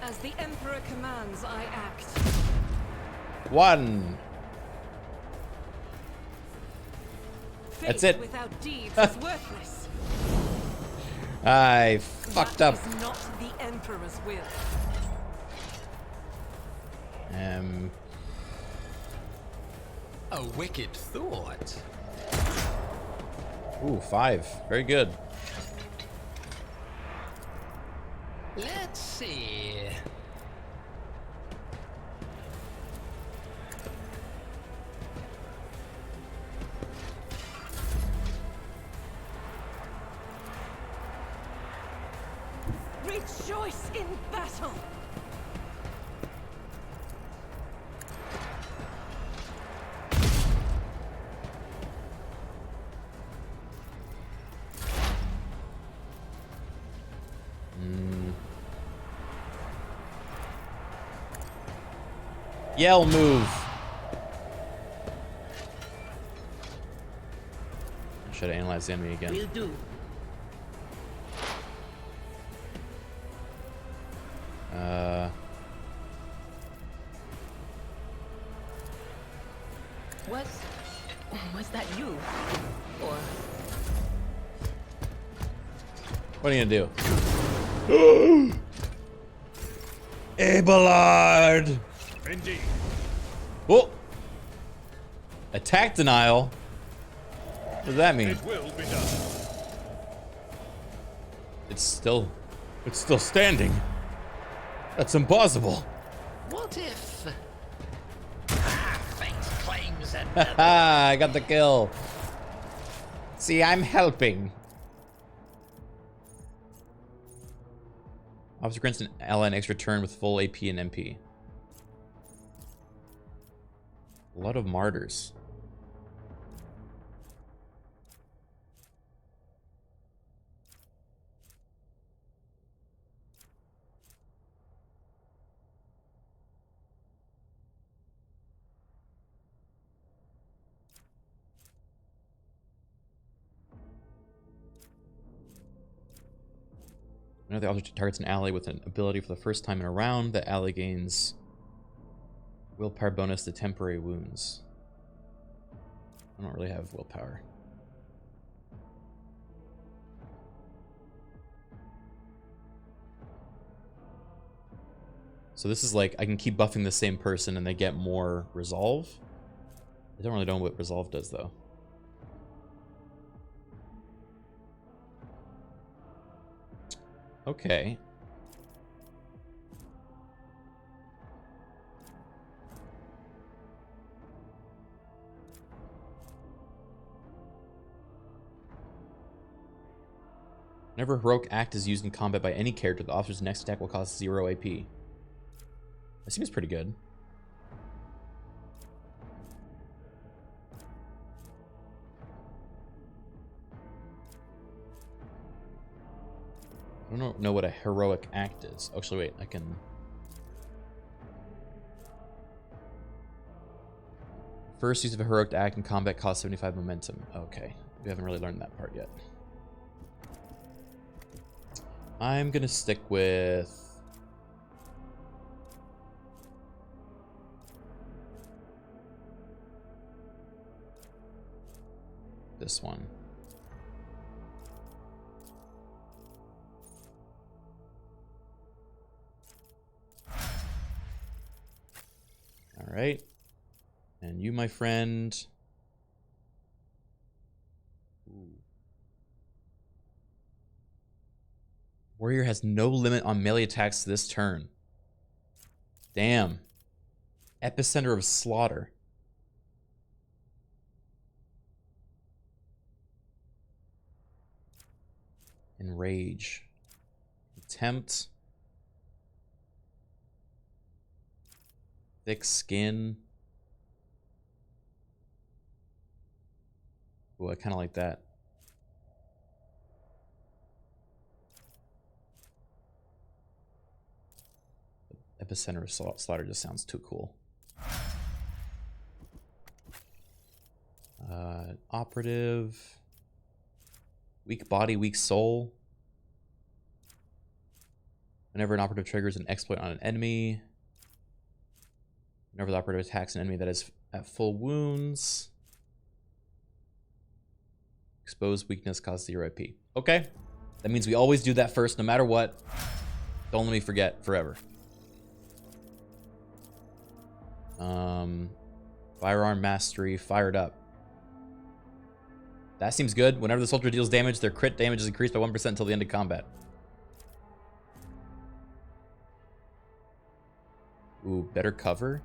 Speaker 7: As the Emperor commands, I act.
Speaker 1: 1. That's
Speaker 7: Faith
Speaker 1: it.
Speaker 7: without deeds is worthless.
Speaker 1: I fucked up.
Speaker 7: That is not the Emperor's will.
Speaker 5: A wicked thought.
Speaker 1: Ooh, 5. Very good.
Speaker 5: Let's see.
Speaker 7: Rejoice in battle.
Speaker 1: Yell move. Should have analyzed the enemy again.
Speaker 7: Will do.
Speaker 9: Was that you? Or
Speaker 1: What are you gonna do? Abelard!
Speaker 2: Indeed.
Speaker 1: Oh! Attack denial? What does that mean?
Speaker 2: It will be done.
Speaker 1: It's still standing. That's impossible.
Speaker 5: What if... fate claims another...
Speaker 1: Haha, I got the kill. See, I'm helping. Officer grants an ally an extra turn with full AP and MP. A lot of martyrs. Whenever the officer targets an ally with an ability for the first time in a round, the ally gains willpower bonus to temporary wounds. I don't really have willpower. So this is like, I can keep buffing the same person and they get more resolve. I don't really know what resolve does, though. Okay. Whenever heroic act is used in combat by any character, the officer's next attack will cost 0 AP. That seems pretty good. I don't know what a heroic act is. Actually, wait, I can... First use of a heroic act in combat costs 75 momentum. Okay, we haven't really learned that part yet. I'm gonna stick with... this one. All right. And you, my friend. Ooh. Warrior has no limit on melee attacks this turn. Damn. Epicenter of slaughter. Enrage. Contempt. Thick skin. Ooh, I kind of like that. Epicenter of slaughter just sounds too cool. Operative. Weak body, weak soul. Whenever an operative triggers an exploit on an enemy. Whenever the operative attacks an enemy that is at full wounds. Exposed weakness causes 0 IP. Okay. That means we always do that first, no matter what. Don't let me forget forever. Firearm mastery, fired up. That seems good. Whenever the soldier deals damage, their crit damage is increased by 1% until the end of combat. Ooh, better cover.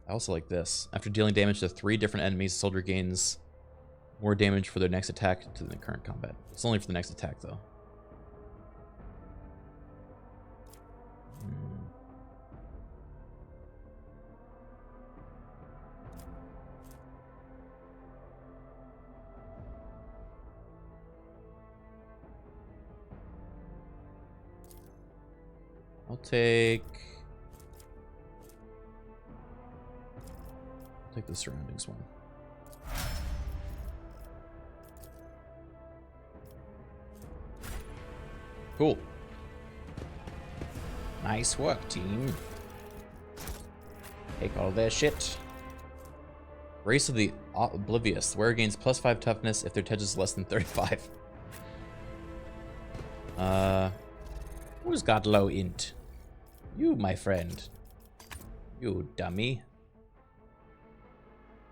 Speaker 1: I also like this. After dealing damage to 3 different enemies, the soldier gains more damage for their next attack to the current combat. It's only for the next attack, though. I'll take the surroundings one. Cool. Nice work, team. Take all their shit. Race of the Oblivious. Wearer gains +5 toughness if their touch is less than 35. Who's got low int? You, my friend. You dummy.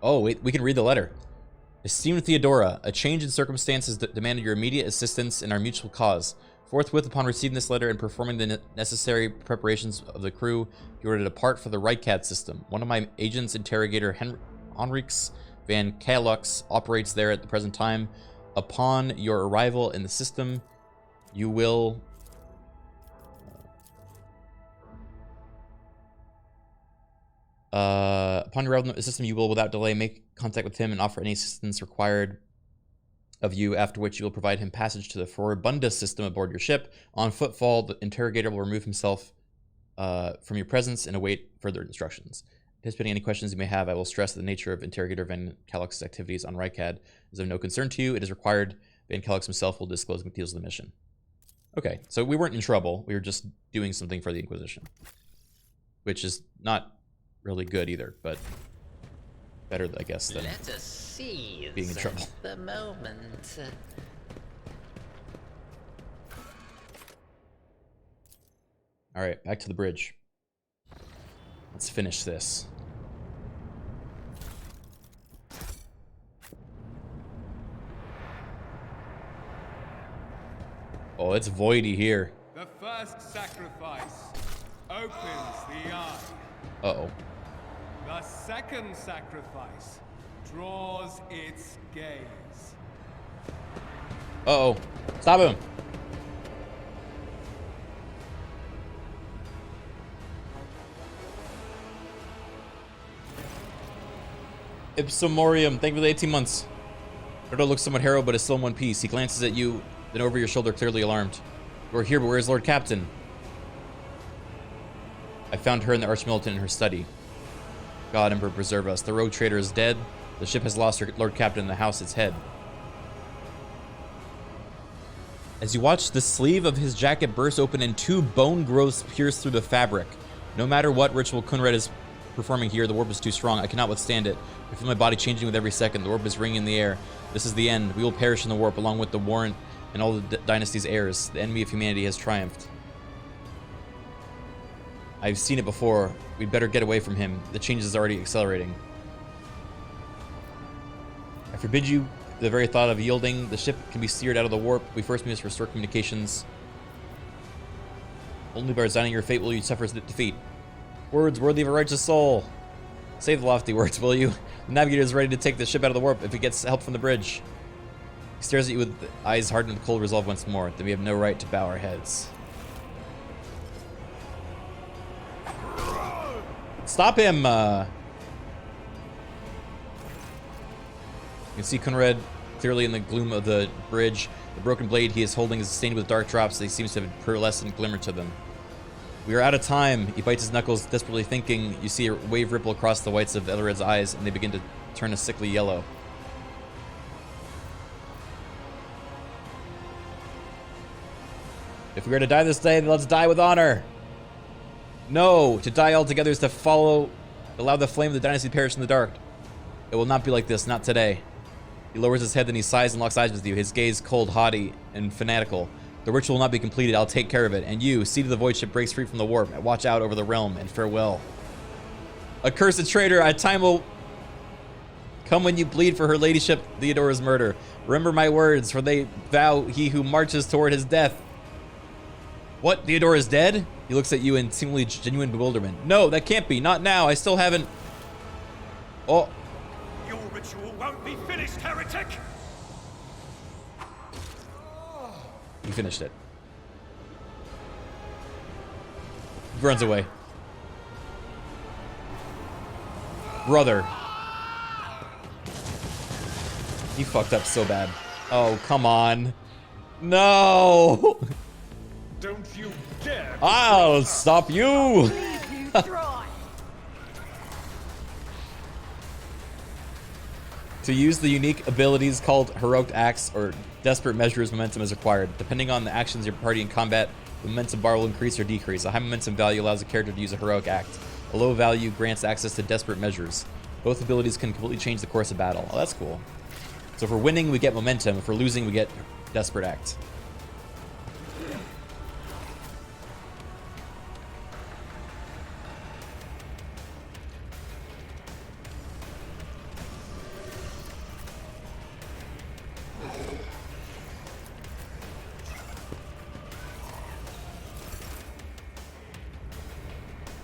Speaker 1: Oh, wait, we can read the letter. Esteemed Theodora, a change in circumstances that demanded your immediate assistance in our mutual cause. Forthwith, upon receiving this letter and performing the necessary preparations of the crew, you are to depart for the Rycad system. One of my agents, interrogator Henriks Van Kalux, operates there at the present time. Upon your arrival in the system, you will... upon your arrival in the system, you will, without delay, make contact with him and offer any assistance required of you, after which you will provide him passage to the Forabunda system aboard your ship. On footfall, the interrogator will remove himself from your presence and await further instructions. Anticipating any questions you may have, I will stress that the nature of Interrogator Van Kalux's activities on Rycad is of no concern to you. It is required Van Kalux himself will disclose the details of the mission. Okay, so we weren't in trouble. We were just doing something for the Inquisition. Which is not really good either, but better, I guess, than...
Speaker 5: Let us seize
Speaker 1: being in trouble.
Speaker 5: at the moment.
Speaker 1: All right, back to the bridge. Let's finish this. Oh, it's voidy here.
Speaker 6: The first sacrifice opens the eye.
Speaker 1: Uh-oh.
Speaker 6: The second sacrifice draws its gaze.
Speaker 1: Uh-oh. Stop him. Ipsomorium, thank you for the 18 months. Frodo looks somewhat harrowed, but is still in one piece. He glances at you, then over your shoulder, clearly alarmed. You are here, but where is Lord Captain? I found her and the Archmilitant in her study. God, Emperor, preserve us. The rogue traitor is dead. The ship has lost her Lord Captain in the house its head. As you watch, the sleeve of his jacket burst open and 2 bone growths pierce through the fabric. No matter what ritual Kunred is performing here, the warp is too strong. I cannot withstand it. I feel my body changing with every second. The warp is ringing in the air. This is the end. We will perish in the warp along with the Warrant and all the dynasty's heirs. The enemy of humanity has triumphed. I've seen it before. We'd better get away from him. The change is already accelerating. I forbid you the very thought of yielding. The ship can be steered out of the warp. We first must restore communications. Only by resigning your fate will you suffer defeat. Words worthy of a righteous soul. Say the lofty words, will you? The navigator is ready to take the ship out of the warp if he gets help from the bridge. He stares at you with eyes hardened with cold resolve once more, that we have no right to bow our heads. Stop him! You can see Kunred clearly in the gloom of the bridge. The broken blade he is holding is stained with dark drops. They seem to have a pearlescent glimmer to them. We are out of time. He bites his knuckles, desperately thinking. You see a wave ripple across the whites of Ethered's eyes, and they begin to turn a sickly yellow. If we are to die this day, then let's die with honor. No, to die altogether is to allow the flame of the dynasty to perish in the dark. It will not be like this, not today. He lowers his head, then he sighs and locks eyes with you, his gaze cold, haughty, and fanatical. The ritual will not be completed. I'll take care of it. And you, seat of the void ship, breaks free from the warp. And watch out over the realm, and farewell. Accursed traitor, a time will come when you bleed for her ladyship Theodora's murder. Remember my words, for they vow he who marches toward his death. What? Theodora's dead? He looks at you in seemingly genuine bewilderment. No, that can't be. Not now. I still haven't... Oh.
Speaker 2: Your ritual won't be finished, heretic!
Speaker 1: He finished it. He runs away. Brother. He fucked up so bad. Oh, come on. No!
Speaker 2: Don't you dare!
Speaker 1: I'll stop you! To use the unique abilities called Heroic Acts or Desperate Measures, momentum is required. Depending on the actions of your party in combat, the momentum bar will increase or decrease. A high momentum value allows a character to use a Heroic Act. A low value grants access to Desperate Measures. Both abilities can completely change the course of battle. Oh, that's cool. So if we're winning, we get momentum. If we're losing, we get Desperate Act.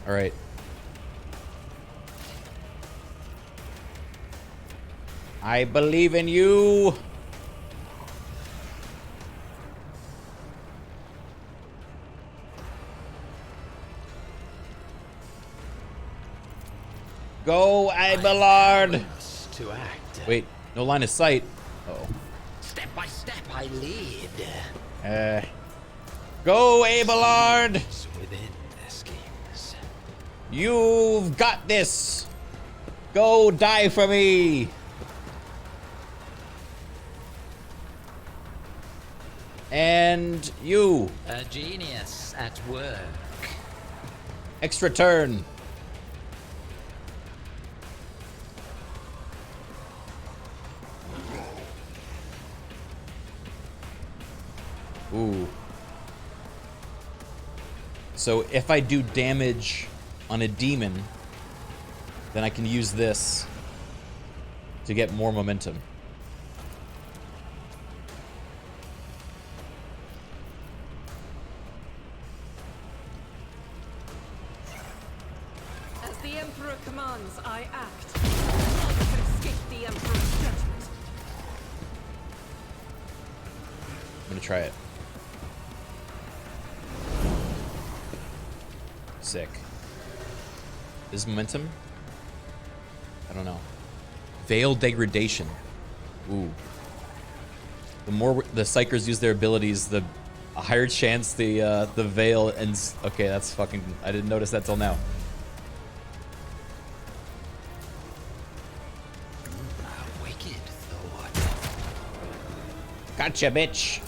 Speaker 1: All right. I believe in you. Go, Abelard.
Speaker 5: To act.
Speaker 1: Wait, no line of sight. Uh-oh.
Speaker 5: Step by step, I lead.
Speaker 1: Go, Abelard.
Speaker 5: Within their schemes.
Speaker 1: You've got this. Go die for me. And you.
Speaker 5: A genius at work.
Speaker 1: Extra turn. Ooh. So if I do damage on a demon, then I can use this to get more momentum.
Speaker 7: As the Emperor commands, I act. None can escape the Emperor's judgment.
Speaker 1: I'm gonna try it. Sick. Is momentum? I don't know. Veil degradation. Ooh. The more the psychers use their abilities, the higher chance the veil ends. Okay, that's fucking. I didn't notice that till now.
Speaker 3: A wicked thought.
Speaker 1: Gotcha, bitch.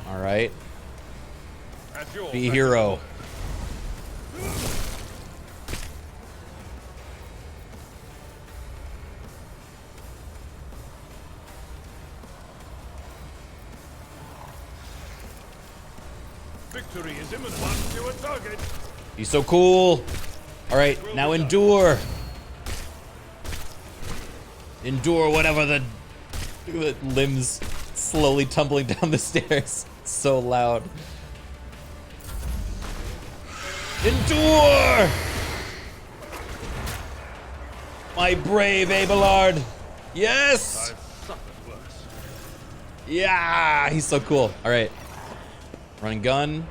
Speaker 1: All right.
Speaker 2: At your
Speaker 1: Be hero.
Speaker 2: Victory is imminent to a target.
Speaker 1: He's so cool. All right, now endure. Endure whatever the limbs slowly tumbling down the stairs. So loud. Endure! My brave Abelard. Yes!
Speaker 2: I've suffered worse.
Speaker 1: Yeah, he's so cool. All right. Run and gun.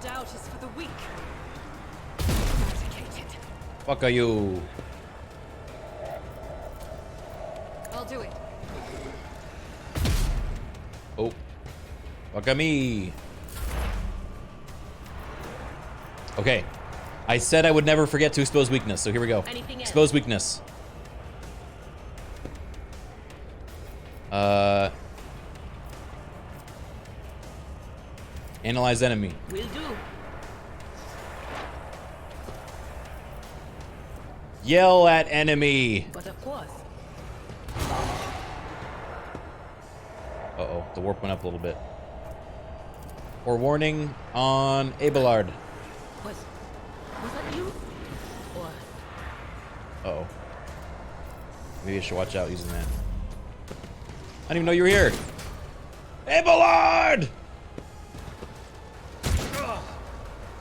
Speaker 7: Doubt is for the weak. Eradicated.
Speaker 1: Fuck are you?
Speaker 7: I'll do it.
Speaker 1: Oh. Fuck a me. Okay. I said I would never forget to expose weakness, so here we go.
Speaker 9: Anything else?
Speaker 1: Expose weakness. Analyze enemy.
Speaker 9: Will do.
Speaker 1: Yell at enemy.
Speaker 9: But of course.
Speaker 1: Uh-oh, the warp went up a little bit. Or warning on Abelard.
Speaker 9: Was that you? Or
Speaker 1: Uh-oh. Maybe I should watch out using that. I didn't even know you were here. Abelard!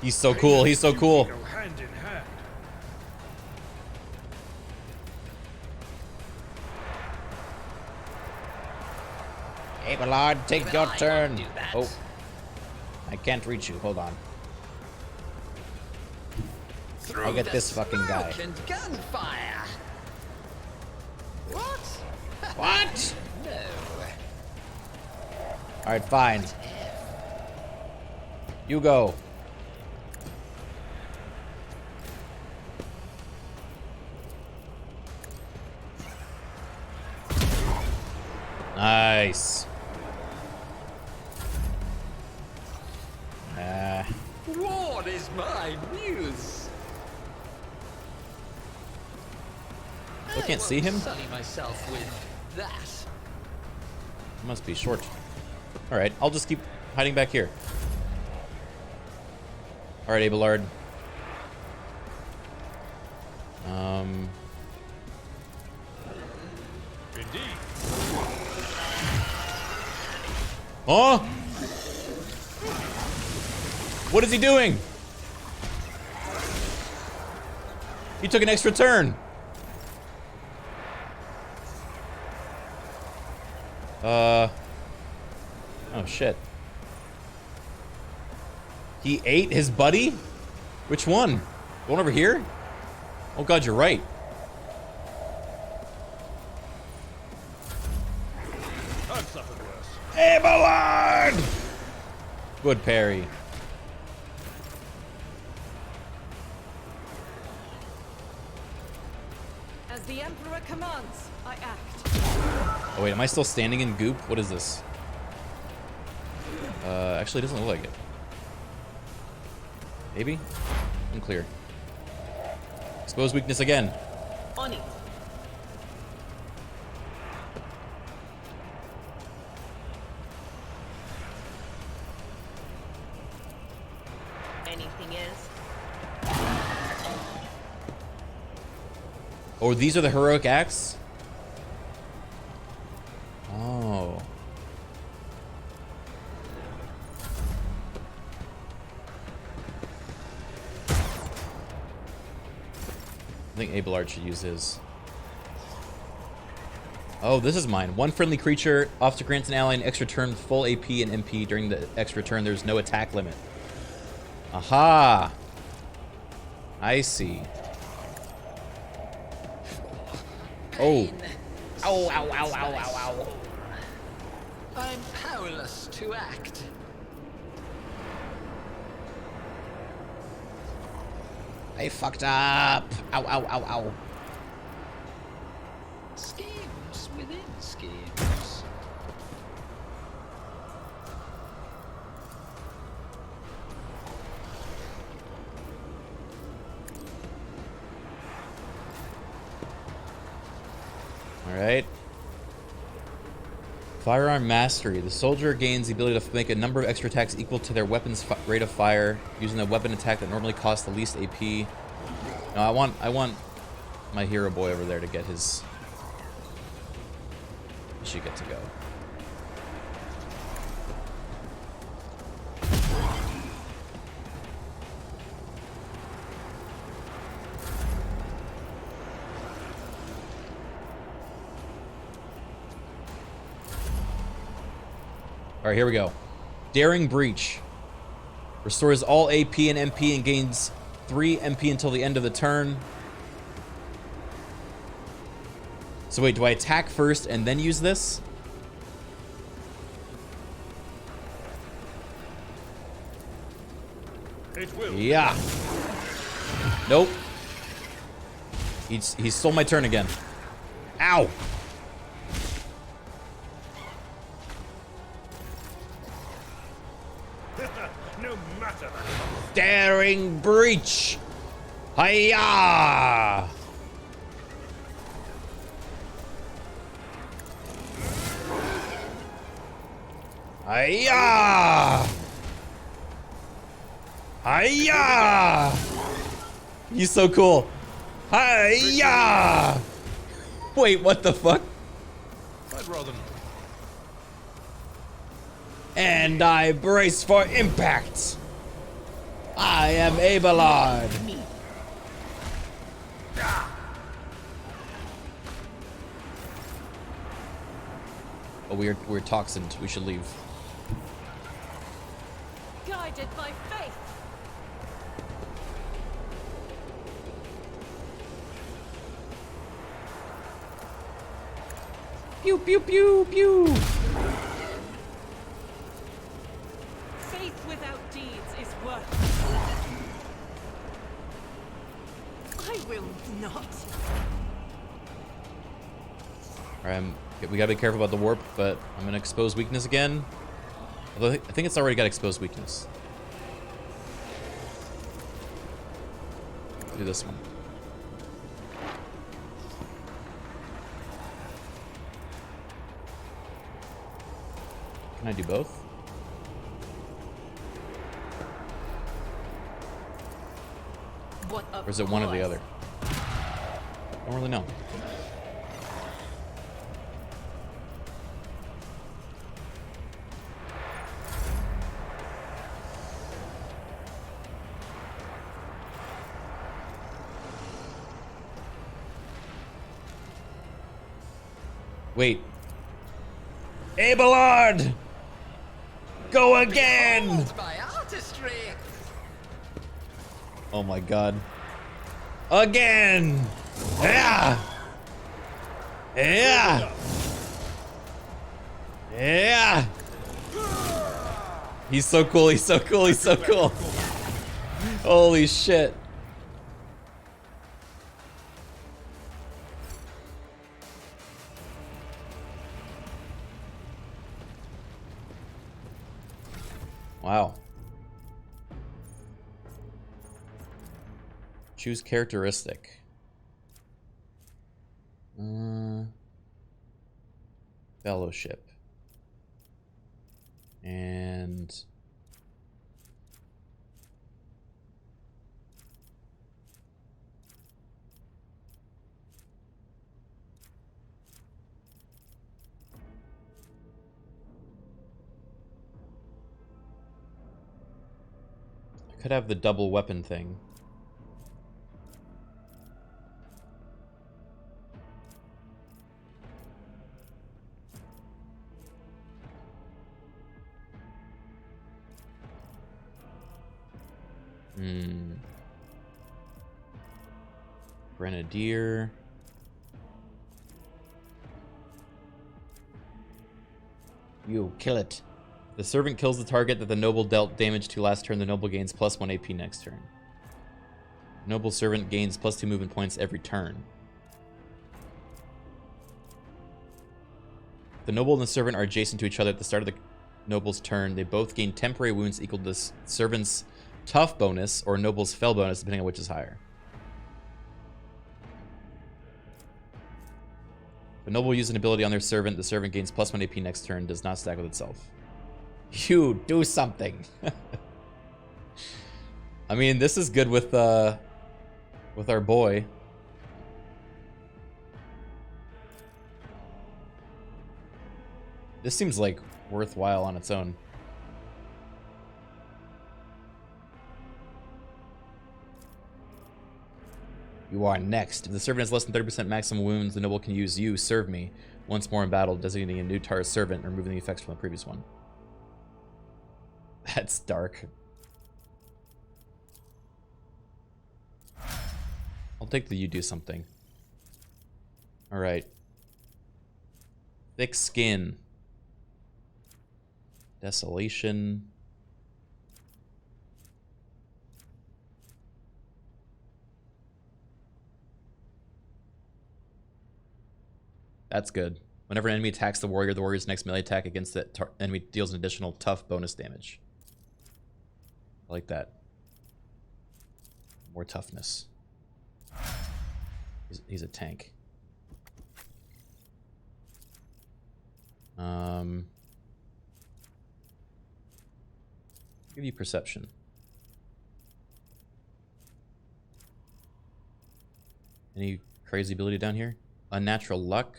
Speaker 1: He's so cool, he's so cool.
Speaker 2: Go hand in hand.
Speaker 1: Abelard, take
Speaker 5: But
Speaker 1: your
Speaker 5: I won't
Speaker 1: turn.
Speaker 5: do that.
Speaker 1: Oh. I can't reach you, hold on.
Speaker 5: Through
Speaker 1: I'll get
Speaker 5: the
Speaker 1: this fucking guy.
Speaker 5: smoke and gunfire. What?
Speaker 1: What?
Speaker 5: No.
Speaker 1: Alright, fine. You go. Nice.
Speaker 5: What is my muse?
Speaker 1: I can't see him?
Speaker 5: Sully myself with that.
Speaker 1: Must be short. Alright, I'll just keep hiding back here. Alright, Abelard.
Speaker 2: Indeed.
Speaker 1: Huh? What is he doing? He took an extra turn. Oh shit. He ate his buddy? Which one? The one over here? Oh god, you're right.
Speaker 2: I've suffered worse.
Speaker 1: Abelard! Good parry.
Speaker 7: As the Emperor commands, I act.
Speaker 1: Oh wait, am I still standing in goop? What is this? Actually Actually, it doesn't look like it. Maybe? Unclear. Expose weakness again.
Speaker 7: On it. Anything else?
Speaker 1: Oh, these are the heroic acts? Oh. I think Abelard should use his. Oh, this is mine. One friendly creature often grants an ally an extra turn with full AP and MP. During the extra turn, there's no attack limit. Aha! I see. Oh.
Speaker 5: Ow, ow, ow, ow, ow, ow. I'm powerless to act.
Speaker 1: I fucked up. Ow, ow, ow, ow.
Speaker 5: Schemes within schemes.
Speaker 1: All right. Firearm mastery. The soldier gains the ability to make a number of extra attacks equal to their weapon's rate of fire, using a weapon attack that normally costs the least AP. No, I want my hero boy over there to get his. He should get to go. All right, here we go. Daring Breach. Restores all AP and MP and gains 3 MP until the end of the turn. So wait, do I attack first and then use this?
Speaker 2: It will.
Speaker 1: Yeah. Nope. He stole my turn again. Ow.
Speaker 2: No matter.
Speaker 1: Daring Breach. Hiya! Hiya! Hiya! He's so cool. Hiya! Wait, what the fuck?
Speaker 2: I'd rather not.
Speaker 1: And I brace for impact. I am Abelard. Oh, we're toxined. We should leave.
Speaker 7: Guided by faith.
Speaker 1: Pew pew pew pew.
Speaker 7: Faith without deeds is worthless. I will not.
Speaker 1: Alright, we gotta be careful about the warp, but I'm gonna expose weakness again. Although I think it's already got exposed weakness. Do this one. Can I do both?
Speaker 7: What
Speaker 1: Or is it one or the other? I don't really know. Wait. Abelard! Go again!
Speaker 5: Behold my artistry.
Speaker 1: Oh my god. Again! Yeah! Yeah! Yeah! He's so cool, he's so cool, he's so cool. Holy shit. Wow. Choose characteristic. Fellowship. And I could have the double weapon thing. Grenadier. You kill it. The servant kills the target that the noble dealt damage to last turn. The noble gains +1 AP next turn. Noble servant gains +2 movement points every turn. The noble and the servant are adjacent to each other at the start of the noble's turn. They both gain temporary wounds equal to the servant's tough bonus or noble's fell bonus, depending on which is higher. The noble uses an ability on their servant. The servant gains +1 AP next turn. Does not stack with itself. You do something. I mean, this is good with our boy. This seems like worthwhile on its own. You are next. If the servant has less than 30% maximum wounds, the noble can use you, serve me, once more in battle, designating a new target servant, and removing the effects from the previous one. That's dark. I'll take the you do something. Alright. Thick skin. Desolation. That's good. Whenever an enemy attacks the warrior's next melee attack against that enemy deals an additional tough bonus damage. I like that. More toughness. He's a tank. Give you perception. Any crazy ability down here? Unnatural luck.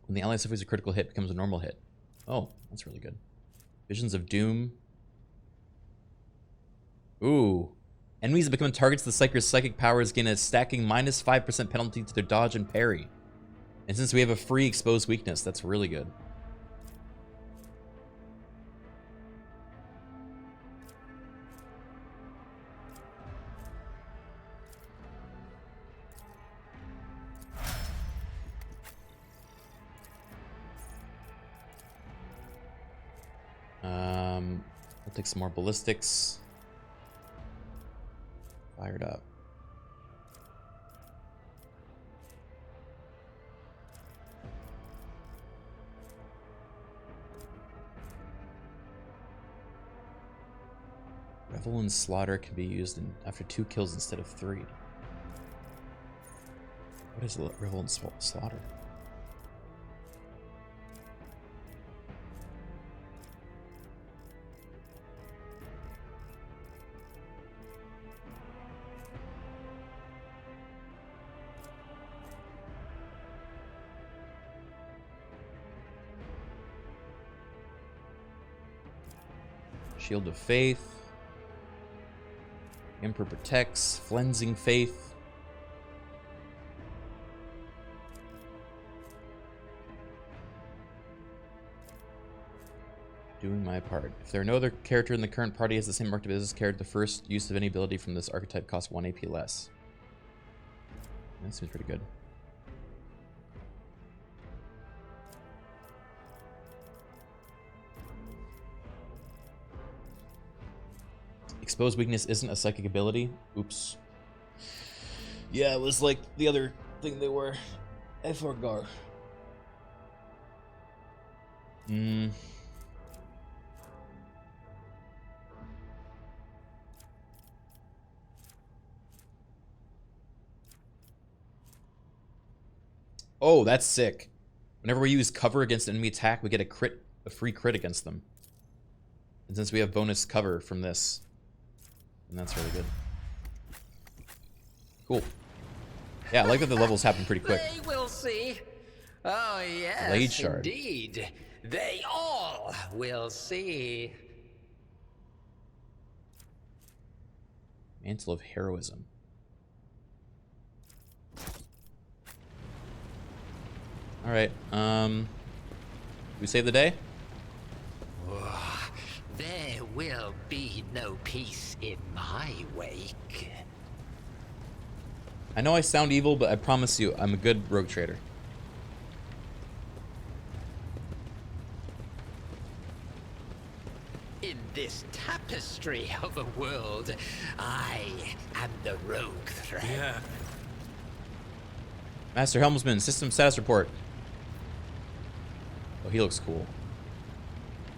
Speaker 1: When the ally suffers a critical hit, becomes a normal hit. Oh, that's really good. Visions of Doom. Ooh. Enemies that become targets of the Psyker's psychic powers gain a stacking -5% penalty to their dodge and parry. And since we have a free exposed weakness, that's really good. I'll take some more ballistics. Fired up. Revel and Slaughter can be used after 2 kills instead of 3. What is Revel and Slaughter? Shield of Faith. Emperor Protects. Flensing Faith. Doing my part. If there are no other character in the current party has the same marked as this character, the first use of any ability from this archetype costs 1 AP less. That seems pretty good. Exposed weakness isn't a psychic ability. Oops. Yeah, it was like the other thing they were. I forgot. Hmm. Oh, that's sick. Whenever we use cover against an enemy attack, we get a free crit against them. And since we have bonus cover from this, and that's really good. Cool. Yeah, I like that the levels happen pretty quick.
Speaker 5: They will see. Oh, yes,
Speaker 1: Blade shard.
Speaker 5: indeed. They all will see.
Speaker 1: Mantle of Heroism. Alright, we save the day?
Speaker 5: There will be no peace in my wake.
Speaker 1: I know I sound evil, but I promise you, I'm a good rogue trader.
Speaker 5: In this tapestry of a world, I am the rogue thread.
Speaker 2: Yeah.
Speaker 1: Master Helmsman, system status report. Oh, he looks cool.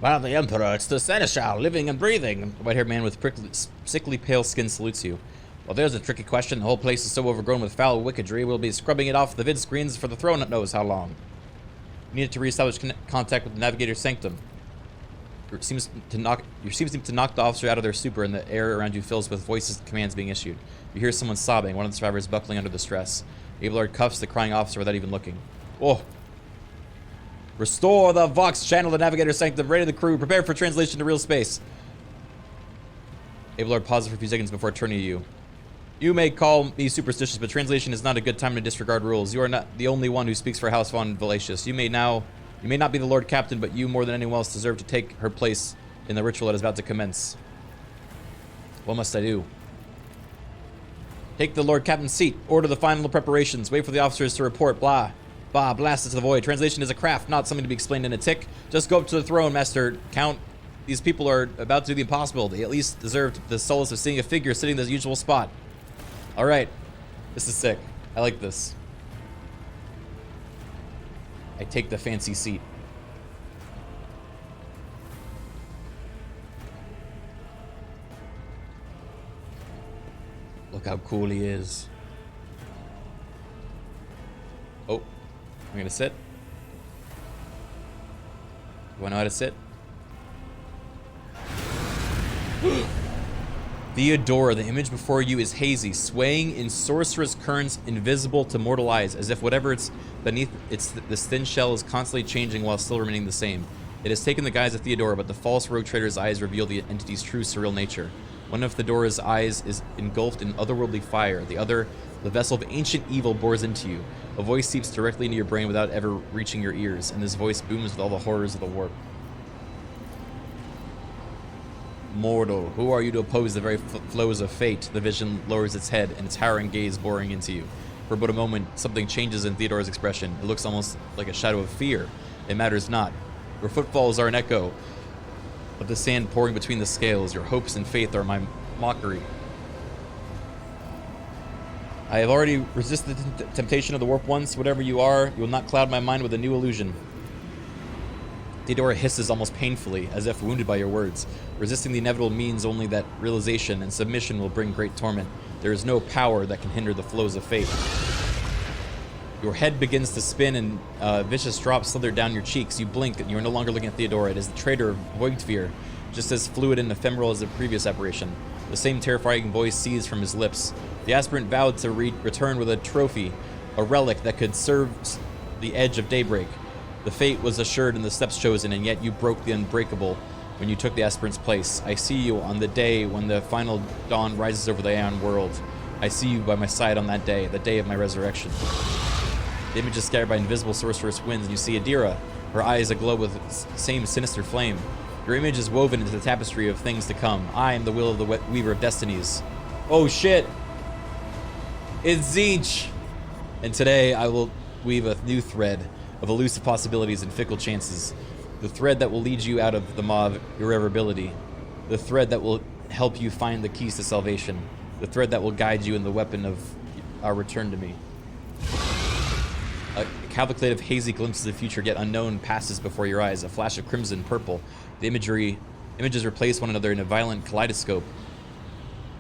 Speaker 1: By the Emperor, it's the Seneschal, living and breathing. The white-haired man with sickly pale skin salutes you. Well, there's a tricky question. The whole place is so overgrown with foul wickedry, we'll be scrubbing it off the vid screens for the throne knows how long. We needed to reestablish contact with the navigator's sanctum. You seem to knock the officer out of their stupor, and the air around you fills with voices and commands being issued. You hear someone sobbing, one of the survivors buckling under the stress. Abelard cuffs the crying officer without even looking. Oh. Restore the Vox channel, the navigator's sanctum, ready the crew, prepare for translation to real space. Abelard pauses for a few seconds before turning to you. You may call me superstitious, but translation is not a good time to disregard rules. You are not the only one who speaks for House von Valacius. You may not be the Lord Captain, but you, more than anyone else, deserve to take her place in the ritual that is about to commence. What must I do? Take the Lord Captain's seat. Order the final preparations. Wait for the officers to report. Blah. Blah. Blast it to the void. Translation is a craft, not something to be explained in a tick. Just go up to the throne, Master Count. These people are about to do the impossible. They at least deserve the solace of seeing a figure sitting in the usual spot. Alright. This is sick. I like this. I take the fancy seat. Look how cool he is. Oh, I'm gonna sit. Do I know how to sit? Theodora, the image before you is hazy, swaying in sorcerous currents invisible to mortal eyes, as if whatever it's beneath this thin shell is constantly changing while still remaining the same. It has taken the guise of Theodora, but the false rogue trader's eyes reveal the entity's true surreal nature. One of Theodora's eyes is engulfed in otherworldly fire. The other, the vessel of ancient evil, bores into you. A voice seeps directly into your brain without ever reaching your ears, and this voice booms with all the horrors of the warp. Mortal, who are you to oppose the very flows of fate? The vision lowers its head, and its towering gaze boring into you. For but a moment, something changes in Theodora's expression. It looks almost like a shadow of fear. It matters not. Your footfalls are an echo of the sand pouring between the scales. Your hopes and faith are my mockery. I have already resisted the temptation of the warp once. Whatever you are, you will not cloud my mind with a new illusion. Theodora hisses almost painfully, as if wounded by your words. Resisting the inevitable means only that realization and submission will bring great torment. There is no power that can hinder the flows of fate. Your head begins to spin and vicious drops slither down your cheeks. You blink and you are no longer looking at Theodora. It is the traitor of Voigtfear, just as fluid and ephemeral as the previous apparition. The same terrifying voice seized from his lips. The aspirant vowed to return with a trophy, a relic that could serve the edge of daybreak. The fate was assured in the steps chosen, and yet you broke the unbreakable when you took the aspirant's place. I see you on the day when the final dawn rises over the Aeon world. I see you by my side on that day, the day of my resurrection. The image is scattered by invisible sorcerous winds, and you see Adira, her eyes aglow with the same sinister flame. Your image is woven into the tapestry of things to come. I am the will of the Weaver of Destinies. Oh shit! It's Tzeentch! And today I will weave a new thread of elusive possibilities and fickle chances. The thread that will lead you out of the maw of irreversibility. The thread that will help you find the keys to salvation. The thread that will guide you in the weapon of our return to me. cavalcade of hazy glimpses of future yet unknown passes before your eyes. A flash of crimson, purple. The images replace one another in a violent kaleidoscope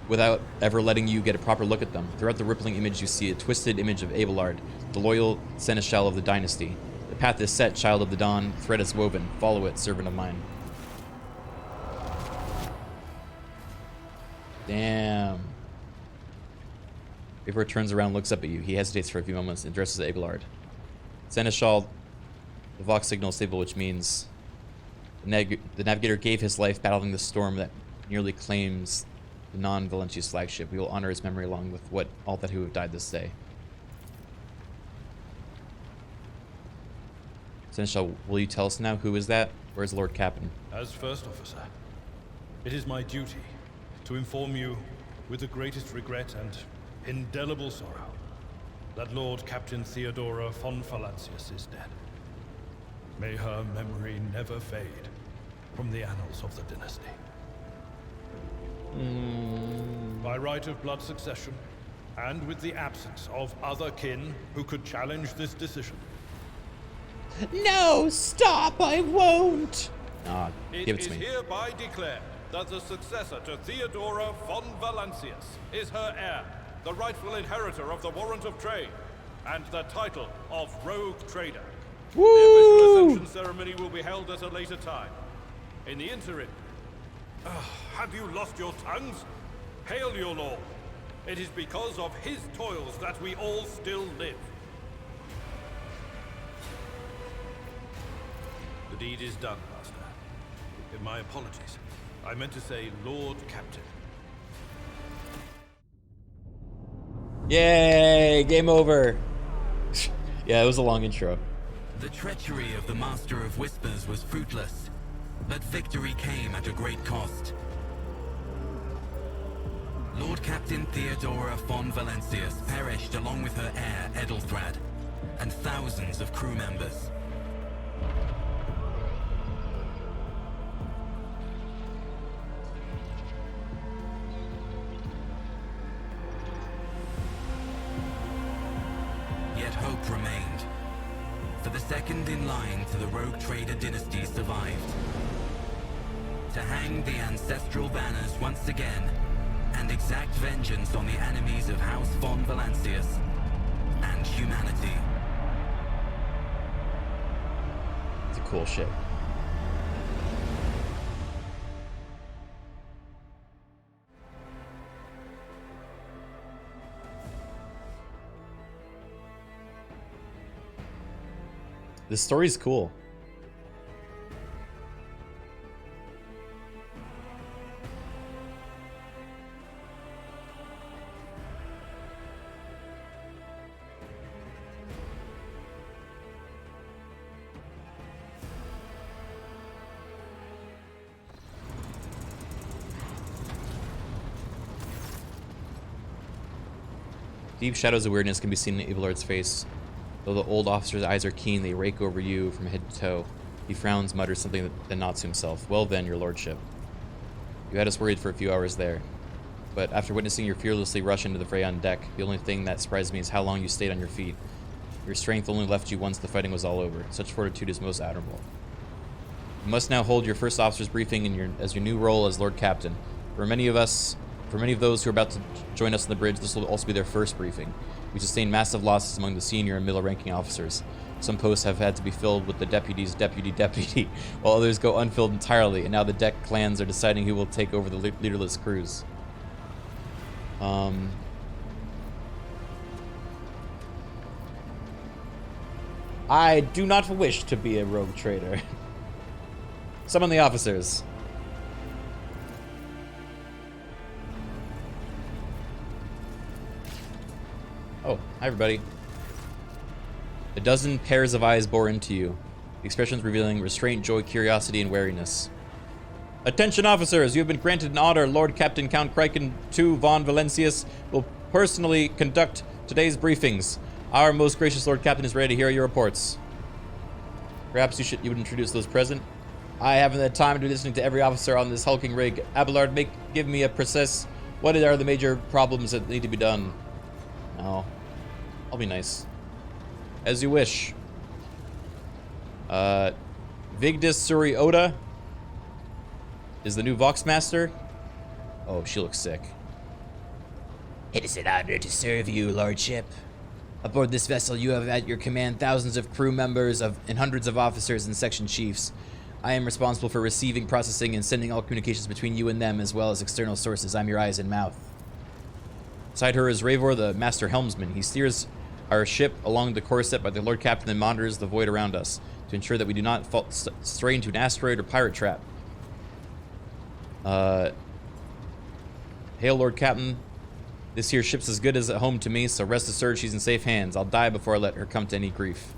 Speaker 1: without ever letting you get a proper look at them. Throughout the rippling image, you see a twisted image of Abelard, the loyal seneschal of the dynasty. The path is set, child of the dawn. Thread is woven. Follow it, servant of mine. Damn. Before turns around, looks up at you. He hesitates for a few moments and addresses Abelard. Seneschal, the Vox signal stable, which means the navigator gave his life battling the storm that nearly claims the non-Valencia's flagship. We will honor his memory along with all that who have died this day. Seneschal, will you tell us now who is that? Where's Lord Captain?
Speaker 2: As first officer, it is my duty to inform you with the greatest regret and indelible sorrow that Lord Captain Theodora von Valancius is dead. May her memory never fade from the annals of the dynasty. By right of blood succession, and with the absence of other kin who could challenge this decision.
Speaker 1: No, stop, I won't! Give it to me.
Speaker 2: It is hereby declared that the successor to Theodora von Valancius is her heir, the rightful inheritor of the warrant of trade, and the title of Rogue Trader.
Speaker 1: Woo!
Speaker 2: The official ascension ceremony will be held at a later time. In the interim, have you lost your tongues? Hail your lord. It is because of his toils that we all still live. The deed is done, Master. My apologies. I meant to say Lord Captain.
Speaker 1: Yay! Game over. Yeah, it was a long intro.
Speaker 8: The treachery of the Master of Whispers was fruitless, but victory came at a great cost. Lord Captain Theodora von Valancius perished along with her heir, Edelthrad, and thousands of crew members. Yet hope remained. For the second in line to the Rogue Trader dynasty survived. To hang the ancestral banners once again and exact vengeance on the enemies of House von Valancius and humanity.
Speaker 1: It's a cool ship. This story's cool. Deep shadows of weirdness can be seen in Abelard's face. Though the old officer's eyes are keen, they rake over you from head to toe. He frowns, mutters something, then nods to himself. Well then, your lordship. You had us worried for a few hours there. But after witnessing you fearlessly rush into the fray on deck, the only thing that surprised me is how long you stayed on your feet. Your strength only left you once the fighting was all over. Such fortitude is most admirable. You must now hold your first officer's briefing as your new role as Lord Captain. For many of those who are about to join us on the bridge, this will also be their first briefing. We sustained massive losses among the senior and middle-ranking officers. Some posts have had to be filled with the deputy's deputy, while others go unfilled entirely, and now the deck clans are deciding who will take over the leaderless crews. I do not wish to be a rogue trader. Summon the officers. Oh, hi everybody. A dozen pairs of eyes bore into you, the expressions revealing restraint, joy, curiosity, and wariness. Attention officers, you have been granted an honor. Lord Captain Count Criken II von Valancius will personally conduct today's briefings. Our most gracious Lord Captain is ready to hear your reports. Perhaps you would introduce those present. I haven't had time to be listening to every officer on this hulking rig. Abelard, give me a process. What are the major problems that need to be done? No. I'll be nice. As you wish. Vigdis Suri Oda is the new Voxmaster. Oh, she looks sick.
Speaker 10: It is an honor to serve you, Lordship. Aboard this vessel, you have at your command thousands of crew members and hundreds of officers and section chiefs. I am responsible for receiving, processing, and sending all communications between you and them, as well as external sources. I'm your eyes and mouth. Beside her is Ravor, the Master Helmsman. He steers our ship along the course set by the Lord Captain and monitors the void around us to ensure that we do not fall stray into an asteroid or pirate trap. Hail, Lord Captain. This here ship's as good as at home to me, so rest assured she's in safe hands. I'll die before I let her come to any grief.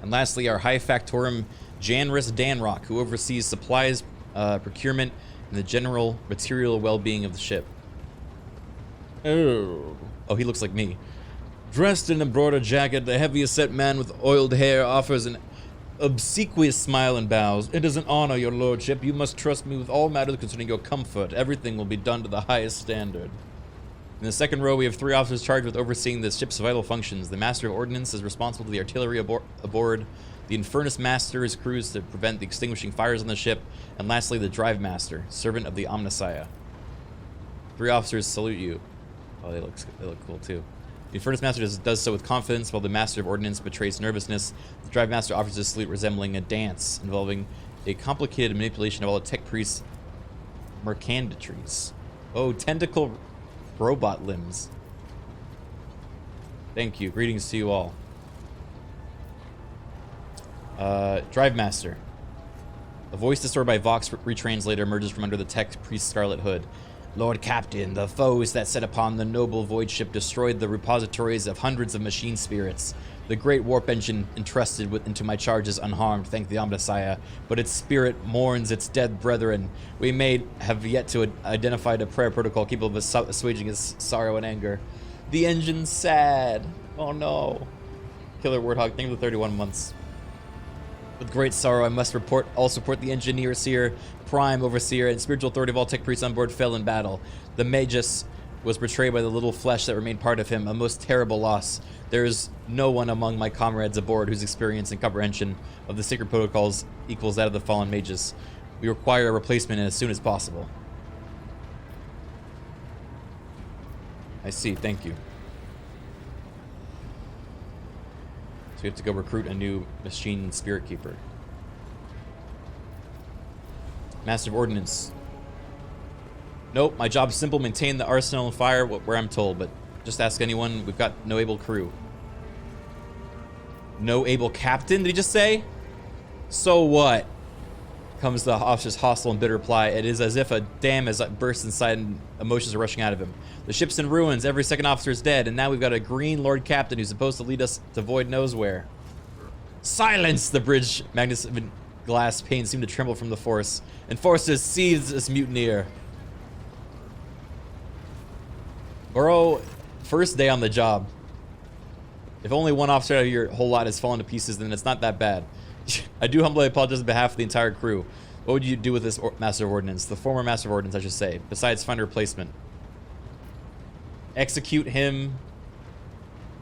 Speaker 10: And lastly, our High Factorum Janris Danrock, who oversees supplies, procurement, and the general material well-being of the ship. Oh, he looks like me. Dressed in a embroidered jacket, the heaviest set man with oiled hair offers an obsequious smile and bows. It is an honor, your lordship. You must trust me with all matters concerning your comfort. Everything will be done to the highest standard. In the second row, we have 3 officers charged with overseeing the ship's vital functions. The Master of Ordnance is responsible for the artillery aboard. The Infernus Master is crews to prevent the extinguishing fires on the ship. And lastly, the Drive Master, servant of the Omnissiah. 3 officers salute you. Oh, they look cool too. The Infernus Master does so with confidence, while the Master of Ordnance betrays nervousness. The Drive Master offers a salute resembling a dance, involving a complicated manipulation of all the tech priests' mercanditries. Oh, tentacle robot limbs. Thank you. Greetings to you all. Drive Master. A voice distorted by Vox retranslator emerges from under the tech priest's scarlet hood. Lord Captain, the foes that set upon the noble void ship destroyed the repositories of hundreds of machine spirits. The great warp engine entrusted into my charge is unharmed, thank the Omnissiah, but its spirit mourns its dead brethren. We may have yet to identify a prayer protocol capable of assuaging its sorrow and anger. The engine's sad. Oh no. Killer Warthog, thank you for the 31 months. With great sorrow, I must all support the engineer, seer, prime overseer, and spiritual authority of all tech priests on board fell in battle. The Magus was betrayed by the little flesh that remained part of him, a most terrible loss. There is no one among my comrades aboard whose experience and comprehension of the sacred protocols equals that of the fallen Magus. We require a replacement as soon as possible. I see, thank you. We have to go recruit a new machine spirit keeper. Master of Ordnance. Nope, my job is simple. Maintain the arsenal and fire where I'm told, but just ask anyone. We've got no able crew. No able captain, did he just say? So what? Comes the officer's hostile and bitter reply. It is as if a dam has burst inside and emotions are rushing out of him. The ship's in ruins, every second officer is dead, and now we've got a green Lord Captain who's supposed to lead us to void knows where. Silence! The bridge magnificent glass panes seem to tremble from the force. Enforcers, seize this mutineer. Bro, first day on the job. If only one officer out of your whole lot has fallen to pieces, then it's not that bad. I do humbly apologize on behalf of the entire crew. What would you do with this Master of Ordnance? The former Master of Ordnance, I should say. Besides, find a replacement. Execute him.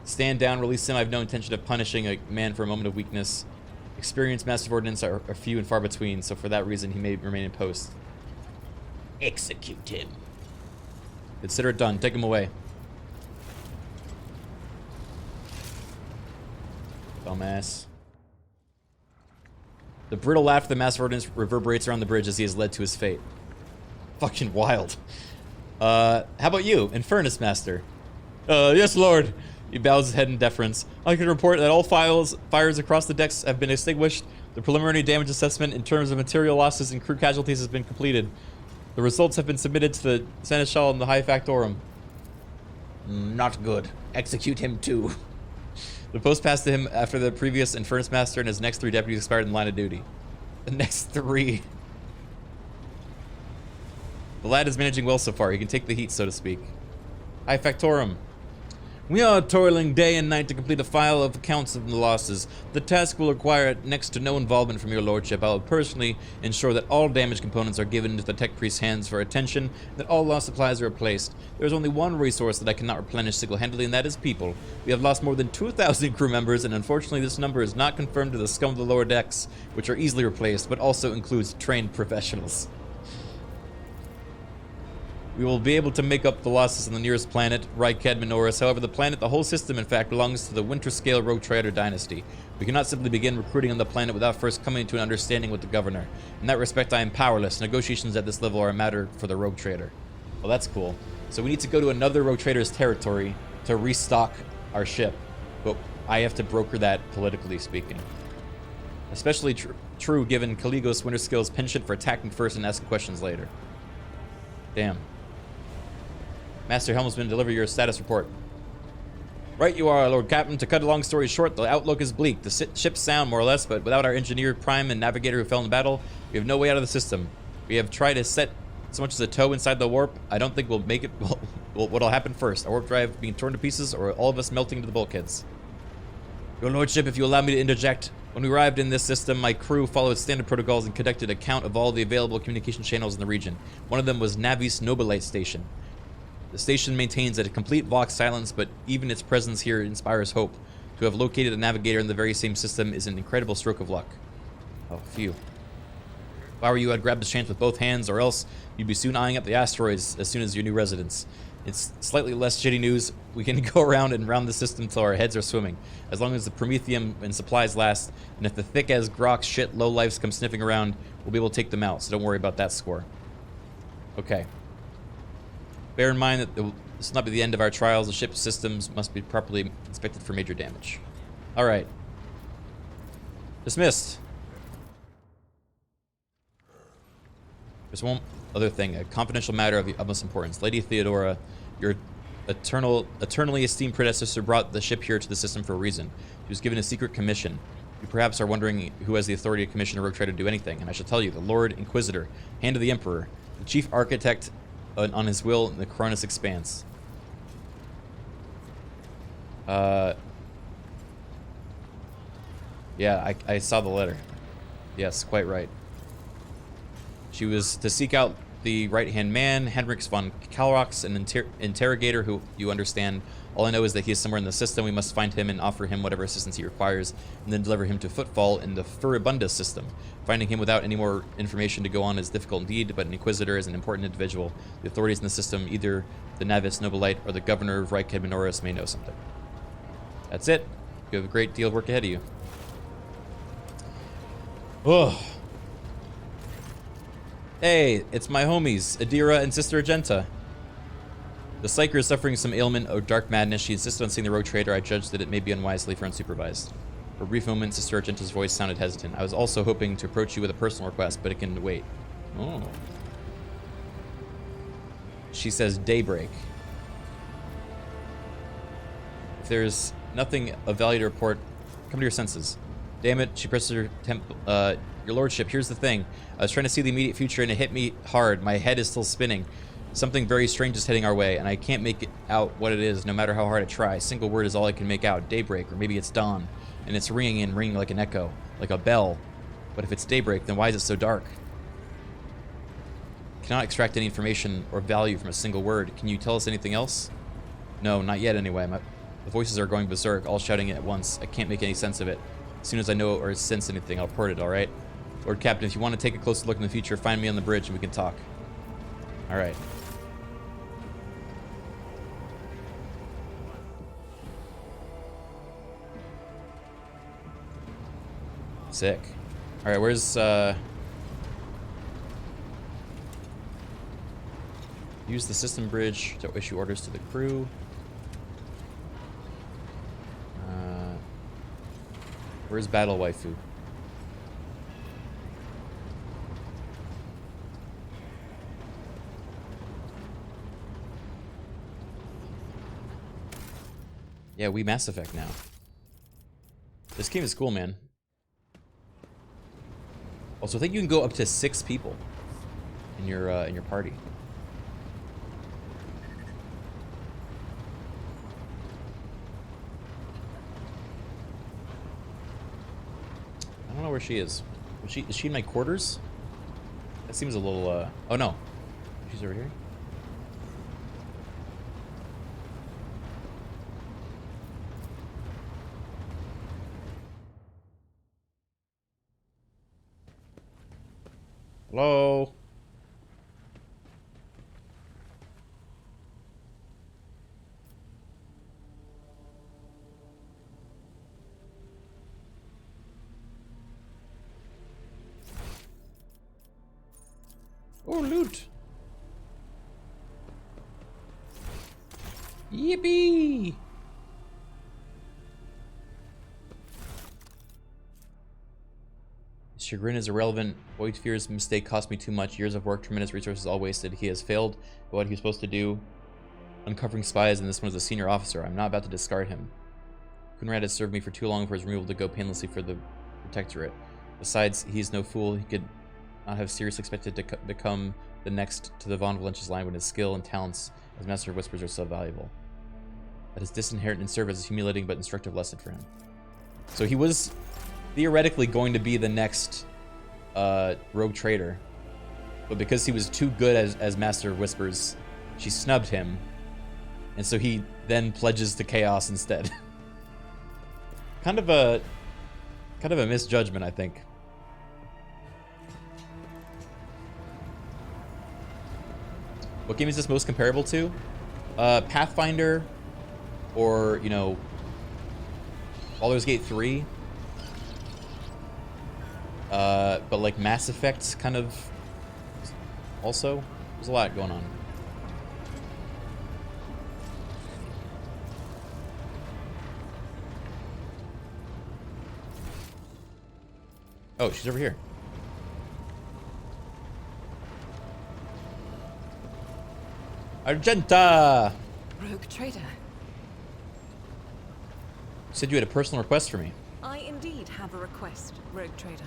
Speaker 10: Stand down, release him. I have no intention of punishing a man for a moment of weakness. Experienced Master of Ordnance are few and far between, so for that reason he may remain in post. Execute him.
Speaker 1: Consider it done. Take him away. Dumbass. The brittle laugh of the Master of Ordnance reverberates around the bridge as he is led to his fate. Fucking wild. How about you, Infernus Master? Yes, Lord. He bows his head in deference. I can report that all fires across the decks have been extinguished. The preliminary damage assessment in terms of material losses and crew casualties has been completed. The results have been submitted to the Seneschal and the High Factorum.
Speaker 10: Not good. Execute him too.
Speaker 1: The post passed to him after the previous Infernus Master and his next 3 deputies expired in line of duty. The next 3. The lad is managing well so far. He can take the heat, so to speak. High Factorum.
Speaker 10: We are toiling day and night to complete a file of accounts of the losses. The task will require next to no involvement from your lordship. I will personally ensure that all damaged components are given into the tech priest's hands for attention, that all lost supplies are replaced. There is only one resource that I cannot replenish single-handedly, and that is people. We have lost more than 2,000 crew members, and unfortunately this number is not confirmed to the scum of the lower decks, which are easily replaced, but also includes trained professionals. We will be able to make up the losses on the nearest planet, Criken Minoris. However, the planet, the whole system, in fact, belongs to the Winterscale Rogue Trader dynasty. We cannot simply begin recruiting on the planet without first coming to an understanding with the governor. In that respect, I am powerless. Negotiations at this level are a matter for the Rogue Trader. Well, that's cool. So we need to go to another Rogue Trader's territory to restock our ship. But I have to broker that, politically speaking. Especially true given Caligos Winterscale's penchant for attacking first and asking questions later. Damn. Master Helmsman, deliver your status report. Right you are, Lord Captain. To cut a long story short, the outlook is bleak. The ship's sound, more or less, but without our engineer, prime, and navigator who fell in battle, we have no way out of the system. We have tried to set so much as a toe inside the warp. I don't think we'll make it. What'll happen first? Our warp drive being torn to pieces, or all of us melting into the bulkheads? Your Lordship, if you allow me to interject. When we arrived in this system, my crew followed standard protocols and conducted a count of all the available communication channels in the region. One of them was Navis Nobilite Station. The station maintains a complete Vox silence, but even its presence here inspires hope. To have located a navigator in the very same system is an incredible stroke of luck. Oh, phew. If I were you, I'd grab this chance with both hands, or else you'd be soon eyeing up the asteroids as soon as your new residence. It's slightly less shitty news. We can go around and round the system till our heads are swimming. As long as the Promethium and supplies last, and if the thick-as grok shit lowlifes come sniffing around, we'll be able to take them out, so don't worry about that score. Okay. Bear in mind that this will not be the end of our trials. The ship's systems must be properly inspected for major damage. Alright. Dismissed. There's one other thing, a confidential matter of utmost importance. Lady Theodora, your eternally esteemed predecessor brought the ship here to the system for a reason. She was given a secret commission. You perhaps are wondering who has the authority to commission a rogue trader to do anything, and I shall tell you, the Lord Inquisitor, Hand of the Emperor, the chief architect on his will in the Cronus Expanse. Yeah, I saw the letter. Yes, quite right. She was to seek out the right-hand man, Henrix von Kalrox, an interrogator who you understand. All I know is that he is somewhere in the system. We must find him and offer him whatever assistance he requires, and then deliver him to Footfall in the Furibunda system. Finding him without any more information to go on is difficult indeed, but an Inquisitor is an important individual. The authorities in the system, either the Navis Nobilite or the Governor of Criken Minoris, may know something. That's it. You have a great deal of work ahead of you. Ugh. Hey, it's my homies, Adira and Sister Argenta. The Psyker is suffering some ailment or dark madness. She insisted on seeing the rogue trader. I judged that it may be unwise to leave her unsupervised. For a brief moment, Sister Argenta's voice sounded hesitant. I was also hoping to approach you with a personal request, but it can wait. Oh. She says daybreak. If there's nothing of value to report, come to your senses. Damn it, she presses her your lordship, here's the thing. I was trying to see the immediate future and it hit me hard. My head is still spinning. Something very strange is heading our way, and I can't make it out what it is, no matter how hard I try. A single word is all I can make out. Daybreak, or maybe it's dawn. And it's ringing and ringing like an echo, like a bell. But if it's daybreak, then why is it so dark? I cannot extract any information or value from a single word. Can you tell us anything else? No, not yet anyway. The voices are going berserk, all shouting it at once. I can't make any sense of it. As soon as I know or sense anything, I'll report it, alright? Lord Captain, if you want to take a closer look in the future, find me on the bridge and we can talk. Alright. Sick. Alright, where's, use the system bridge to issue orders to the crew. Where's Battle Waifu? Yeah, we Mass Effect now. This game is cool, man. Also, I think you can go up to 6 people in your party.
Speaker 1: she is. Is she in my quarters? That seems a little, oh no. She's over here. Hello? Oh, loot. Yippee! His chagrin is irrelevant. Void fears mistake cost me too much. Years of work, tremendous resources all wasted. He has failed at what he was supposed to do. Uncovering spies, and this one was a senior officer. I'm not about to discard him. Kunrad has served me for too long for his removal to go painlessly for the Protectorate. Besides, he is no fool. He could not have seriously expected to become the next to the Von Valentius line when his skill and talents as Master of Whispers are so valuable. That his disinheritance serve as a humiliating but instructive lesson for him. So he was theoretically going to be the next rogue trader, but because he was too good as Master of Whispers, she snubbed him, and so he then pledges to chaos instead. kind of a misjudgment, I think. What game is this most comparable to? Pathfinder, or, you know, Baldur's Gate 3. But like Mass Effect kind of also. There's a lot going on. Oh, she's over here. Argenta!
Speaker 7: Rogue trader.
Speaker 1: You said you had a personal request for me.
Speaker 7: I indeed have a request, rogue trader.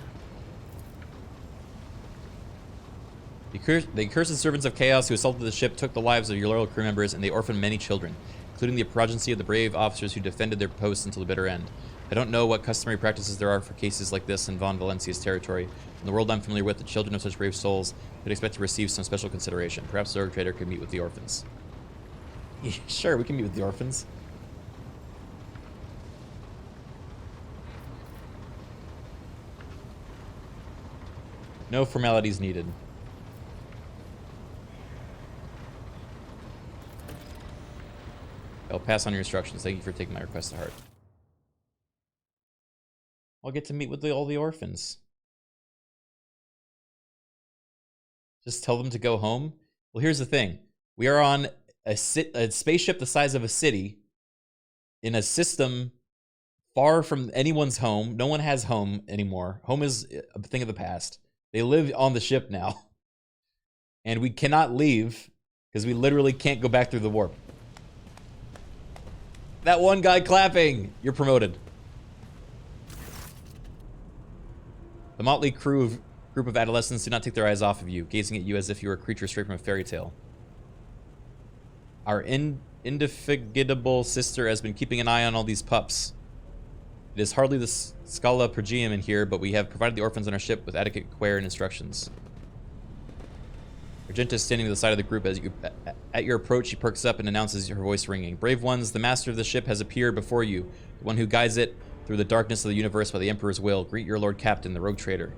Speaker 1: The accursed servants of chaos who assaulted the ship took the lives of your loyal crew members, and they orphaned many children, including the progeny of the brave officers who defended their posts until the bitter end. I don't know what customary practices there are for cases like this in Von Valentius territory. In the world I'm familiar with, the children of such brave souls could expect to receive some special consideration. Perhaps the rogue trader could meet with the orphans. Yeah, sure, we can meet with the orphans. No formalities needed. I'll pass on your instructions. Thank you for taking my request to heart. I'll get to meet with all the orphans. Just tell them to go home? Well, here's the thing. We are on a spaceship the size of a city in a system far from anyone's home. No one has home anymore. Home is a thing of the past. They live on the ship now. And we cannot leave because we literally can't go back through the warp. That one guy clapping. You're promoted. The motley group of adolescents do not take their eyes off of you, gazing at you as if you were a creature straight from a fairy tale. Our indefatigable sister has been keeping an eye on all these pups. It is hardly the Scala Progeum in here, but we have provided the orphans on our ship with adequate care and instructions. Argenta is standing to the side of the group as at your approach. She perks up and announces, her voice ringing. Brave ones, the master of the ship has appeared before you, the one who guides it through the darkness of the universe by the Emperor's will. Greet your Lord Captain, the rogue trader.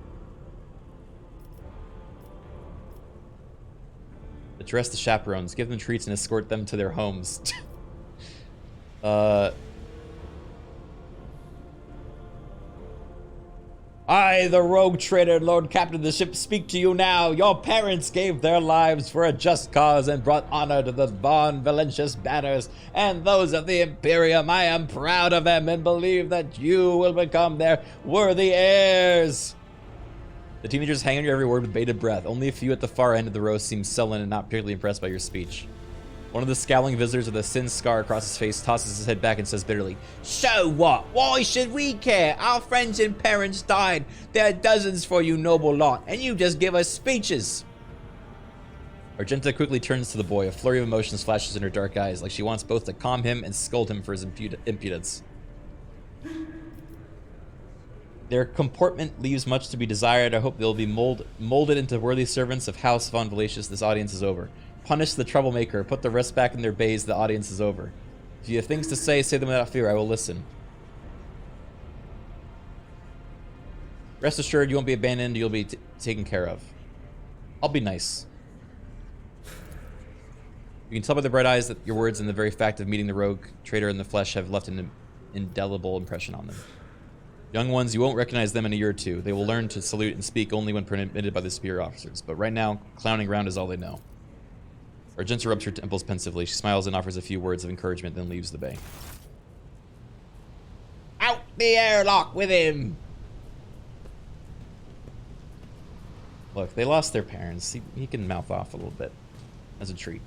Speaker 1: Address the chaperones. Give them treats and escort them to their homes. I, the rogue trader, Lord Captain of the ship, speak to you now. Your parents gave their lives for a just cause and brought honor to the Von Valentius banners and those of the Imperium. I am proud of them and believe that you will become their worthy heirs. The teenagers hang on your every word with bated breath. Only a few at the far end of the row seem sullen and not particularly impressed by your speech. One of the scowling visitors with a sin scar across his face tosses his head back and says bitterly, "So what? Why should we care? Our friends and parents died. There are dozens for you, noble lot, and you just give us speeches." Argenta quickly turns to the boy. A flurry of emotions flashes in her dark eyes, like she wants both to calm him and scold him for his impudence.
Speaker 10: Their comportment leaves much to be desired. I hope they'll be molded into worthy servants of House Von Valacious. This audience is over. Punish the troublemaker. Put the rest back in their bays. The audience is over. If you have things to say them without fear. I will listen. Rest assured, you won't be abandoned. You'll be taken care of. I'll be nice. You can tell by the bright eyes that your words and the very fact of meeting the rogue traitor in the flesh have left an indelible impression on them. Young ones, you won't recognize them in a year or two. They will learn to salute and speak only when permitted by the superior officers. But right now, clowning around is all they know. Argenta rubs her temples pensively. She smiles and offers a few words of encouragement, then leaves the bay. Out the airlock with him! Look, they lost their parents. He can mouth off a little bit as a treat.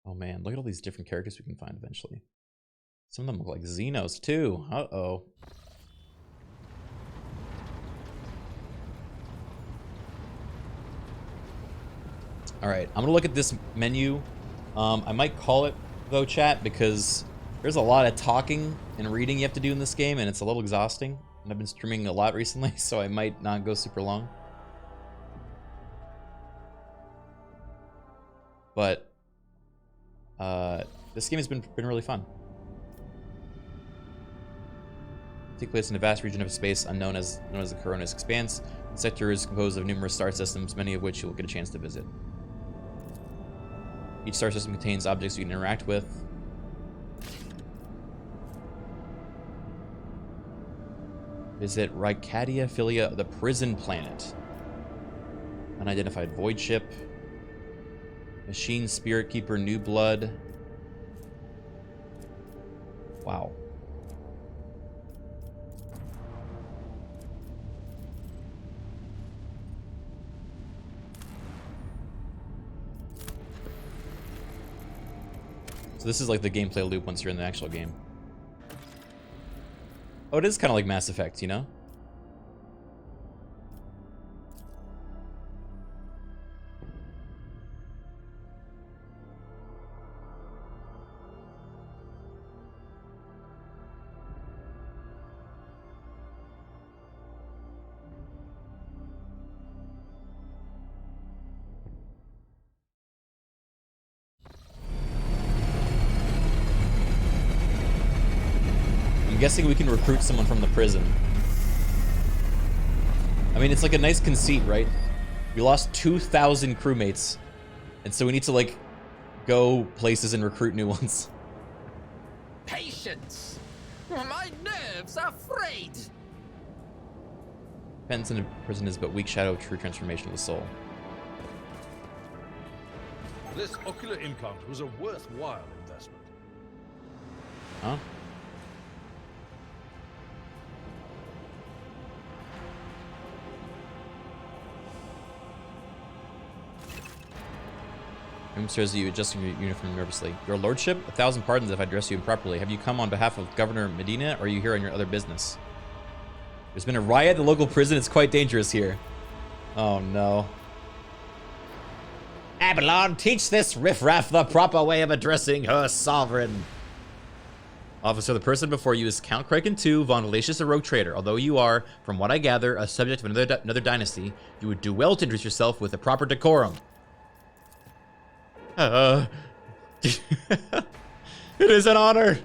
Speaker 10: Oh man, look at all these different characters we can find eventually. Some of them look like Xenos too. Uh-oh. Alright, I'm gonna look at this menu. I might call it, though, chat, because there's a lot of talking and reading you have to do in this game, and it's a little exhausting. And I've been streaming a lot recently, so I might not go super long. But this game has been really fun. Take place in a vast region of space known as the Coronis Expanse. The sector is composed of numerous star systems, many of which you will get a chance to visit. Each star system contains objects you can interact with. Visit Rycadia Philia, the prison planet. Unidentified void ship. Machine Spirit Keeper, New Blood. Wow. So this is like the gameplay loop once you're in the actual game. Oh, it is kind of like Mass Effect, you know? I'm guessing we can recruit someone from the prison. I mean, it's like a nice conceit, right? We lost 2,000 crewmates, and so we need to, like, go places and recruit new ones.
Speaker 5: Patience! My nerves are frayed!
Speaker 10: Penance in a prison is but weak shadow of true transformation of the soul.
Speaker 2: This ocular implant was a worthwhile investment.
Speaker 10: Huh? Room stares at you, adjusting your uniform nervously. Your lordship? 1,000 pardons if I address you improperly. Have you come on behalf of Governor Medina, or are you here on your other business? There's been a riot at the local prison. It's quite dangerous here. Oh, no. Abelard, teach this riffraff the proper way of addressing her sovereign. Officer, the person before you is Count Criken II, Von Valacious, a rogue traitor. Although you are, from what I gather, a subject of another dynasty, you would do well to introduce yourself with a proper decorum. It is an honor.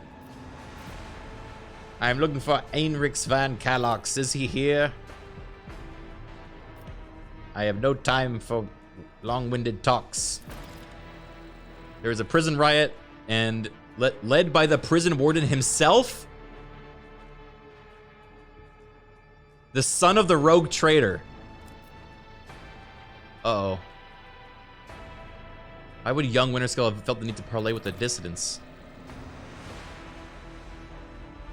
Speaker 10: I am looking for Heinrichs van Kalox. Is he here? I have no time for long-winded talks. There is a prison riot, and led by the prison warden himself? The son of the rogue traitor. Uh-oh. Why would young Winterskull have felt the need to parley with the dissidents?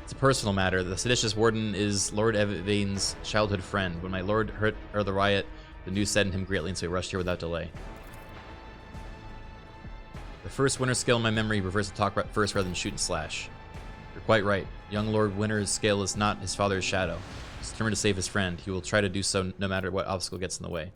Speaker 10: It's a personal matter. The seditious warden is Lord Evane's childhood friend. When my lord heard the riot, the news saddened him greatly, and so he rushed here without delay. The first Winter skill in my memory prefers to talk first rather than shoot and slash. You're quite right. Young Lord Winter's scale is not his father's shadow. He's determined to save his friend. He will try to do so no matter what obstacle gets in the way.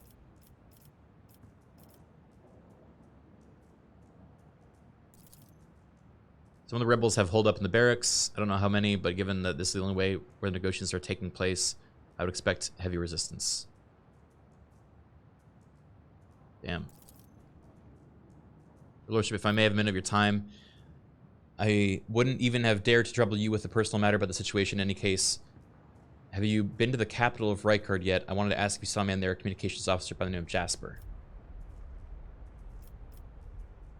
Speaker 10: Some of the rebels have holed up in the barracks. I don't know how many, but given that this is the only way where the negotiations are taking place, I would expect heavy resistance. Damn. Your Lordship, if I may have a minute of your time, I wouldn't even have dared to trouble you with a personal matter about the situation in any case. Have you been to the capital of Rykard yet? I wanted to ask if you saw a man there, a communications officer by the name of Jasper.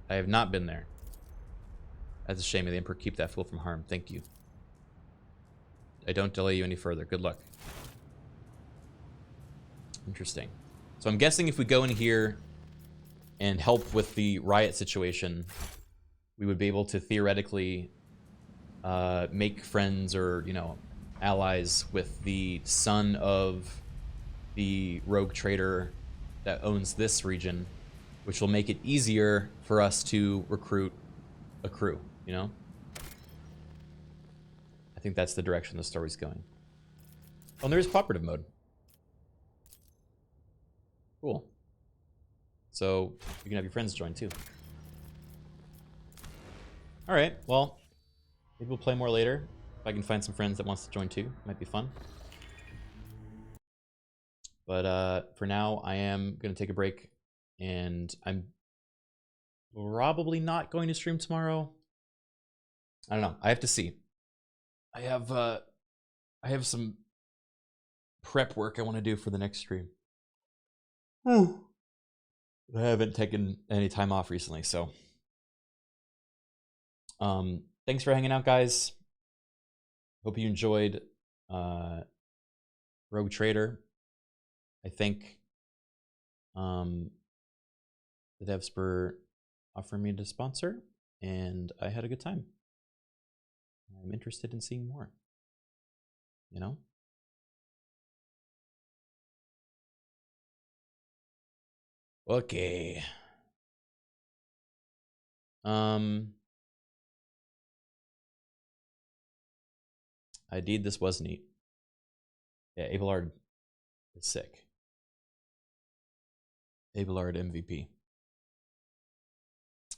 Speaker 10: I have not been there. That's a shame. May the Emperor keep that fool from harm. Thank you. I don't delay you any further. Good luck. Interesting. So I'm guessing if we go in here and help with the riot situation, we would be able to theoretically make friends or, you know, allies with the son of the rogue trader that owns this region, which will make it easier for us to recruit a crew, you know? I think that's the direction the story's going. Oh, and there's cooperative mode. Cool. So you can have your friends join too. All right, well, maybe we'll play more later. If I can find some friends that wants to join too, might be fun. But for now, I am gonna take a break, and I'm probably not going to stream tomorrow. I don't know. I have to see. I have some prep work I want to do for the next stream. I haven't taken any time off recently, so thanks for hanging out, guys. Hope you enjoyed Rogue Trader. I think the devs were offering me to sponsor, and I had a good time. I'm interested in seeing more, you know? Okay. Indeed, this was neat. Yeah, Abelard is sick. Abelard MVP.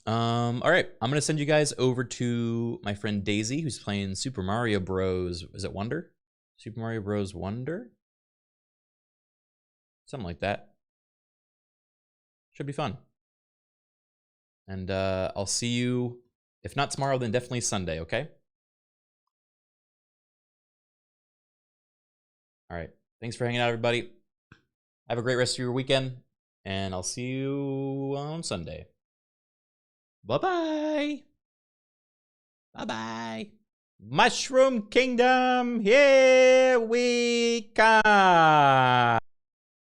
Speaker 10: All right, I'm gonna send you guys over to my friend Daisy, who's playing Super Mario Bros. Is it Wonder? Super Mario Bros. Wonder? Something like that. Should be fun. And I'll see you, if not tomorrow, then definitely Sunday, okay? All right, thanks for hanging out, everybody. Have a great rest of your weekend, and I'll see you on Sunday. Bye-bye. Bye-bye. Mushroom Kingdom, here we come.